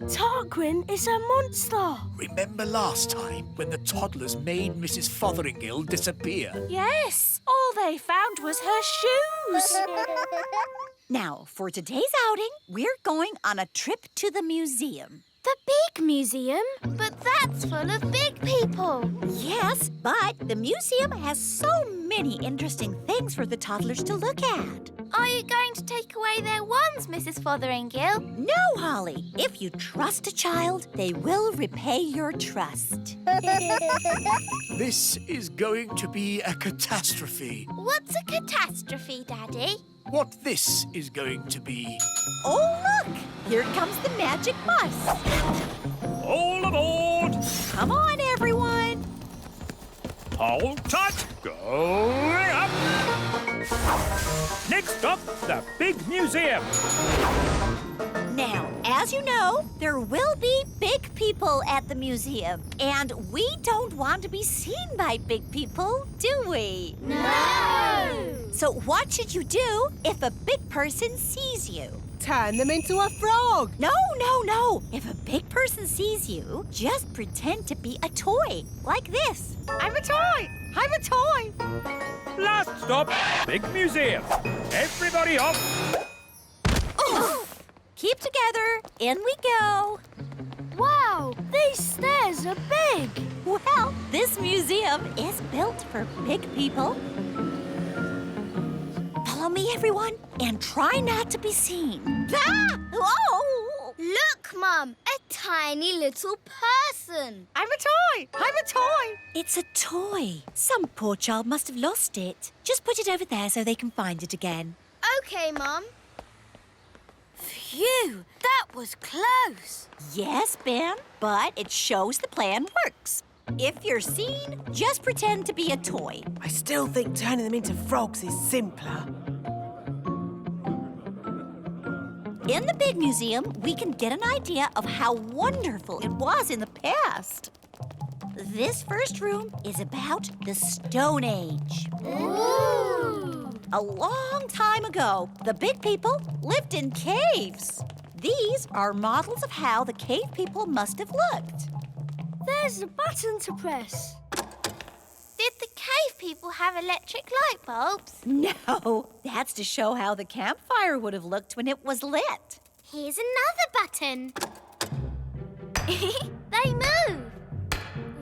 Tarquin is a monster. Remember last time when the toddlers made Mrs. Fotheringill disappear? Yes, all they found was her shoes. Now, for today's outing, we're going on a trip to the museum. The big museum? But that's full of big people. Yes, but the museum has so many interesting things for the toddlers to look at. Are you going to take away their wands, Mrs. Fotheringill? No, Holly. If you trust a child, they will repay your trust. This is going to be a catastrophe. What's a catastrophe, Daddy? What this is going to be. Oh, look! Here comes the magic bus. All aboard! Come on, everyone. Hold tight. Going up. Next up, the big museum. Now, as you know, there will be big people at the museum. And we don't want to be seen by big people, do we? No! So what should you do if a big person sees you? Turn them into a frog. No. If a big person sees you, just pretend to be a toy, like this. I'm a toy. I'm a toy. Last stop, big museum. Everybody off. Oh. Keep together. In we go. Wow, these stairs are big. Well, this museum is built for big people. Follow me, everyone, and try not to be seen. Ah! Oh! Look, Mum, a tiny little person. I'm a toy! I'm a toy! It's a toy. Some poor child must have lost it. Just put it over there so they can find it again. Okay, Mum. Phew, that was close. Yes, Ben, but it shows the plan works. If you're seen, just pretend to be a toy. I still think turning them into frogs is simpler. In the big museum, we can get an idea of how wonderful it was in the past. This first room is about the Stone Age. Ooh! A long time ago, the big people lived in caves. These are models of how the cave people must have looked. There's a button to press. Did the cave people have electric light bulbs? No, that's to show how the campfire would have looked when it was lit. Here's another button. They move.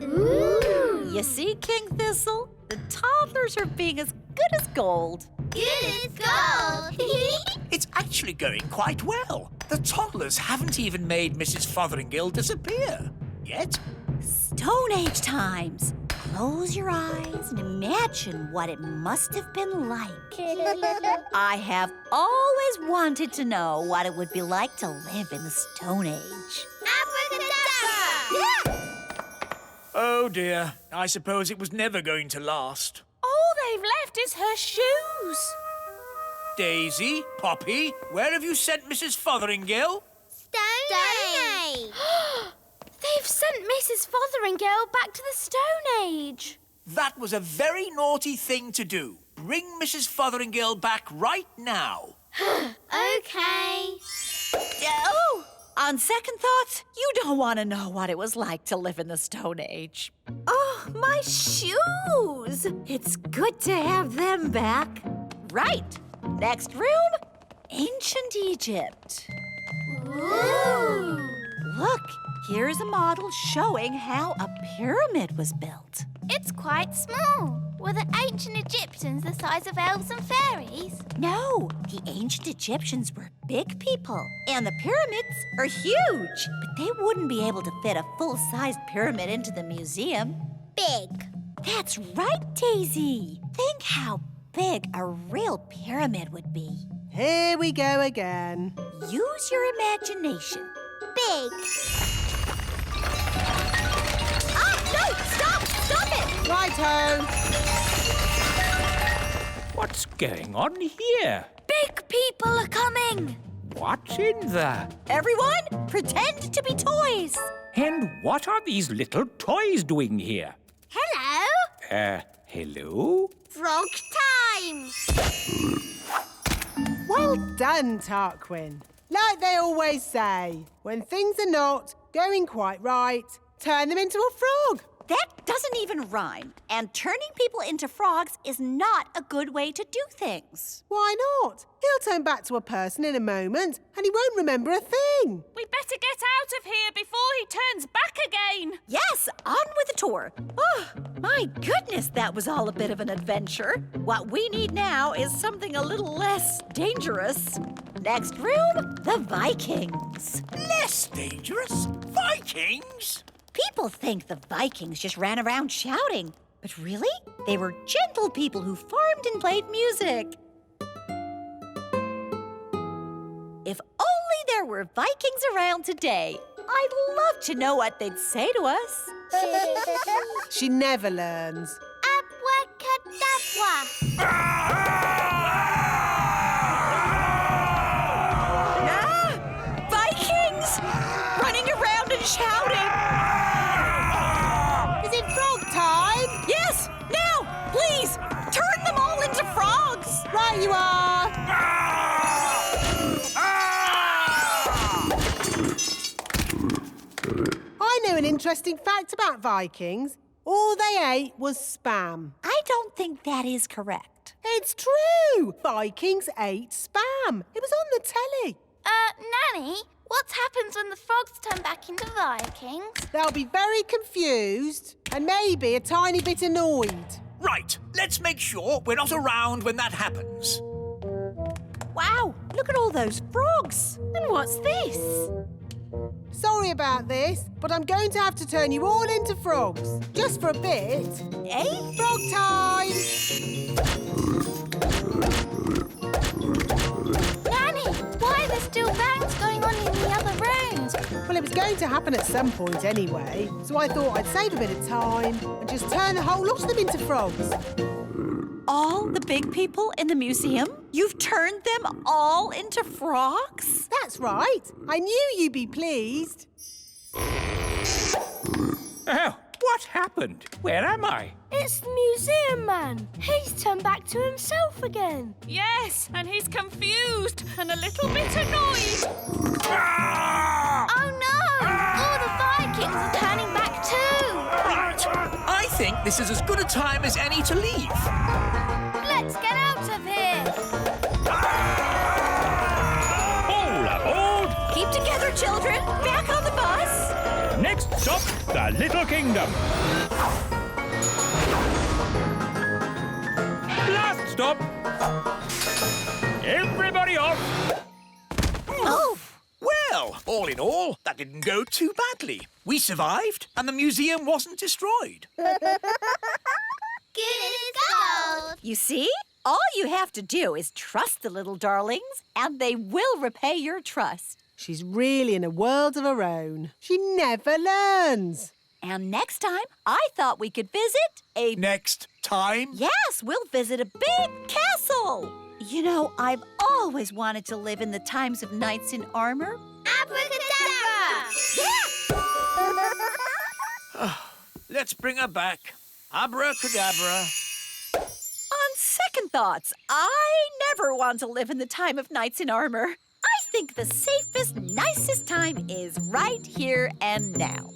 Ooh! You see, King Thistle? The toddlers are being as good as gold. Good as gold. It's actually going quite well. The toddlers haven't even made Mrs. Fotheringill disappear yet. Stone Age times. Close your eyes and imagine what it must have been like. I have always wanted to know what it would be like to live in the Stone Age. Abracadabra! Oh dear, I suppose it was never going to last. All they've left is her shoes. Daisy, Poppy, where have you sent Mrs. Fotheringill? Stone Age. They've sent Mrs. Fotheringill back to the Stone Age. That was a very naughty thing to do. Bring Mrs. Fotheringill back right now. Okay. Oh! On second thoughts, you don't want to know what it was like to live in the Stone Age. Oh, my shoes! It's good to have them back. Right. Next room, Ancient Egypt. Ooh! Look, here's a model showing how a pyramid was built. It's quite small. Were the ancient Egyptians the size of elves and fairies? No, the ancient Egyptians were big people, and the pyramids are huge. But they wouldn't be able to fit a full-sized pyramid into the museum. Big. That's right, Daisy. Think how big a real pyramid would be. Here we go again. Use your imagination. Big. No! Stop! Stop it! Righto. What's going on here? Big people are coming. What's in there? Everyone, pretend to be toys. And what are these little toys doing here? Hello. Hello? Frog time. Well done, Tarquin. Like they always say, when things are not going quite right, turn them into a frog. That doesn't even rhyme. And turning people into frogs is not a good way to do things. Why not? He'll turn back to a person in a moment and he won't remember a thing. We better get out of here before he turns back again. Yes, on with the tour. Oh, my goodness, that was all a bit of an adventure. What we need now is something a little less dangerous. Next room, the Vikings. Less dangerous? Vikings? People think the Vikings just ran around shouting. But really, they were gentle people who farmed and played music. If only there were Vikings around today. I'd love to know what they'd say to us. She never learns. Vikings! Running around and shouting. Is it frog time? Yes, now, please, turn them all into frogs. Right you are. I know an interesting fact about Vikings. All they ate was spam. I don't think that is correct. It's true. Vikings ate spam. It was on the telly. Nanny, what happens when the frogs turn back into Vikings? They'll be very confused and maybe a tiny bit annoyed. Right, let's make sure we're not around when that happens. Wow, look at all those frogs. And what's this? Sorry about this, but I'm going to have to turn you all into frogs. Just for a bit. Eh? Frog time! Nanny, why are there still bangs going on in the other rooms? Well, it was going to happen at some point anyway, so I thought I'd save a bit of time and just turn the whole lot of them into frogs. All the big people in the museum? You've turned them all into frogs? That's right. I knew you'd be pleased. Oh, what happened? Where am I? It's the museum man. He's turned back to himself again. Yes, and he's confused and a little bit annoyed. Oh no! All the Vikings are turning back too. Right, I think this is as good a time as any to leave. Let's get out of here. All aboard! Keep together, children. Back on the bus. Next stop, the Little Kingdom. Last stop. Everybody off. Oh! Well, all in all, that didn't go too badly. We survived, and the museum wasn't destroyed. Good as gold. You see? All you have to do is trust the little darlings, and they will repay your trust. She's really in a world of her own. She never learns. And next time, I thought we could visit a... Next time? Yes, we'll visit a big castle. You know, I've always wanted to live in the times of knights in armor. Abracadabra! Yeah! Let's bring her back. Abracadabra. On second thoughts, I never want to live in the time of knights in armor. I think the safest, nicest time is right here and now.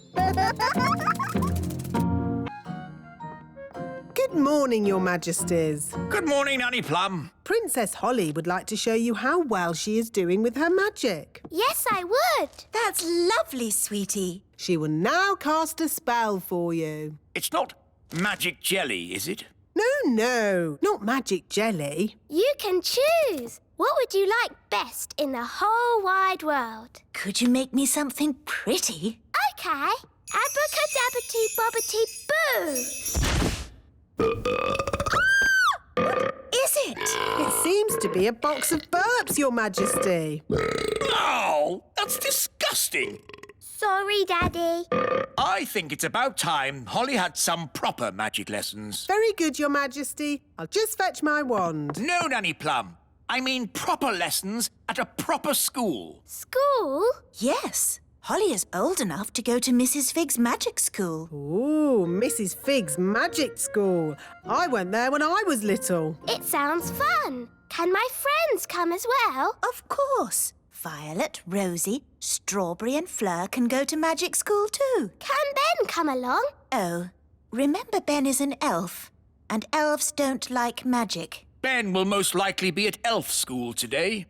Good morning, Your Majesties. Good morning, Nanny Plum. Princess Holly would like to show you how well she is doing with her magic. Yes, I would. That's lovely, sweetie. She will now cast a spell for you. It's not magic jelly, is it? No, not magic jelly. You can choose. What would you like best in the whole wide world? Could you make me something pretty? OK. Abracadabbity bobbity boo! Is it? It seems to be a box of burps, Your Majesty. Oh, that's disgusting. Sorry, Daddy. I think it's about time Holly had some proper magic lessons. Very good, Your Majesty. I'll just fetch my wand. No, Nanny Plum. I mean proper lessons at a proper school. School? Yes. Holly is old enough to go to Mrs. Fig's magic school. Ooh, Mrs. Fig's magic school. I went there when I was little. It sounds fun. Can my friends come as well? Of course. Violet, Rosie, Strawberry and Fleur can go to magic school too. Can Ben come along? Oh, remember Ben is an elf, and elves don't like magic. Ben will most likely be at elf school today.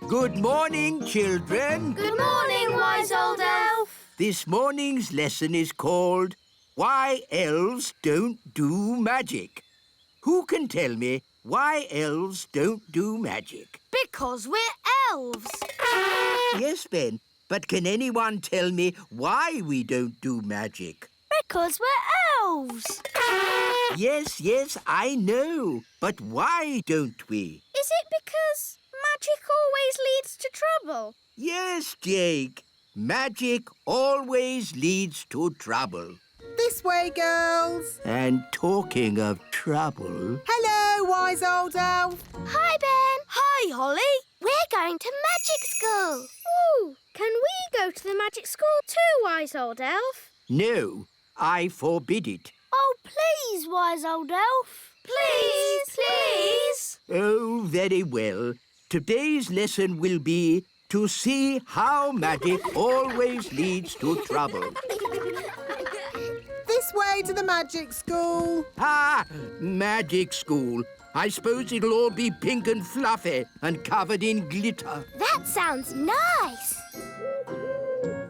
Good morning, children. Good morning, wise old elf. This morning's lesson is called Why Elves Don't Do Magic. Who can tell me why elves don't do magic? Because we're elves. Yes, Ben, but can anyone tell me why we don't do magic? Because we're elves. Yes, I know. But why don't we? Is it because magic always leads to trouble? Yes, Jake. Magic always leads to trouble. This way, girls. And talking of trouble... Hello, wise old elf. Hi, Ben. Hi, Holly. We're going to magic school. Ooh, can we go to the magic school too, wise old elf? No, I forbid it. Oh, please, wise old elf. Please. Oh, very well. Today's lesson will be to see how magic always leads to trouble. This way to the magic school. Ah, magic school. I suppose it'll all be pink and fluffy and covered in glitter. That sounds nice.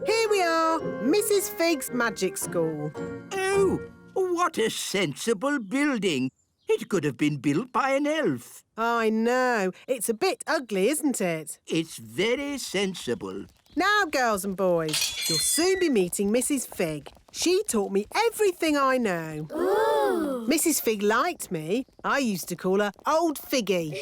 Here we are, Mrs. Fig's magic school. Oh, what a sensible building. It could have been built by an elf. I know. It's a bit ugly, isn't it? It's very sensible. Now, girls and boys, you'll soon be meeting Mrs. Fig. She taught me everything I know. Ooh. Mrs. Fig liked me. I used to call her Old Figgy.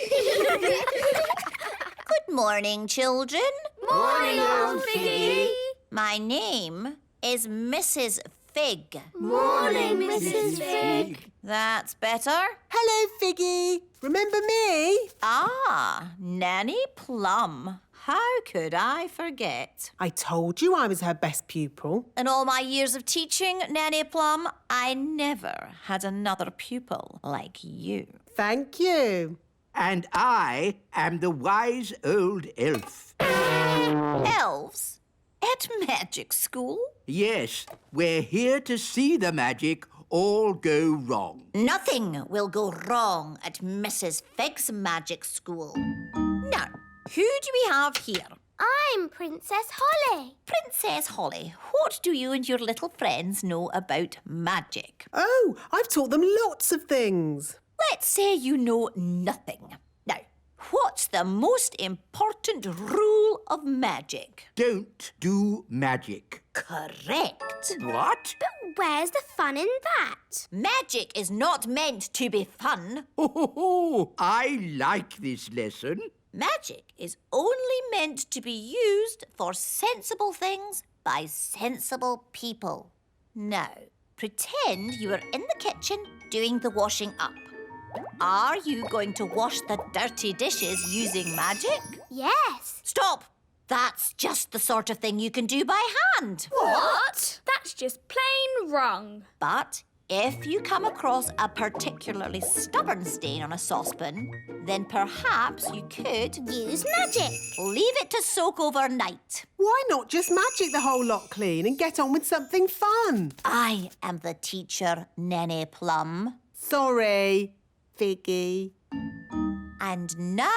Good morning, children. Morning, Old Figgy. My name is Mrs. Fig. Morning, Mrs. Fig. That's better. Hello, Figgy. Remember me? Ah, Nanny Plum. How could I forget? I told you I was her best pupil. In all my years of teaching, Nanny Plum, I never had another pupil like you. Thank you. And I am the wise old elf. Elves? At magic school? Yes, we're here to see the magic all go wrong. Nothing will go wrong at Mrs. Fig's magic school. Now, who do we have here? I'm Princess Holly. Princess Holly, what do you and your little friends know about magic? Oh, I've taught them lots of things. Let's say you know nothing. Now, what's the most important rule of magic? Don't do magic. Correct. What? But where's the fun in that? Magic is not meant to be fun. Oh, I like this lesson. Magic is only meant to be used for sensible things by sensible people. Now, pretend you are in the kitchen doing the washing up. Are you going to wash the dirty dishes using magic? Yes. Stop! That's just the sort of thing you can do by hand. What? That's just plain wrong. But if you come across a particularly stubborn stain on a saucepan, then perhaps you could use magic. Leave it to soak overnight. Why not just magic the whole lot clean and get on with something fun? I am the teacher, Nanny Plum. Sorry, Figgy. And now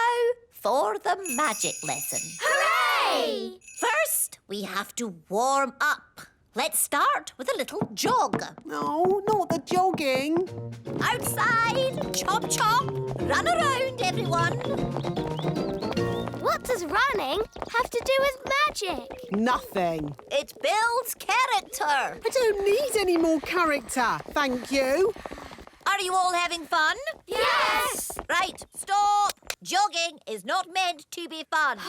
for the magic lesson. Hooray! First, we have to warm up. Let's start with a little jog. No, not the jogging. Outside, chop chop, run around, everyone. What does running have to do with magic? Nothing. It builds character. I don't need any more character, thank you. Are you all having fun? Yes! Right, stop. Jogging is not meant to be fun.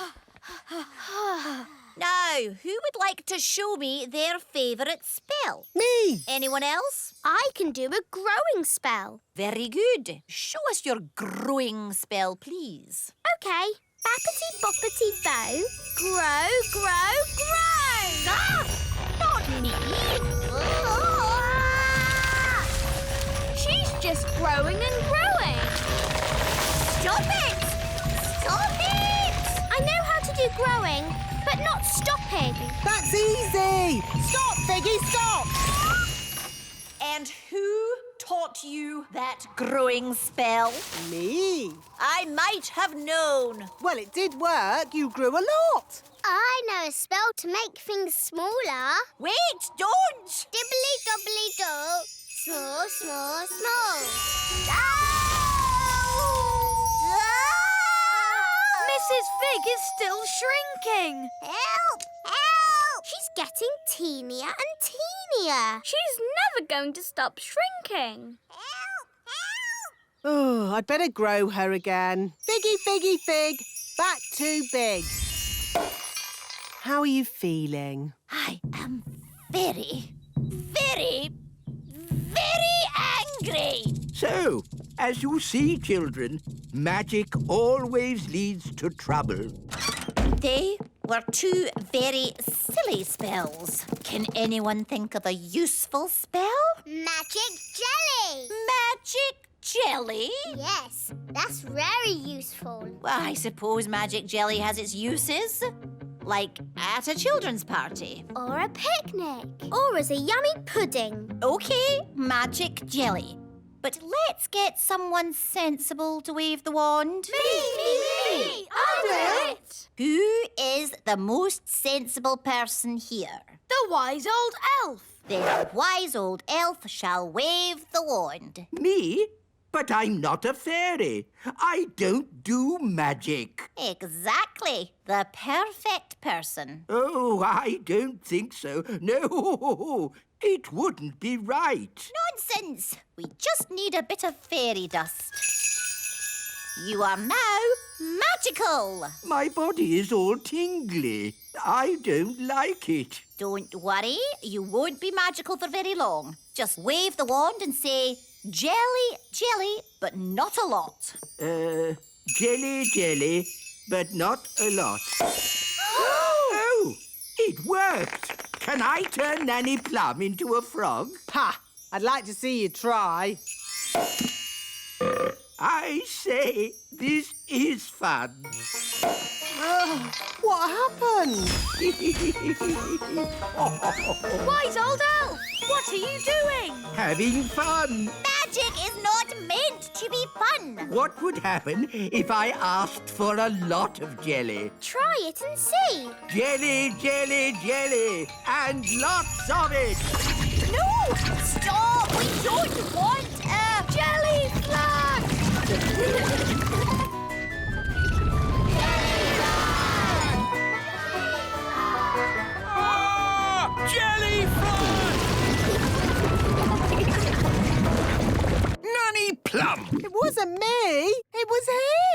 Now, who would like to show me their favourite spell? Me! Anyone else? I can do a growing spell. Very good. Show us your growing spell, please. Okay. Bappity boppity bow. Grow, grow, grow! Ah! Not me. Ah! She's just growing and growing. Stop it! Stop it! I know how to do growing, but not stopping. That's easy. Stop, Figgy, stop. And who taught you that growing spell? Me. I might have known. Well, it did work. You grew a lot. I know a spell to make things smaller. Wait, don't! Dibbly dobbly do. Small, small, small. Mrs. Fig is still shrinking. Help! Help! She's getting teenier and teenier. She's never going to stop shrinking. Oh, I'd better grow her again. Figgy, figgy, fig. Back too big. How are you feeling? I am very, very, very angry. So, as you see, children, magic always leads to trouble. They were two very silly spells. Can anyone think of a useful spell? Magic jelly. Magic jelly? Yes, that's very useful. Well, I suppose magic jelly has its uses. Like at a children's party. Or a picnic. Or as a yummy pudding. OK, magic jelly. But let's get someone sensible to wave the wand. Me! I'll do it! Who is the most sensible person here? The wise old elf. The wise old elf shall wave the wand. Me? But I'm not a fairy. I don't do magic. Exactly. The perfect person. Oh, I don't think so. No, it wouldn't be right. Nonsense. We just need a bit of fairy dust. You are now magical. My body is all tingly. I don't like it. Don't worry. You won't be magical for very long. Just wave the wand and say, jelly, jelly, but not a lot. Jelly, jelly, but not a lot. Oh, it worked. Can I turn Nanny Plum into a frog? Ha! I'd like to see you try. I say, this is fun. What happened? Wise old elf, what are you doing? Having fun. Magic is not meant to be fun. What would happen if I asked for a lot of jelly? Try it and see. Jelly, jelly, jelly, and lots of it. No! Stop! We don't want a jelly flag! Jelly Nanny Plum! It wasn't me. It was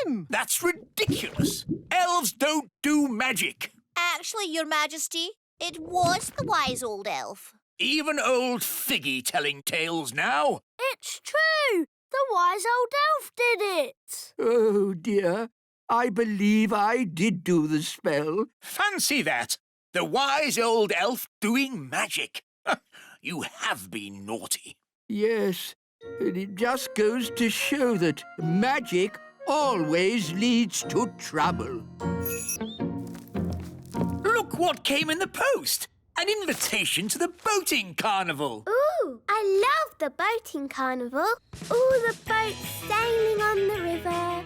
him. That's ridiculous. Elves don't do magic. Actually, Your Majesty, it was the wise old elf. Even old Figgy telling tales now. It's true. The wise old elf did it. Oh, dear. I believe I did do the spell. Fancy that. The wise old elf doing magic. You have been naughty. Yes, and it just goes to show that magic always leads to trouble. Look what came in the post. An invitation to the boating carnival. Ooh, I love the boating carnival. All the boats sailing on the river.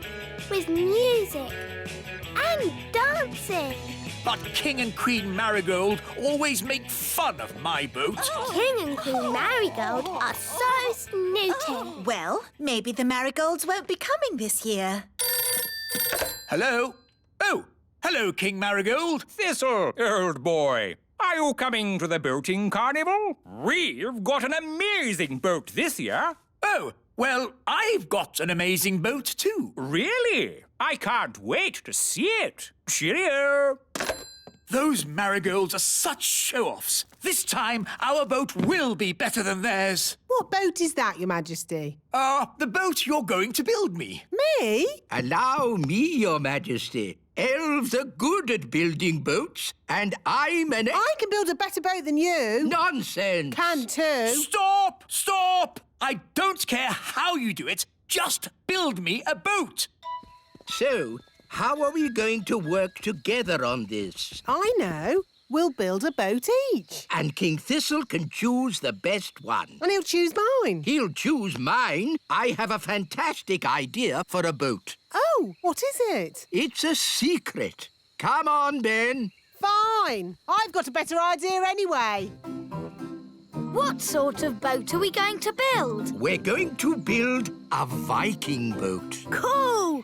with music and dancing. But King and Queen Marigold always make fun of my boat. King and Queen Marigold are so snooty. Well, maybe the marigolds won't be coming this year. Hello? Oh, hello, King Marigold. Thistle, old boy. Are you coming to the boating carnival? We've got an amazing boat this year. Oh, well, I've got an amazing boat too. Really? I can't wait to see it. Cheerio. Those marigolds are such show-offs. This time, our boat will be better than theirs. What boat is that, Your Majesty? The boat you're going to build me. Me? Allow me, Your Majesty. Elves are good at building boats, and I'm an... I can build a better boat than you. Nonsense! Can too. Stop! Stop! I don't care how you do it. Just build me a boat. So, how are we going to work together on this? I know. We'll build a boat each. And King Thistle can choose the best one. And he'll choose mine. He'll choose mine. I have a fantastic idea for a boat. Oh, what is it? It's a secret. Come on, Ben. Fine. I've got a better idea anyway. What sort of boat are we going to build? We're going to build a Viking boat. Cool!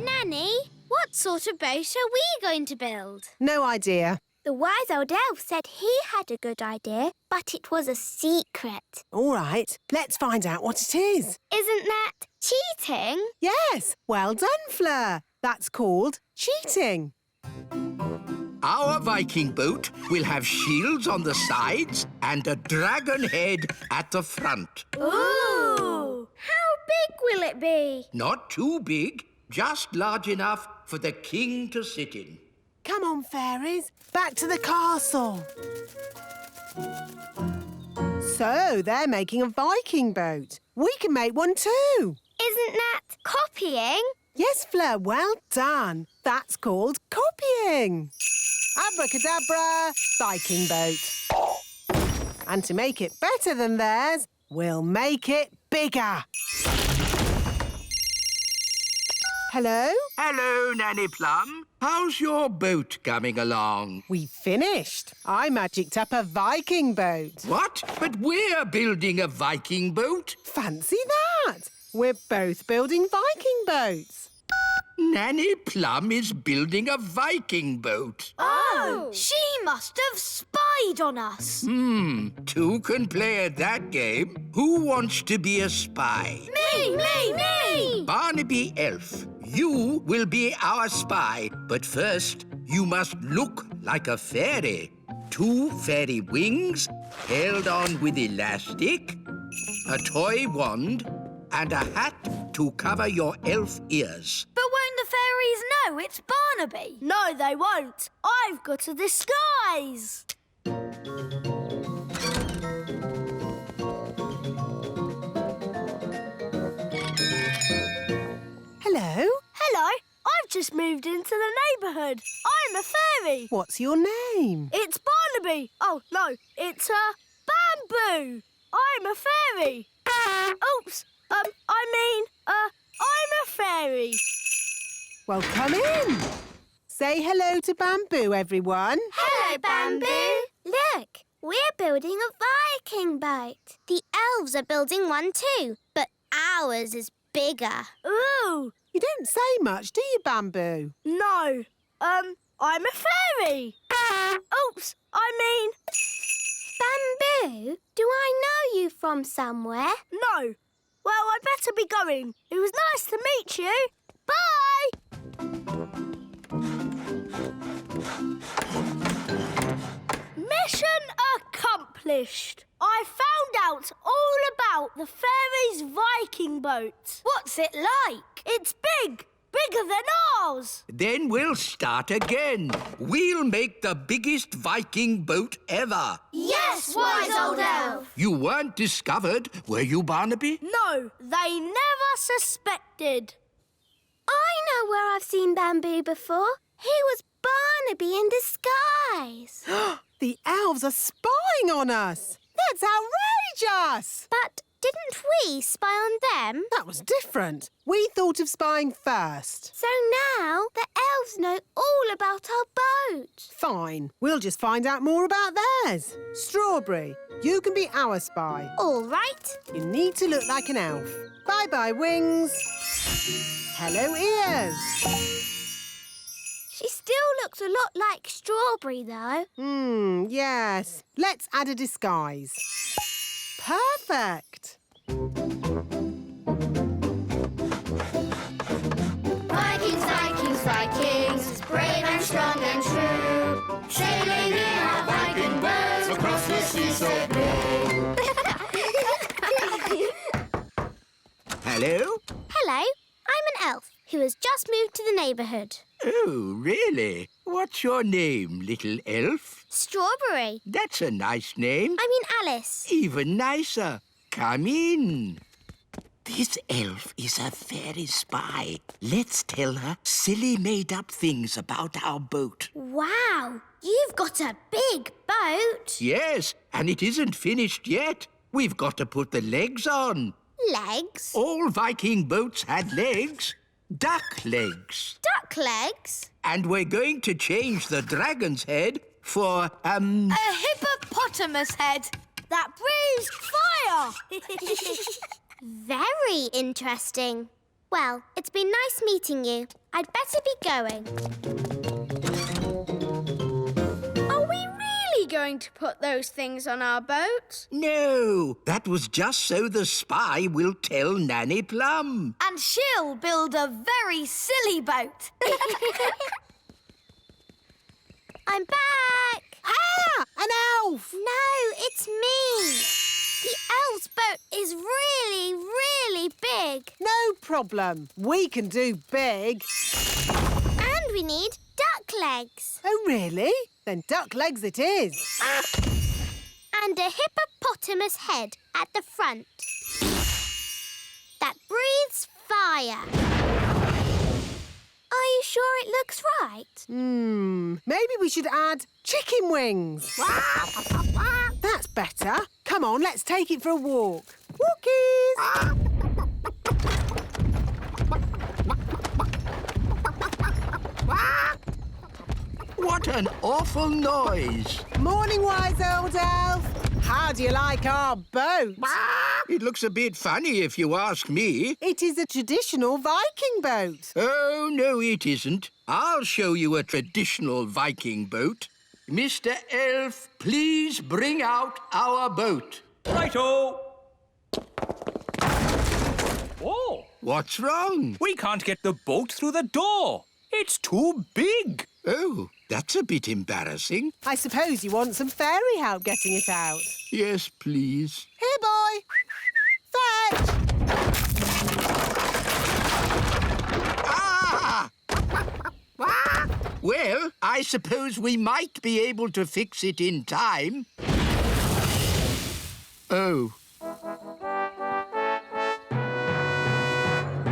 Nanny, what sort of boat are we going to build? No idea. The wise old elf said he had a good idea, but it was a secret. All right, let's find out what it is. Isn't that cheating? Yes, well done, Fleur. That's called cheating. Our Viking boat will have shields on the sides and a dragon head at the front. Ooh! How big will it be? Not too big, just large enough for the king to sit in. Come on, fairies, back to the castle. So, they're making a Viking boat. We can make one too. Isn't that copying? Yes, Fleur, well done. That's called copying. Abracadabra, Viking boat. And to make it better than theirs, we'll make it bigger. Hello? Hello, Nanny Plum. How's your boat coming along? We finished. I magicked up a Viking boat. What? But we're building a Viking boat. Fancy that. We're both building Viking boats. Nanny Plum is building a Viking boat. Oh! She must have spied on us. Two can play at that game. Who wants to be a spy? Me! Barnaby Elf, you will be our spy. But first, you must look like a fairy. 2 fairy wings held on with elastic, a toy wand, and a hat to cover your elf ears. But won't the fairies know it's Barnaby? No, they won't. I've got a disguise. Hello? Hello. I've just moved into the neighbourhood. I'm a fairy. What's your name? It's Barnaby. Oh, no, it's Bamboo. I'm a fairy. Oops. I'm a fairy. Well, come in. Say hello to Bamboo, everyone. Hello, Bamboo. Look, we're building a Viking boat. The elves are building one too, but ours is bigger. Ooh. You don't say much, do you, Bamboo? No. I'm a fairy. Oops. Bamboo, do I know you from somewhere? No. Well, I'd better be going. It was nice to meet you. Bye! Mission accomplished. I found out all about the fairies' Viking boat. What's it like? It's big. Bigger than ours. Then we'll start again. We'll make the biggest Viking boat ever. Yes, wise old elf. You weren't discovered, were you, Barnaby? No, they never suspected. I know where I've seen Bamboo before. He was Barnaby in disguise. The elves are spying on us. That's outrageous. But Didn't we spy on them? That was different. We thought of spying first. So now the elves know all about our boat. Fine. We'll just find out more about theirs. Strawberry, you can be our spy. All right. You need to look like an elf. Bye-bye, wings. Hello, ears. She still looks a lot like Strawberry, though. Yes. Let's add a disguise. Perfect. Vikings, Vikings, Vikings, brave and strong and true, sailing in our Viking boats across the sea so blue. Hello? Hello, I'm an elf who has just moved to the neighbourhood. Oh, really? What's your name, little elf? Strawberry. That's a nice name. I mean Alice. Even nicer. Come in. This elf is a fairy spy. Let's tell her silly made-up things about our boat. Wow, you've got a big boat. Yes, and it isn't finished yet. We've got to put the legs on. Legs? All Viking boats had legs. Duck legs. Duck legs? And we're going to change the dragon's head for, A hippopotamus head that breathes fire. Very interesting. Well, it's been nice meeting you. I'd better be going. Are we really going to put those things on our boat? No, that was just so the spy will tell Nanny Plum. And she'll build a very silly boat. I'm back. Ah, an elf. No, it's me. The elf's boat is really, really big. No problem. We can do big. And we need duck legs. Oh, really? Then duck legs it is. And a hippopotamus head at the front. That breathes fire. Are you sure it looks right? Maybe we should add chicken wings. That's better. Come on, let's take it for a walk. Walkies! What an awful noise. Morning, wise old elf. How do you like our boat? It looks a bit funny if you ask me. It is a traditional Viking boat. Oh, no, it isn't. I'll show you a traditional Viking boat. Mr. Elf, please bring out our boat. Righto! Oh! What's wrong? We can't get the boat through the door. It's too big. Oh, that's a bit embarrassing. I suppose you want some fairy help getting it out. Yes, please. Here, boy. Fetch! Ah! Well, I suppose we might be able to fix it in time. Oh.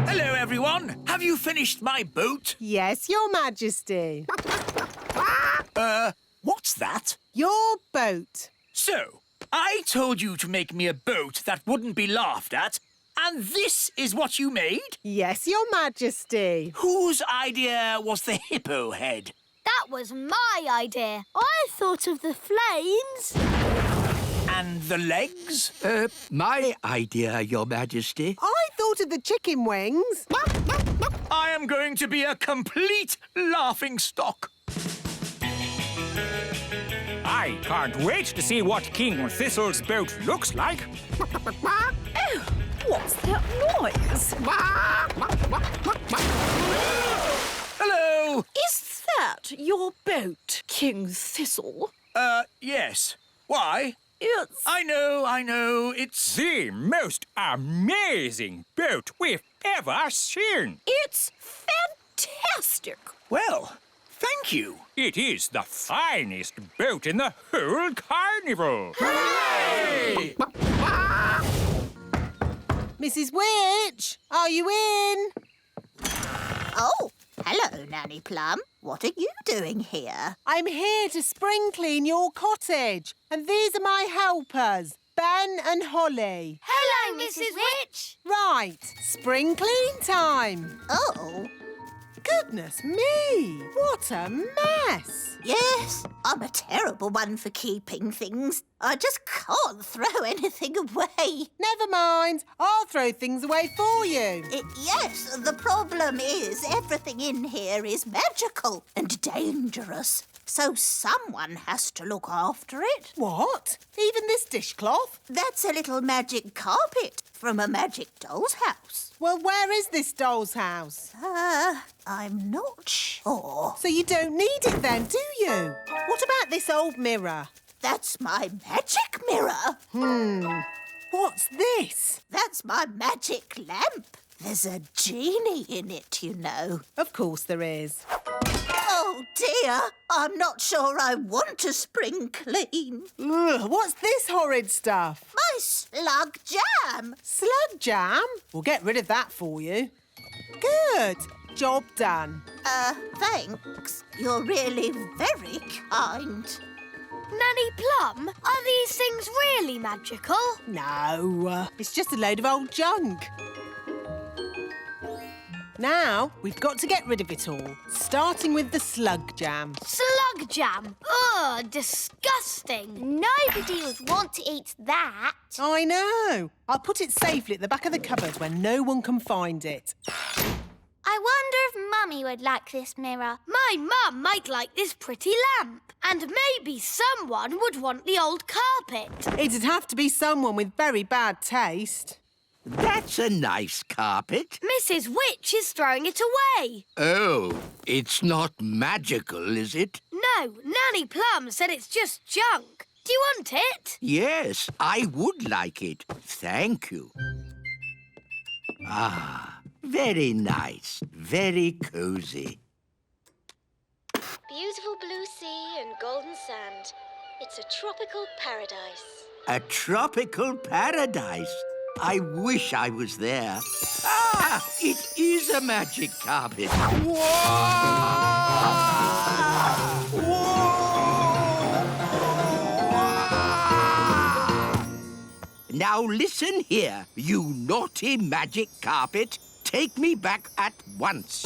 Hello, everyone. Have you finished my boat? Yes, Your Majesty. What's that? Your boat. So, I told you to make me a boat that wouldn't be laughed at, and this is what you made? Yes, Your Majesty. Whose idea was the hippo head? That was my idea. I thought of the flames. And the legs? My idea, Your Majesty. I thought of the chicken wings. I am going to be a complete laughingstock. I can't wait to see what King Thistle's boat looks like. Oh, what's that noise? Hello! Is that your boat, King Thistle? Yes. Why? It's... I know, it's... The most amazing boat we've ever seen. It's fantastic. Well, thank you. It is the finest boat in the whole carnival. Hooray! Mrs. Witch, are you in? Oh, hello, Nanny Plum. What are you doing here? I'm here to spring clean your cottage. And these are my helpers, Ben and Holly. Hello, Mrs. Witch. Right, spring clean time. Oh. Goodness me, what a mess. Yes, I'm a terrible one for keeping things. I just can't throw anything away. Never mind, I'll throw things away for you. Yes, the problem is everything in here is magical and dangerous. So someone has to look after it. What? Even this dishcloth? That's a little magic carpet from a magic doll's house. Well, where is this doll's house? I'm not sure. So you don't need it then, do you? What about this old mirror? That's my magic mirror. What's this? That's my magic lamp. There's a genie in it, you know. Of course there is. Oh, dear. I'm not sure I want to spring clean. Ugh, what's this horrid stuff? My slug jam. Slug jam? We'll get rid of that for you. Good. Job done. Thanks. You're really very kind. Nanny Plum, are these things really magical? No, it's just a load of old junk. Now, we've got to get rid of it all, starting with the slug jam. Slug jam? Ugh, disgusting. Nobody would want to eat that. I know. I'll put it safely at the back of the cupboard where no one can find it. I wonder if Mummy would like this mirror. My mum might like this pretty lamp. And maybe someone would want the old carpet. It'd have to be someone with very bad taste. That's a nice carpet. Mrs. Witch is throwing it away. Oh, it's not magical, is it? No, Nanny Plum said it's just junk. Do you want it? Yes, I would like it. Thank you. Ah, very nice. Very cosy. Beautiful blue sea and golden sand. It's a tropical paradise. A tropical paradise. I wish I was there. Ah, it is a magic carpet. Whoa! Now listen here, you naughty magic carpet. Take me back at once.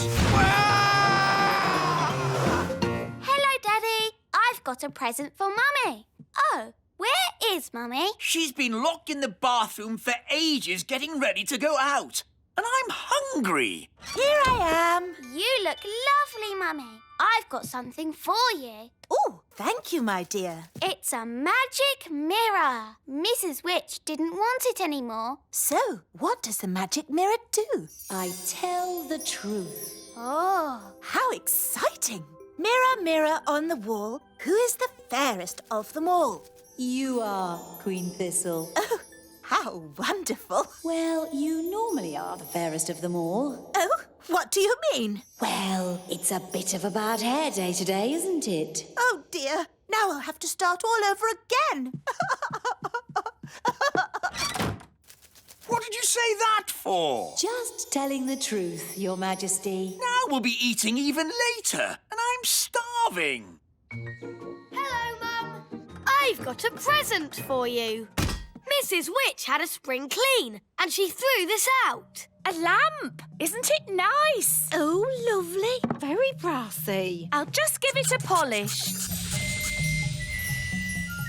Hello, Daddy. I've got a present for Mummy. Oh, where is Mummy? She's been locked in the bathroom for ages getting ready to go out. And I'm hungry. Here I am. You look lovely, Mummy. I've got something for you. Oh, thank you, my dear. It's a magic mirror. Mrs. Witch didn't want it anymore. So, what does the magic mirror do? I tell the truth. Oh. How exciting! Mirror, mirror on the wall, who is the fairest of them all? You are, Queen Thistle. Oh, how wonderful. Well, you normally are the fairest of them all. Oh, what do you mean? Well, it's a bit of a bad hair day today, isn't it? Oh, dear. Now I'll have to start all over again. What did you say that for? Just telling the truth, Your Majesty. Now we'll be eating even later, and I'm starving. Hello, Mum. I've got a present for you. Mrs. Witch had a spring clean, and she threw this out. A lamp! Isn't it nice? Oh, lovely. Very brassy. I'll just give it a polish.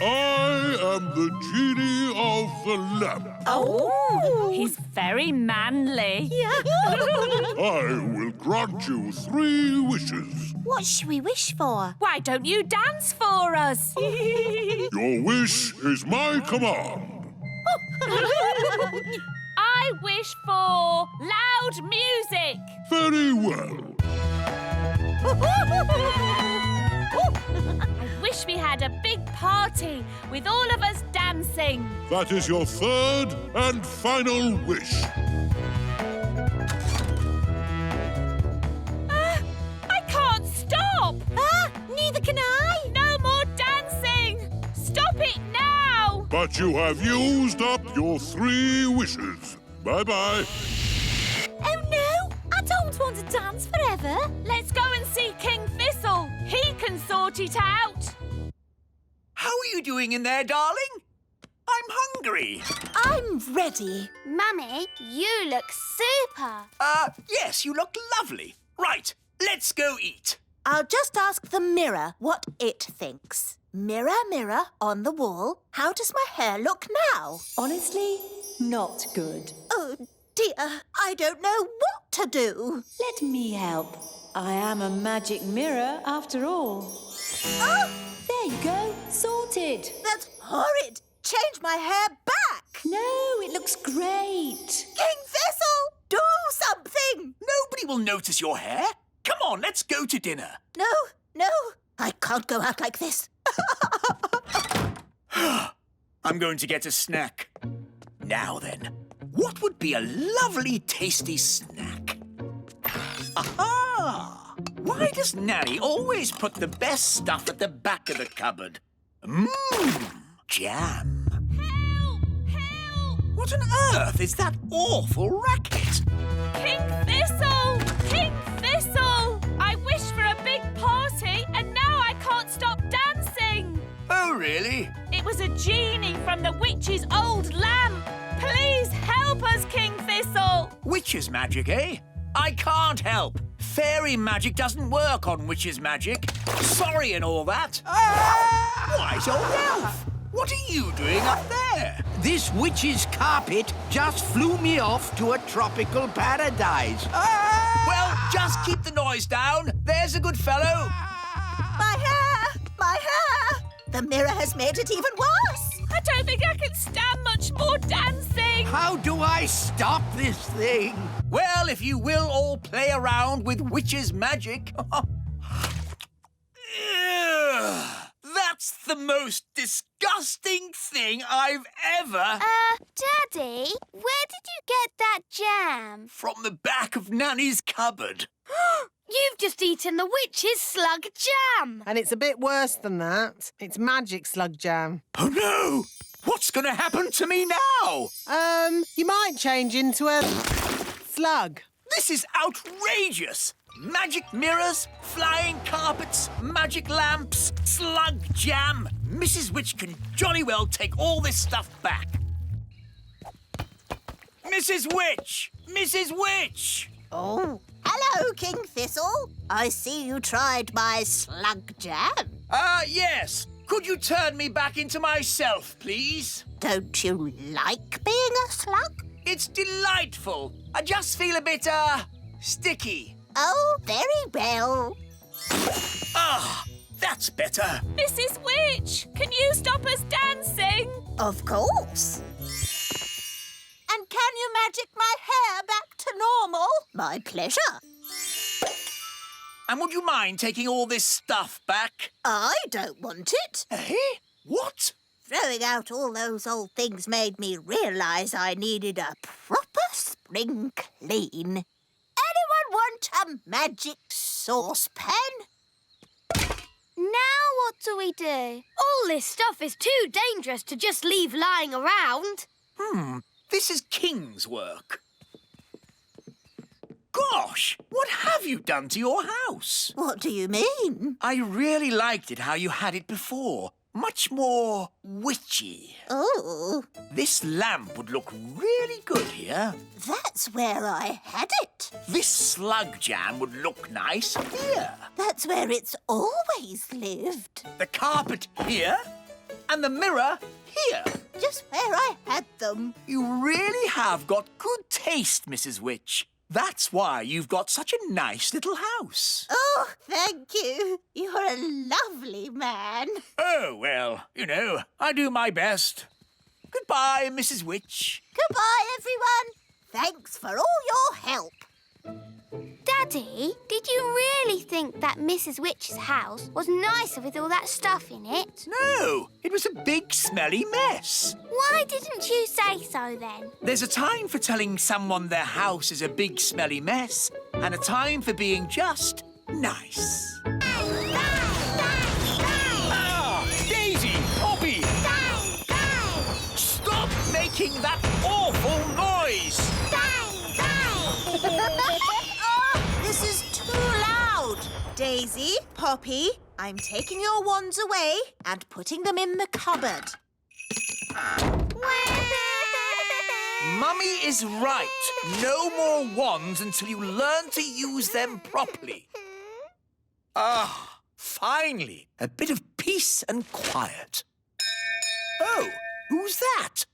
I am the genie of the lamp. Oh, he's very manly. I will grant you 3 wishes. What should we wish for? Why don't you dance for us? Your wish is my command. I wish for loud music. Very well. I wish we had a big party with all of us dancing. That is your 3rd and final wish. I can't stop. Neither can I. No more dancing. Stop it now. But you have used up your 3 wishes. Bye-bye. Oh, no. I don't want to dance forever. Let's go and see King Thistle. He can sort it out. How are you doing in there, darling? I'm hungry. I'm ready. Mummy, you look super. Yes, you look lovely. Right, let's go eat. I'll just ask the mirror what it thinks. Mirror, mirror on the wall, how does my hair look now? Honestly, not good. Oh, dear, I don't know what to do. Let me help. I am a magic mirror after all. Oh! There you go, sorted. That's horrid. Change my hair back. No, it looks great. King Thistle, do something. Nobody will notice your hair. Come on, let's go to dinner. No, I can't go out like this. I'm going to get a snack. Now then, what would be a lovely, tasty snack? Aha! Why does Nanny always put the best stuff at the back of the cupboard? Jam. Help! What on earth is that awful racket? King Thistle! King Thistle! I wished for a big party and now I can't stop dancing. Oh, really? It was a genie from the witch's old lamp. Please help us, King Thistle. Witch's magic, eh? I can't help. Fairy magic doesn't work on witch's magic. Sorry and all that. Wise old elf! What are you doing up there? This witch's carpet just flew me off to a tropical paradise. Well, just keep the noise down. There's a good fellow. My hair! My hair! The mirror has made it even worse. I don't think I can stand much more dancing. How do I stop this thing? Well, if you will all play around with witch's magic. That's the most disgusting thing I've ever... Daddy, where did you get that jam? From the back of Nanny's cupboard. You've just eaten the witch's slug jam. And it's a bit worse than that. It's magic slug jam. Oh, no! What's going to happen to me now? You might change into a slug. This is outrageous! Magic mirrors, flying carpets, magic lamps, slug jam. Mrs. Witch can jolly well take all this stuff back. Mrs. Witch! Mrs. Witch! Oh, hello, King Thistle. I see you tried my slug jam. Yes. Could you turn me back into myself, please? Don't you like being a slug? It's delightful. I just feel a bit, sticky. Oh, very well. That's better. Mrs. Witch, can you stop us dancing? Of course. And can you magic my hair back to normal? My pleasure. And would you mind taking all this stuff back? I don't want it. Eh? What? Throwing out all those old things made me realise I needed a proper spring clean. Anyone want a magic saucepan? Now what do we do? All this stuff is too dangerous to just leave lying around. This is King's work. Gosh, what have you done to your house? What do you mean? I really liked it how you had it before. Much more witchy. Oh. This lamp would look really good here. That's where I had it. This slug jam would look nice here. That's where it's always lived. The carpet here and the mirror here. Just where I had them. You really have got good taste, Mrs. Witch. That's why you've got such a nice little house. Oh, thank you. You're a lovely man. Oh, well, you know, I do my best. Goodbye, Mrs. Witch. Goodbye, everyone. Thanks for all your help. Daddy, did you really think that Mrs. Witch's house was nicer with all that stuff in it? No, it was a big, smelly mess. Why didn't you say so then? There's a time for telling someone their house is a big, smelly mess and a time for being just nice. Daisy! Poppy! Stop making that awful noise! This is too loud. Daisy, Poppy, I'm taking your wands away and putting them in the cupboard. Mummy is right. No more wands until you learn to use them properly. Ah, finally, a bit of peace and quiet. Oh, who's that?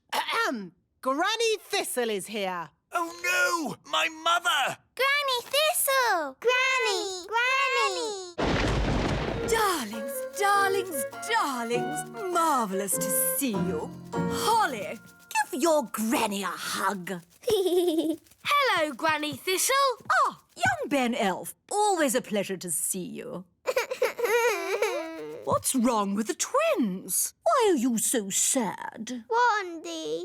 Granny Thistle is here. Oh, no! My mother! Granny Thistle! Granny! Darlings, darlings, darlings. Marvellous to see you. Holly, give your granny a hug. Hello, Granny Thistle. Ah, young Ben Elf. Always a pleasure to see you. What's wrong with the twins? Why are you so sad? Wandy!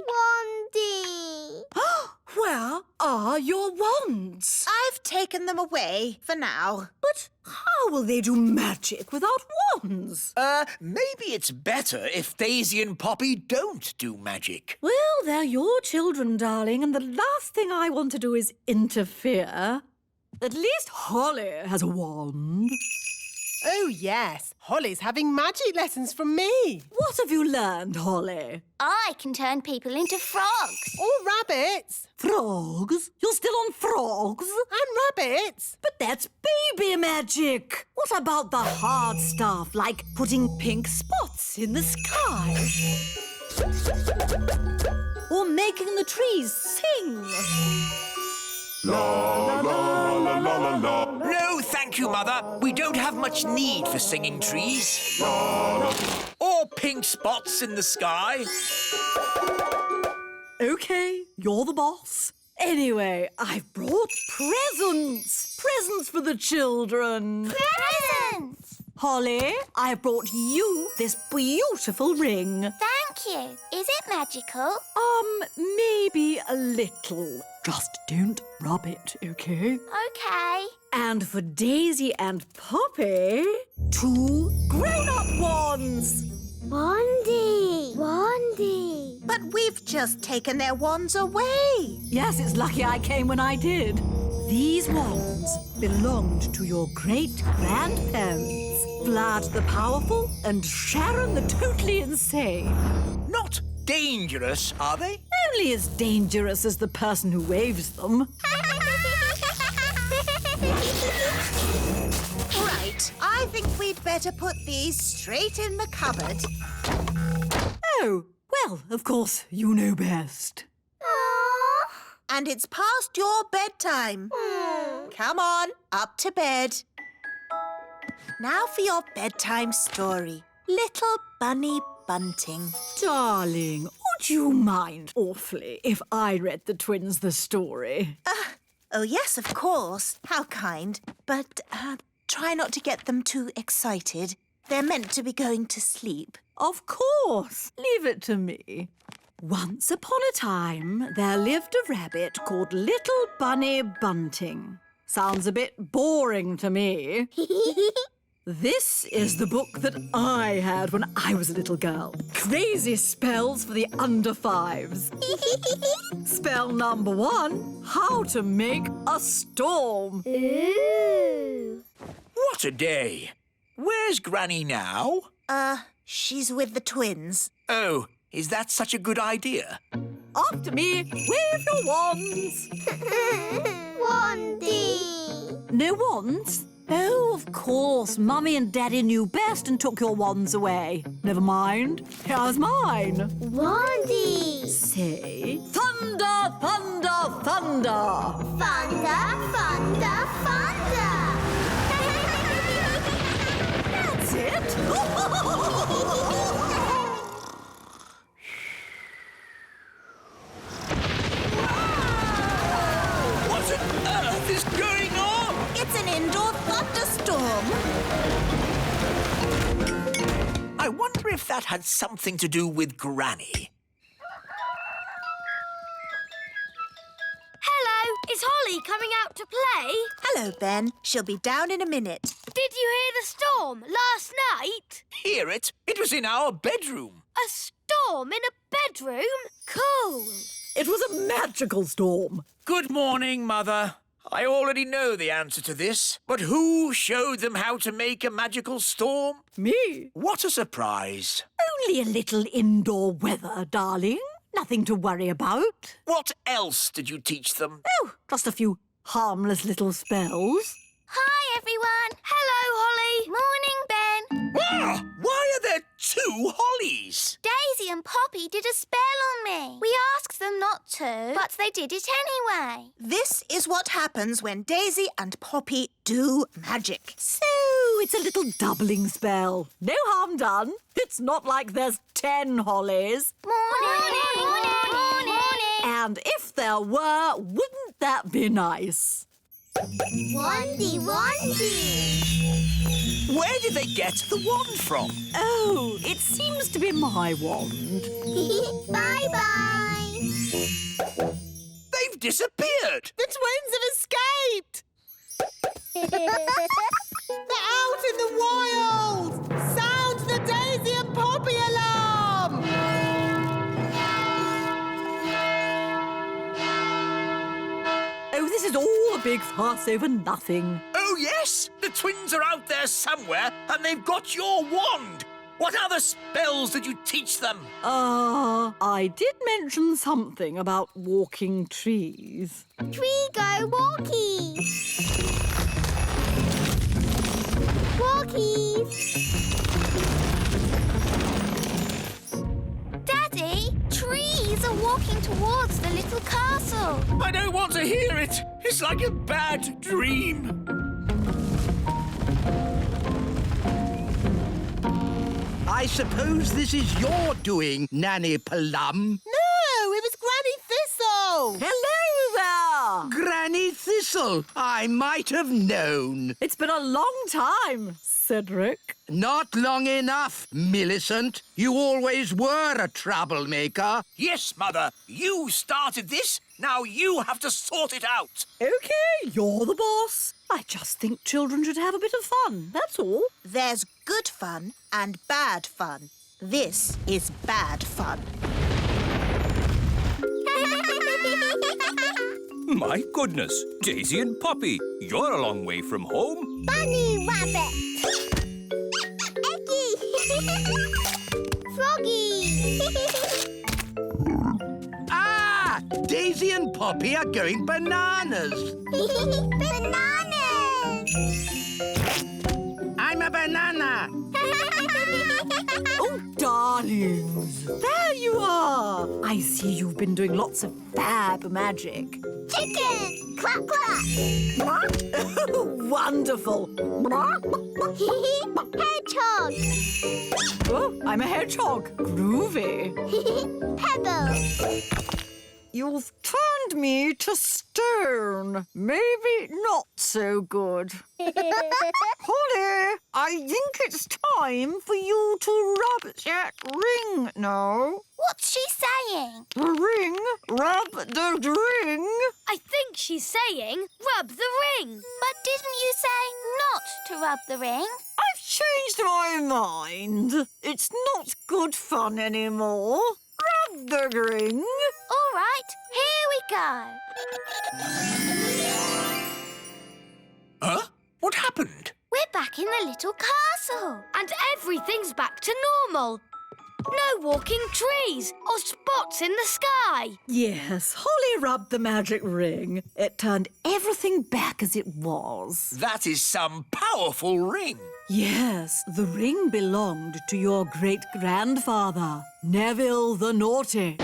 Where are your wands? I've taken them away for now. But how will they do magic without wands? Maybe it's better if Daisy and Poppy don't do magic. Well, they're your children, darling, and the last thing I want to do is interfere. At least Holly has a wand. Oh, yes. Holly's having magic lessons from me. What have you learned, Holly? I can turn people into frogs. Or rabbits. Frogs? You're still on frogs? And rabbits. But that's baby magic. What about the hard stuff, like putting pink spots in the sky? Or making the trees sing? La, la, la, la, la, la. No, thank you, Mother. We don't have much need for singing trees. Or pink spots in the sky. OK, you're the boss. Anyway, I've brought presents. Presents for the children. Presents! Holly, I've brought you this beautiful ring. Thank you. Is it magical? Maybe a little. Just don't rub it, OK? Okay. And for Daisy and Poppy, 2 grown-up wands. Wandy! But we've just taken their wands away. Yes, it's lucky I came when I did. These wands belonged to your great-grandparents, Vlad the Powerful and Sharon the Totally Insane. Not dangerous, are they? Only as dangerous as the person who waves them. Right, I think we'd better put these straight in the cupboard. Oh, well, of course, you know best. And it's past your bedtime. Come on, up to bed. Now for your bedtime story. Little Bunny Bunting. Darling, would you mind awfully if I read the twins the story? Oh, yes, of course. How kind. But try not to get them too excited. They're meant to be going to sleep. Of course. Leave it to me. Once upon a time, there lived a rabbit called Little Bunny Bunting. Sounds a bit boring to me. This is the book that I had when I was a little girl. Crazy spells for the under 5s. Spell number 1, how to make a storm. Ooh. What a day. Where's Granny now? She's with the twins. Oh, is that such a good idea? After me, wave your wands. Wandy! No wands? Oh, of course. Mummy and Daddy knew best and took your wands away. Never mind. Here's mine. Wandy! Say, thunder, thunder, thunder. Thunder, thunder, thunder! That's it. What on earth is going on? It's an indoor thunderstorm. I wonder if that had something to do with Granny. Hello, is Holly coming out to play? Hello, Ben. She'll be down in a minute. Did you hear the storm last night? Hear it? It was in our bedroom. A storm in a bedroom? Cool. It was a magical storm. Good morning, Mother. I already know the answer to this, but who showed them how to make a magical storm? Me? What a surprise. Only a little indoor weather, darling. Nothing to worry about. What else did you teach them? Oh, just a few harmless little spells. Hi, everyone. Hello, Holly. Morning, Ben. Ah, why are there 2 Hollies? Daisy and Poppy did a spell on me. We asked them not to, but they did it anyway. This is what happens when Daisy and Poppy do magic. So, it's a little doubling spell. No harm done. It's not like there's 10 Hollies. Morning. And if there were, wouldn't that be nice? Wandy. Where did they get the wand from? Oh, it seems to be my wand. Bye-bye. They've disappeared. The twins have escaped. They're out in the wild. Sound the Daisy and Poppy alarm. Oh, this is all a big fuss over nothing. Oh, yes! The twins are out there somewhere, and they've got your wand. What other spells did you teach them? I did mention something about walking trees. Tree go walkies. Walkies. Daddy, trees are walking towards the little castle. I don't want to hear it. It's like a bad dream. I suppose this is your doing, Nanny Plum. No, it was Granny Thistle. Hello there! Granny Thistle, I might have known. It's been a long time, Cedric. Not long enough, Millicent. You always were a troublemaker. Yes, Mother. You started this. Now you have to sort it out. OK, you're the boss. I just think children should have a bit of fun, that's all. There's good fun and bad fun. This is bad fun. My goodness, Daisy and Poppy, you're a long way from home. Bunny rabbit. Eggy. Froggy. Ah! Daisy and Poppy are going bananas. Bananas. I'm a banana. Oh, darlings, there you are. I see you've been doing lots of fab magic. Chicken. Quack, quack. Oh, wonderful. Hedgehog. Oh, I'm a hedgehog. Groovy. Pebble. You've turned me to stone. Maybe not so good. Holly, I think it's time for you to rub that ring now. What's she saying? The ring? Rub the ring? I think she's saying rub the ring. But didn't you say not to rub the ring? I've changed my mind. It's not good fun anymore. Rub the ring. All right, here we go. Huh? What happened? We're back in the little castle. And everything's back to normal. No walking trees or spots in the sky. Yes, Holly rubbed the magic ring. It turned everything back as it was. That is some powerful ring. Yes, the ring belonged to your great-grandfather, Neville the Naughty.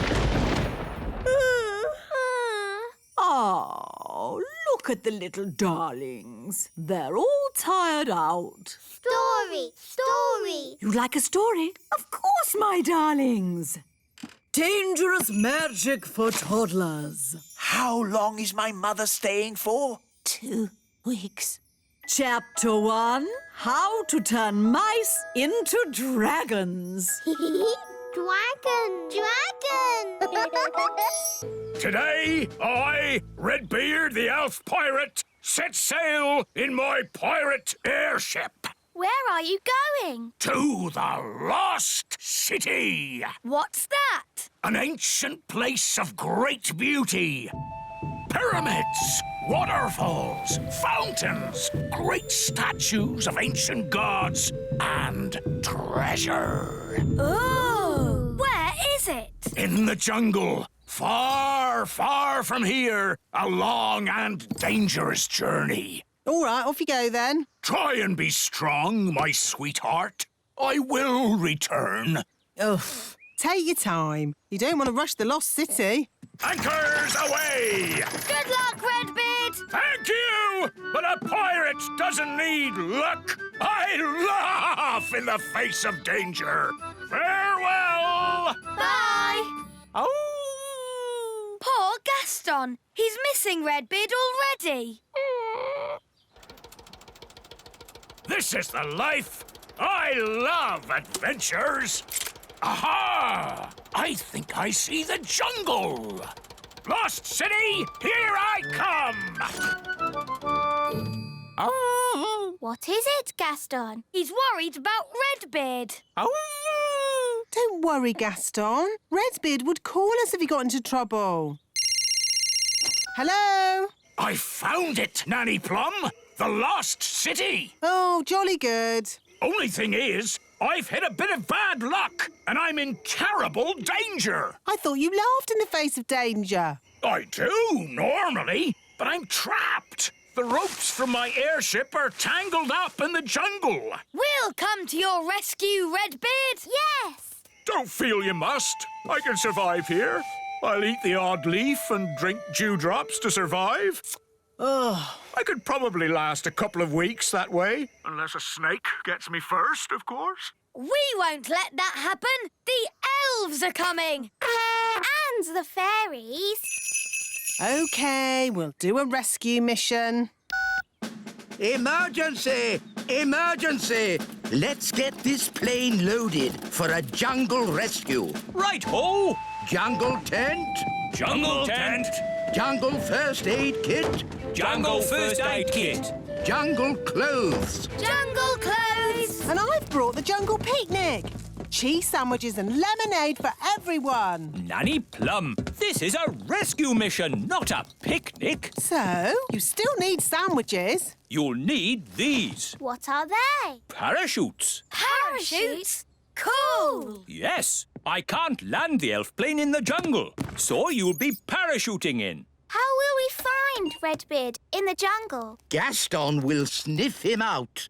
Oh, look at the little darlings. They're all tired out. Story. You like a story? Of course, my darlings. Dangerous magic for toddlers. How long is my mother staying for? 2 weeks. Chapter 1, How to Turn Mice into Dragons. Dragon. Today, I, Redbeard the Elf Pirate, set sail in my pirate airship Where are you going? to the Lost City, What's that? an ancient place of great beauty. Pyramids, waterfalls, fountains, great statues of ancient gods, and treasure. Ooh! Where is it? In the jungle, far, far from here, a long and dangerous journey. All right, off you go then. Try and be strong, my sweetheart. I will return. Ugh. Take your time. You don't want to rush the lost city. Anchors away! Good luck, Redbeard! Thank you! But a pirate doesn't need luck. I laugh in the face of danger. Farewell! Bye! Oh! Poor Gaston. He's missing Redbeard already. This is the life. I love adventures. Aha! I think I see the jungle. Lost City, here I come! Oh. What is it, Gaston? He's worried about Redbeard. Don't worry, Gaston. Redbeard would call us if he got into trouble. Hello? I found it, Nanny Plum. The Lost City. Oh, jolly good. Only thing is, I've hit a bit of bad luck, and I'm in terrible danger. I thought you laughed in the face of danger. I do, normally, but I'm trapped. The ropes from my airship are tangled up in the jungle. We'll come to your rescue, Redbeard. Yes. Don't feel you must. I can survive here. I'll eat the odd leaf and drink dewdrops to survive. I could probably last a couple of weeks that way. Unless a snake gets me first, of course. We won't let that happen. The elves are coming. And the fairies. OK, we'll do a rescue mission. Emergency! Emergency! Let's get this plane loaded for a jungle rescue. Right-ho! Jungle tent. Jungle tent. Jungle first aid kit. Jungle first aid kit. Jungle clothes. Jungle clothes. And I've brought the jungle picnic. Cheese sandwiches and lemonade for everyone. Nanny Plum, this is a rescue mission, not a picnic. So, you still need sandwiches. You'll need these. What are they? Parachutes. Parachutes? Cool. Yes, I can't land the elf plane in the jungle, so you'll be parachuting in. How will we find Redbeard in the jungle? Gaston will sniff him out.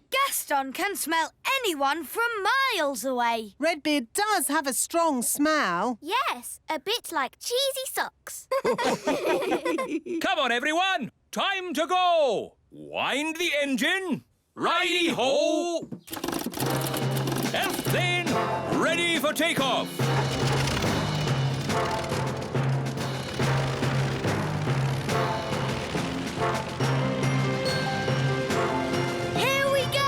Gaston can smell anyone from miles away. Redbeard does have a strong smell. Yes, a bit like cheesy socks. Come on, everyone. Time to go. Wind the engine. Righty-ho. Elf plane, ready for takeoff. Here we go!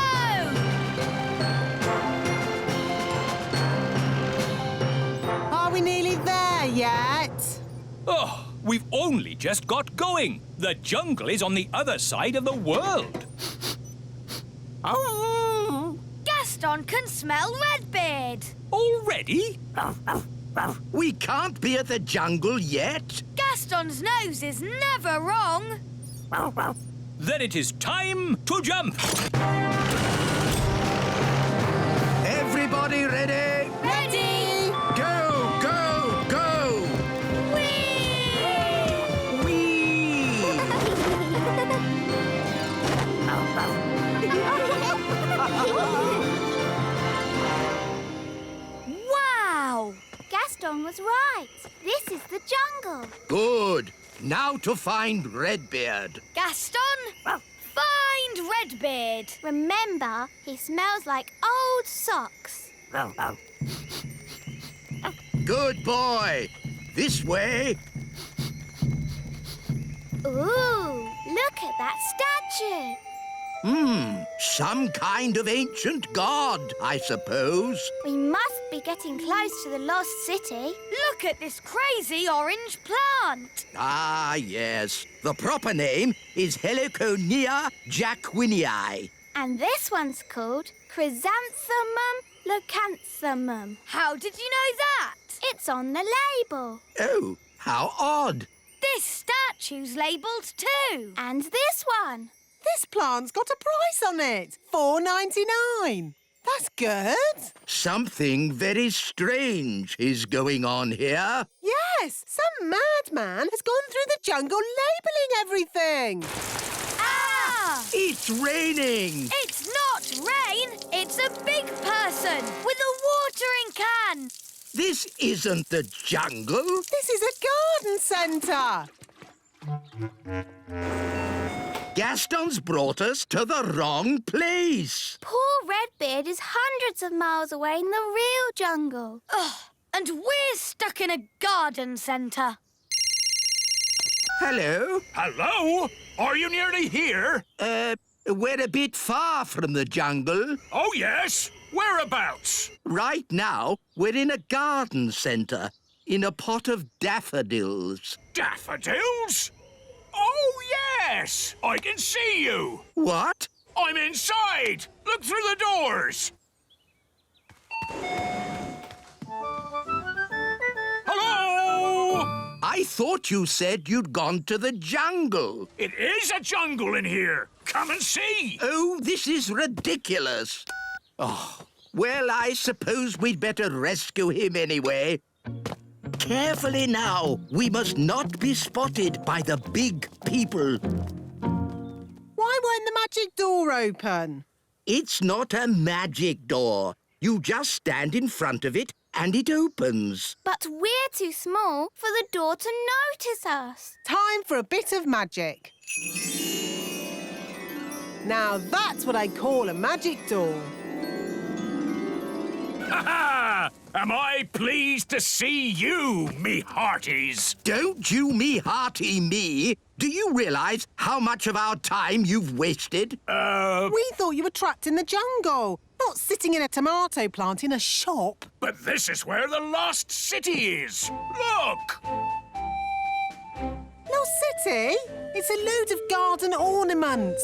Are we nearly there yet? Oh, we've only just got going. The jungle is on the other side of the world. Gaston can smell Redbeard. Already? We can't be at the jungle yet. Gaston's nose is never wrong. Then it is time to jump. Everybody ready? Ready! Go, go, go! Whee! Whee! Wow! Gaston was right. This is the jungle. Good. Now to find Redbeard. Gaston, find Redbeard. Remember, he smells like old socks. Good boy. This way. Ooh, look at that statue. Some kind of ancient god, I suppose. We must be getting close to the lost city. Look at this crazy orange plant. Ah, yes. The proper name is Heliconia jacquinii. And this one's called Chrysanthemum leucanthemum. How did you know that? It's on the label. Oh, how odd. This statue's labelled too. And this one. This plant's got a price on it. $4.99. That's good. Something very strange is going on here. Yes, some madman has gone through the jungle labelling everything. Ah! It's raining. It's not rain. It's a big person with a watering can. This isn't the jungle. This is a garden centre. Gaston's brought us to the wrong place. Poor Redbeard is hundreds of miles away in the real jungle. Ugh, and we're stuck in a garden centre. Hello? Hello? Are you nearly here? We're a bit far from the jungle. Oh, yes. Whereabouts? Right now, we're in a garden centre, in a pot of daffodils. Daffodils? Oh, yes! I can see you. What? I'm inside. Look through the doors. Hello? I thought you said you'd gone to the jungle. It is a jungle in here. Come and see. Oh, this is ridiculous. Oh, well, I suppose we'd better rescue him anyway. Carefully now. We must not be spotted by the big people. Why won't the magic door open? It's not a magic door. You just stand in front of it and it opens. But we're too small for the door to notice us. Time for a bit of magic. Now that's what I call a magic door. Ha-ha! Am I pleased to see you, me hearties? Don't you me hearty me. Do you realise how much of our time you've wasted? We thought you were trapped in the jungle, not sitting in a tomato plant in a shop. But this is where the lost city is. Look! Lost City? It's a load of garden ornaments.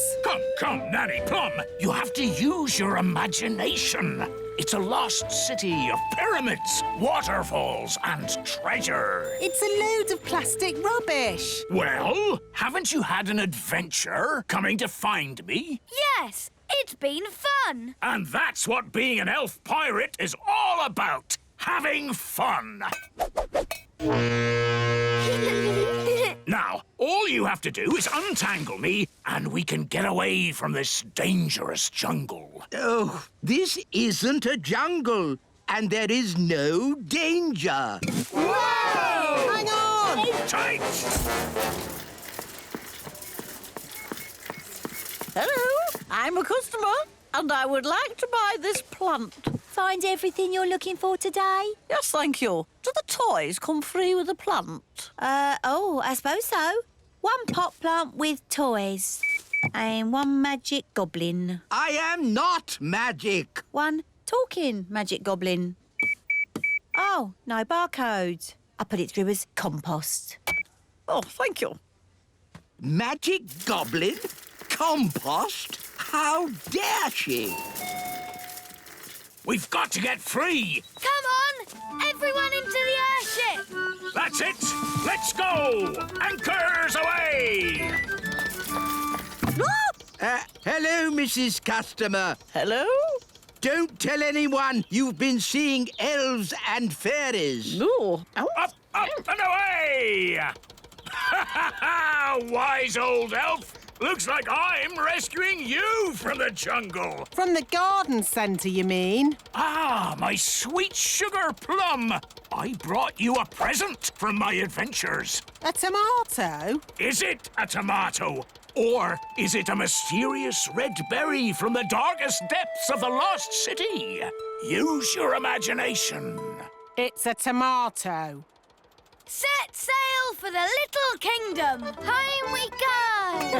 Come, Nanny Plum. You have to use your imagination. It's a lost city of pyramids, waterfalls, and treasure. It's a load of plastic rubbish. Well, haven't you had an adventure coming to find me? Yes, it's been fun. And that's what being an elf pirate is all about. Having fun. Now, all you have to do is untangle me and we can get away from this dangerous jungle. Oh, this isn't a jungle, and there is no danger. Whoa! Hang on! Hold tight! Hello, I'm a customer, and I would like to buy this plant. Find everything you're looking for today? Yes, thank you. Do the toys come free with the plant? Oh, I suppose so. One pot plant with toys. And one magic goblin. I am not magic. One talking magic goblin. Oh, no barcode. I put it through as compost. Oh, thank you. Magic goblin? Compost? How dare she? We've got to get free. Come on, everyone into the airship. That's it. Let's go. Anchors away. Hello, Mrs. Customer. Hello? Don't tell anyone you've been seeing elves and fairies. No. Up and away! Wise old elf. Looks like I'm rescuing you from the jungle. From the garden centre, you mean? Ah, my sweet sugar plum. I brought you a present from my adventures. A tomato? Is it a tomato? Or is it a mysterious red berry from the darkest depths of the lost city? Use your imagination. It's a tomato. Set sail for the little kingdom. Home we go!